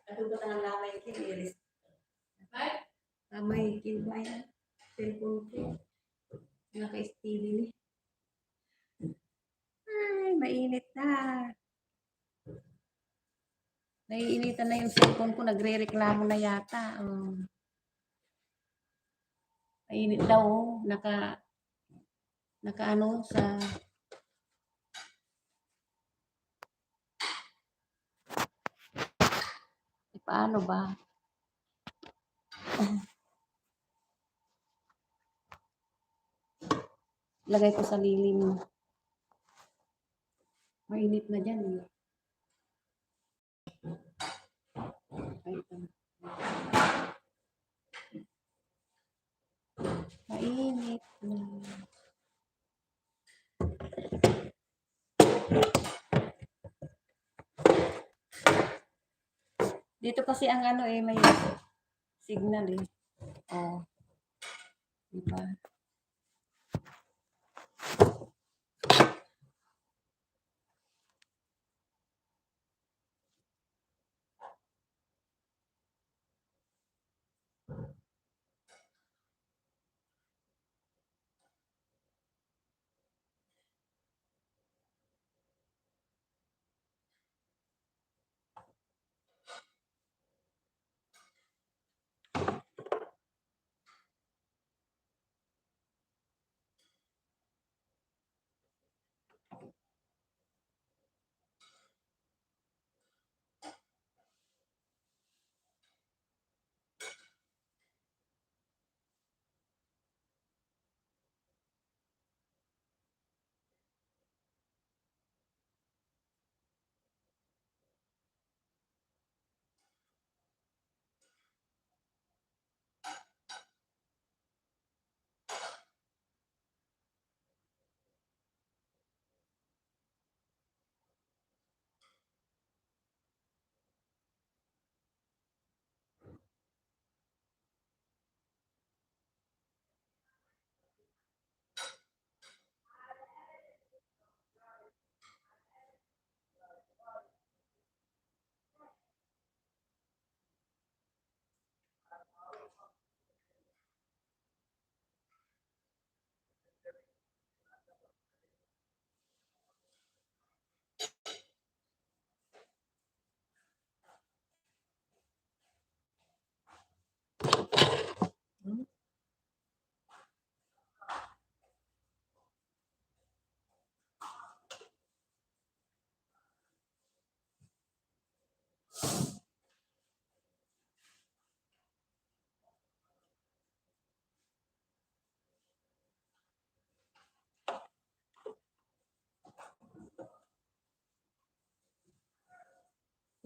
Natutunan ang lamay kinilis. Kamay, kinbay. Cellphone ko. Naka-steady ni. Ay, mainit na. Naiinitan na yung cellphone ko. Nagre-reklamo na yata. Mainit daw. Naka ano sa... Paano ba? Lagay ko sa lilim. Mainit na dyan. Ay, ito. Mainit na. Dito kasi ang ano may signal eh. Oh. Diba?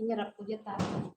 Inyarap ko dyan tayo.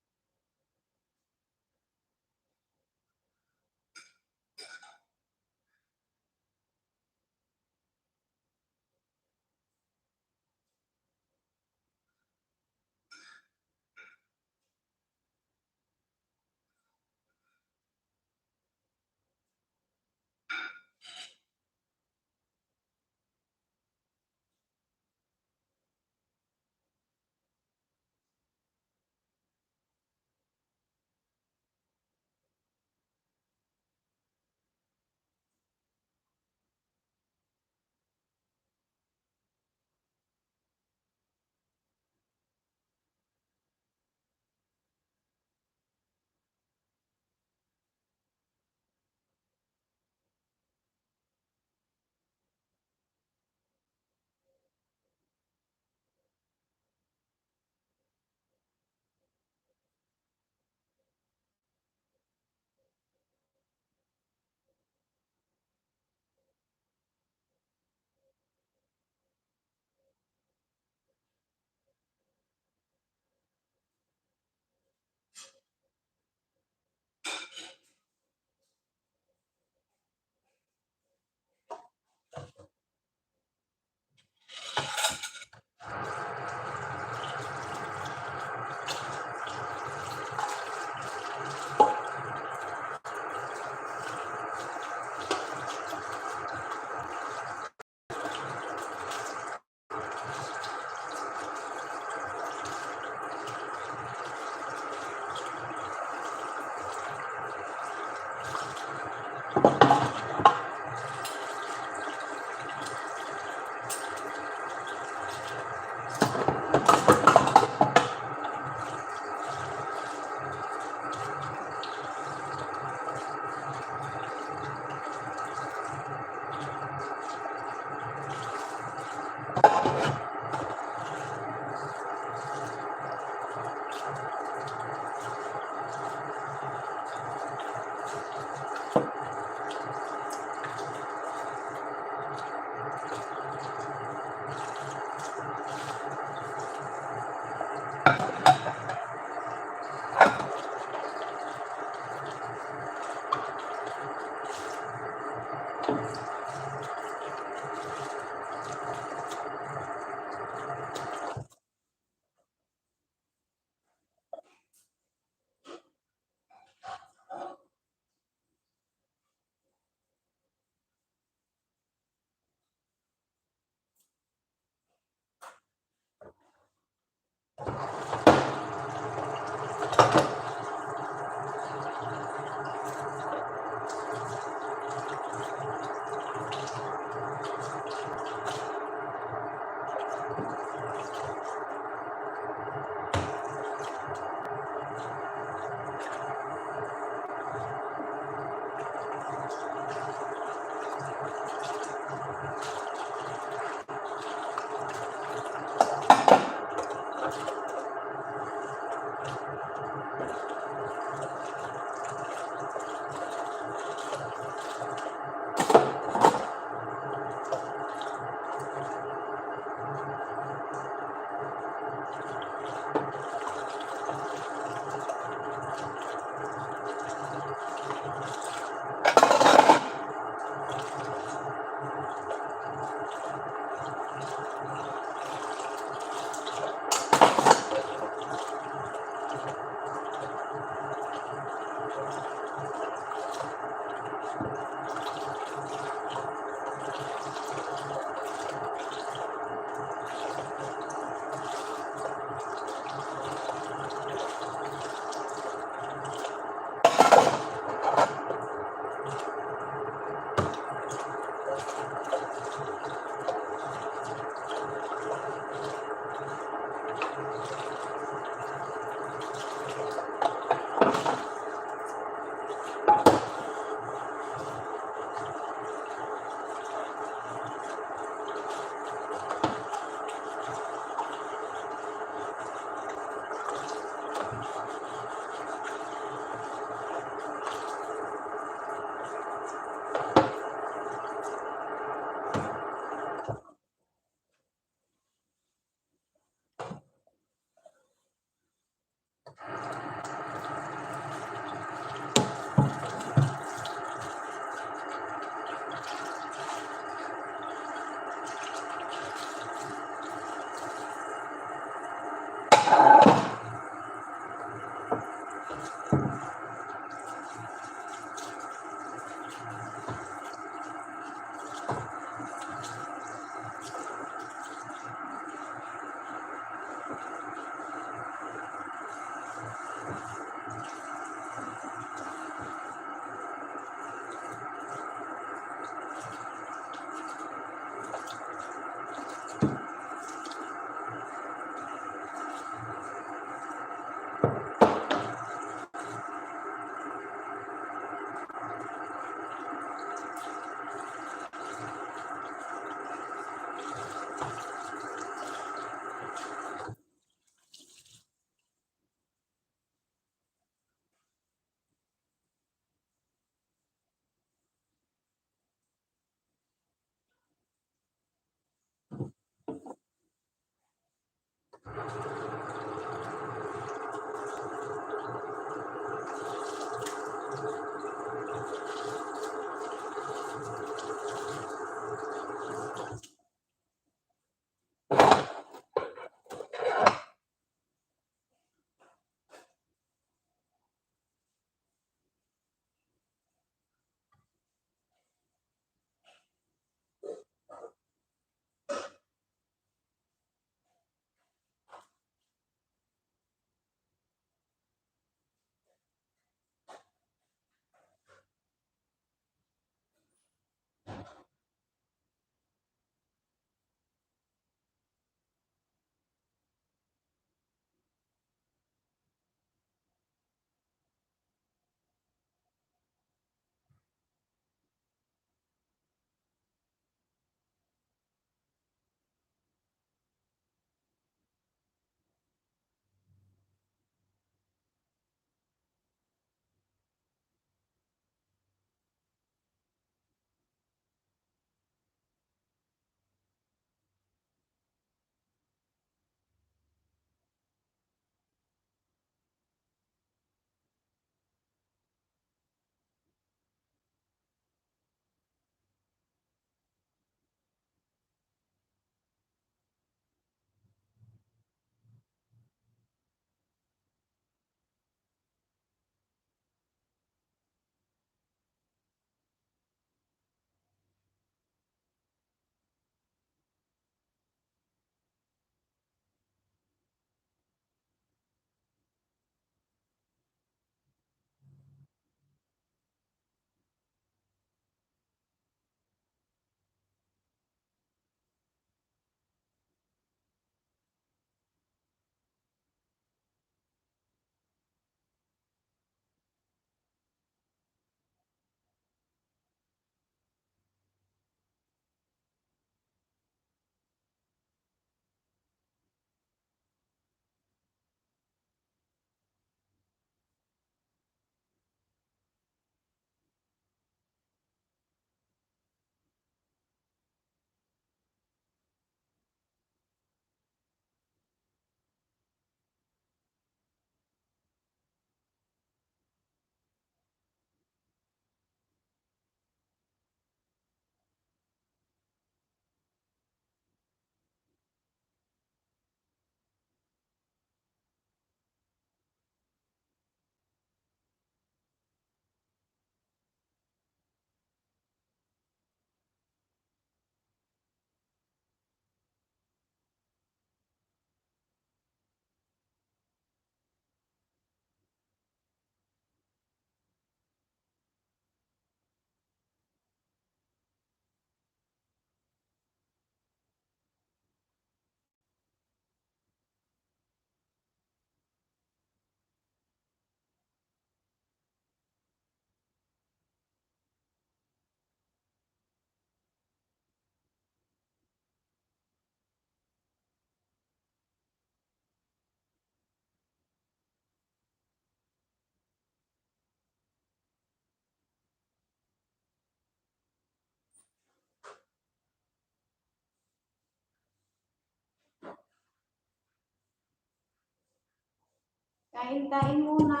Kain-kain muna.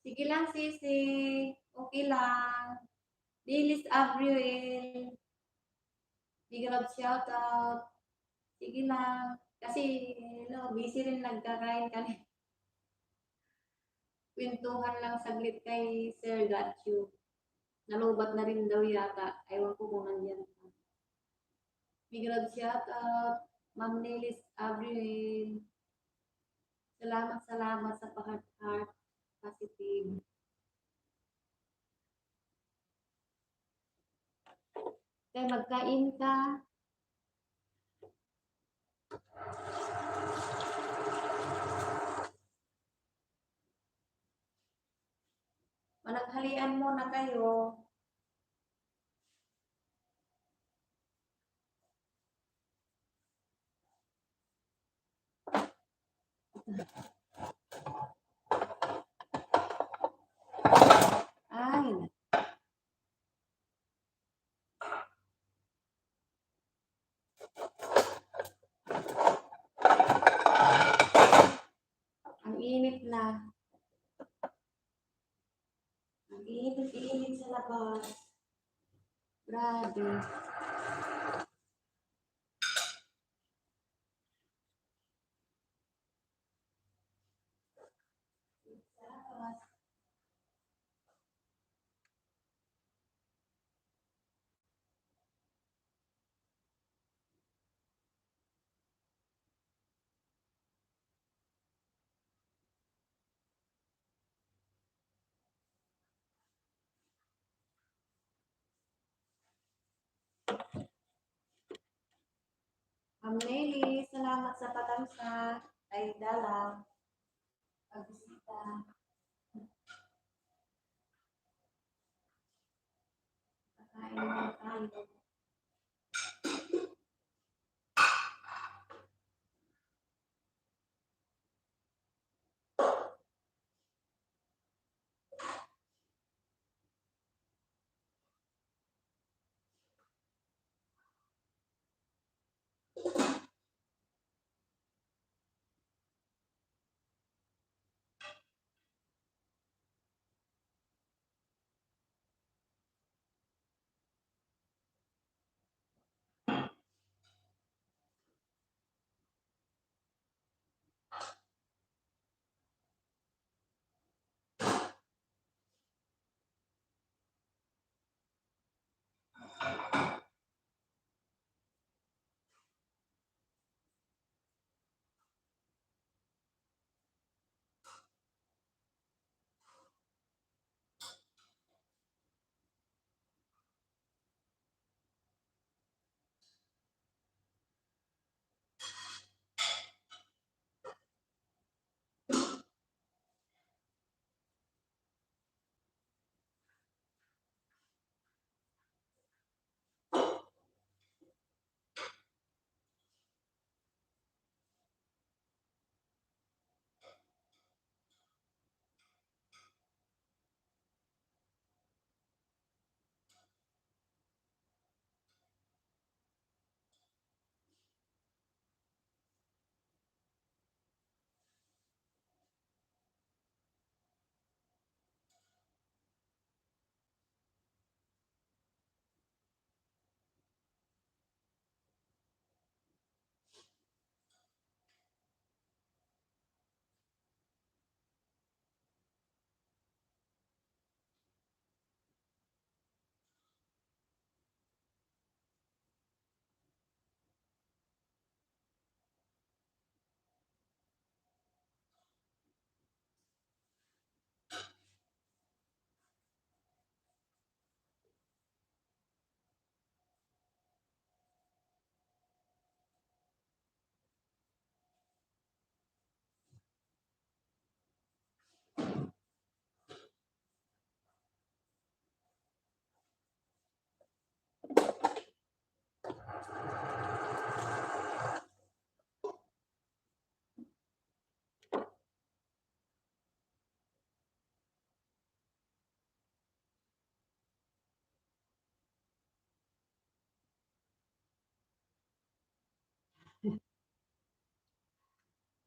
Sige lang, Sisi. Okay lang. Lilis Avril. Big love shoutout. Sige lang. Kasi, busy rin nagkakain kami. Kwentuhan lang saglit kay Sir Gatchu. Nalubat na rin daw yata. Ewan ko kung nandyan pa. Big love shoutout. Ma'am Lilis Avril. Salamat sa pa-heart positive. Kaya magkain ka. Managhalian muna kayo. Ay, ang init na. Ang init sa labas. Grabe. Sa labas. Ma'am Nelly, salamat sa patansa. Ay, dalaw. Pagbisita. Kakain naman tayo.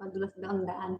Madulas daw ang daan.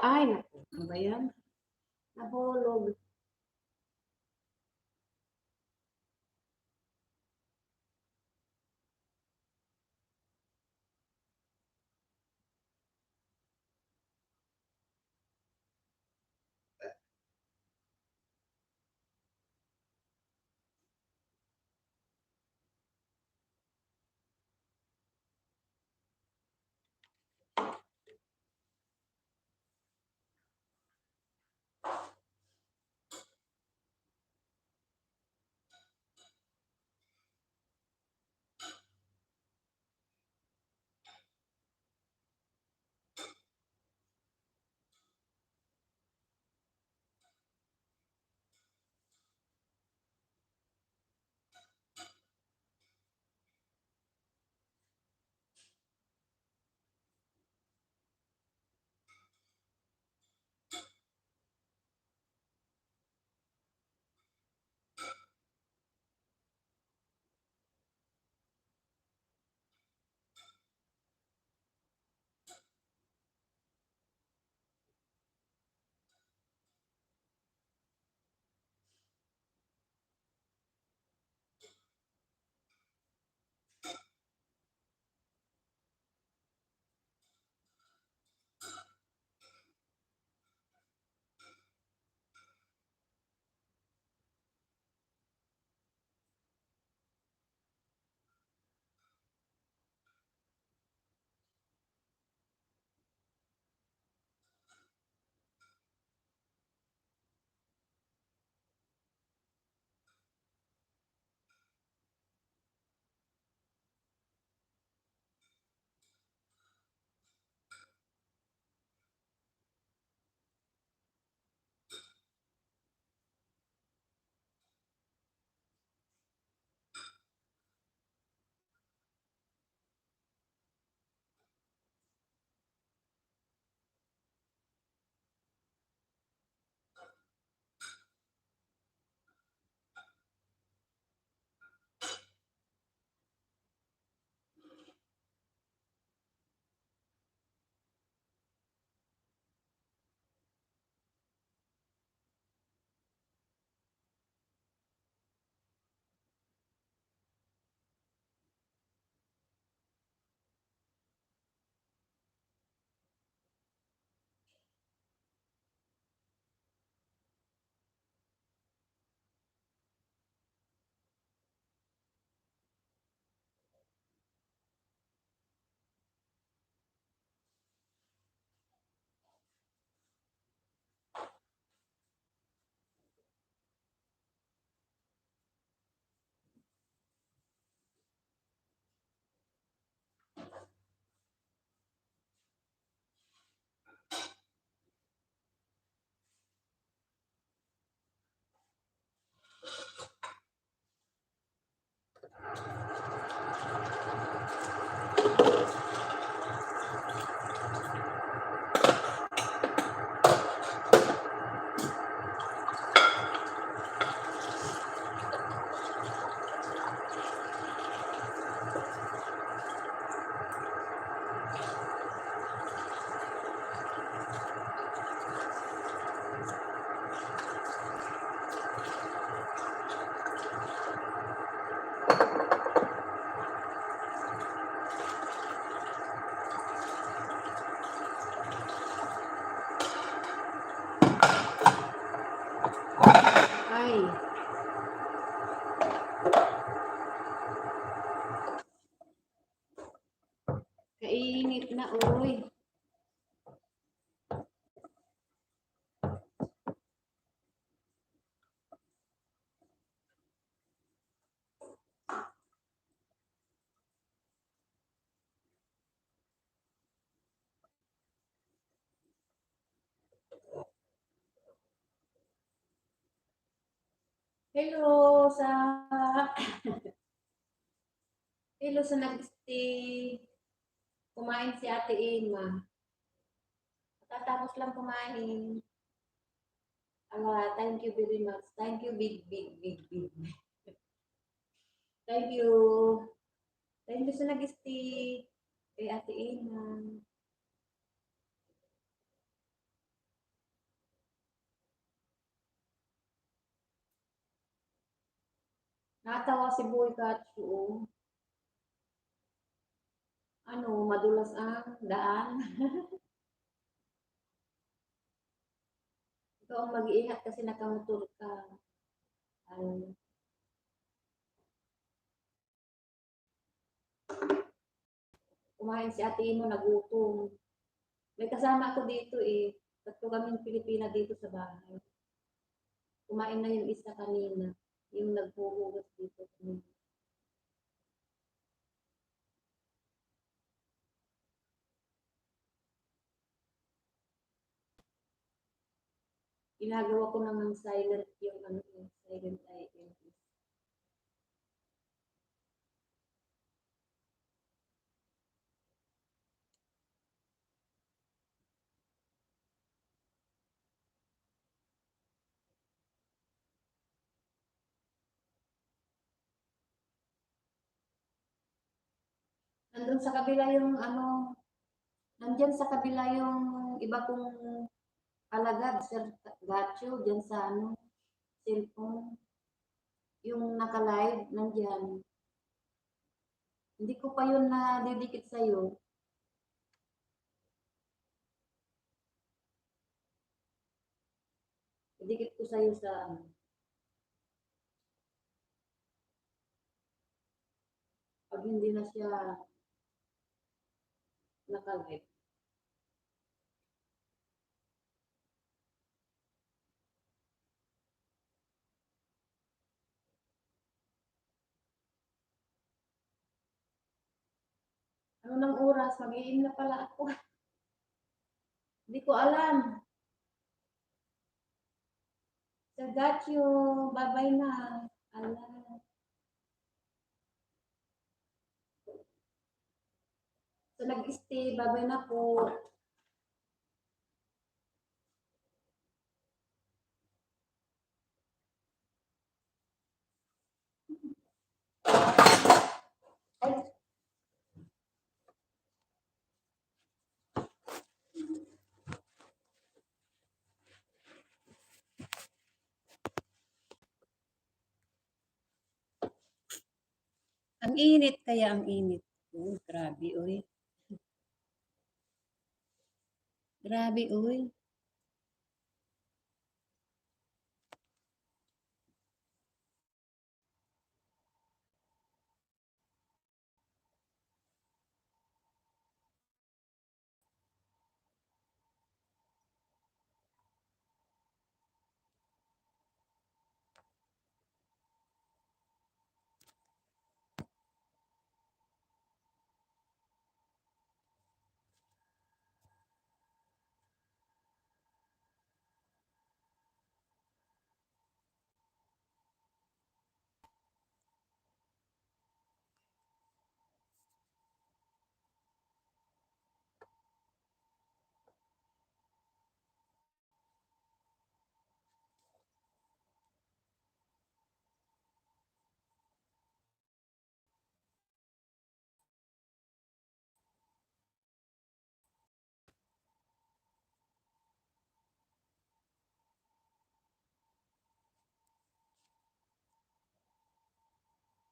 Ay, naku. Ano ba yan? Nahulog. Mainit na, uy. Hello sa hello sa nag-stay. Kumain si Ate Emma. Tatapos lang kumain. Thank you very much. Thank you, big, big, big, big. Thank you. Thank you sa nag-stay kay Ate Emma. Natawa si Boy Katsu. Ano, madulas ang daan. Ikaw ang mag-iingat kasi nakamotor ka. Ano, kumain si Ate Emma, nagutom. May kasama ako dito eh. Tatlo kaming Pilipina dito sa bahay. Kumain na yung isa kanina. Yung naghuhugas dito kanina. Ginagawa ko naman silent yung ano yung silent item. Nandun sa kabila yung ano, nandyan sa kabila yung iba kong alagad, Sir Gacho, dyan sa ano, cellphone. Yung naka-live, nandyan. Hindi ko pa yun na didikit sa'yo. Didikit ko sa'yo sa ano. Pag hindi na siya naka-live. Ano ng oras? Mag-iim na pala ako. Hindi ko alam. Sir Gacho, bye-bye na. Alam. So, nag-stay, bye-bye na po. Ay, ang init kaya ang init. Oh, grabe, uy. Grabe, uy.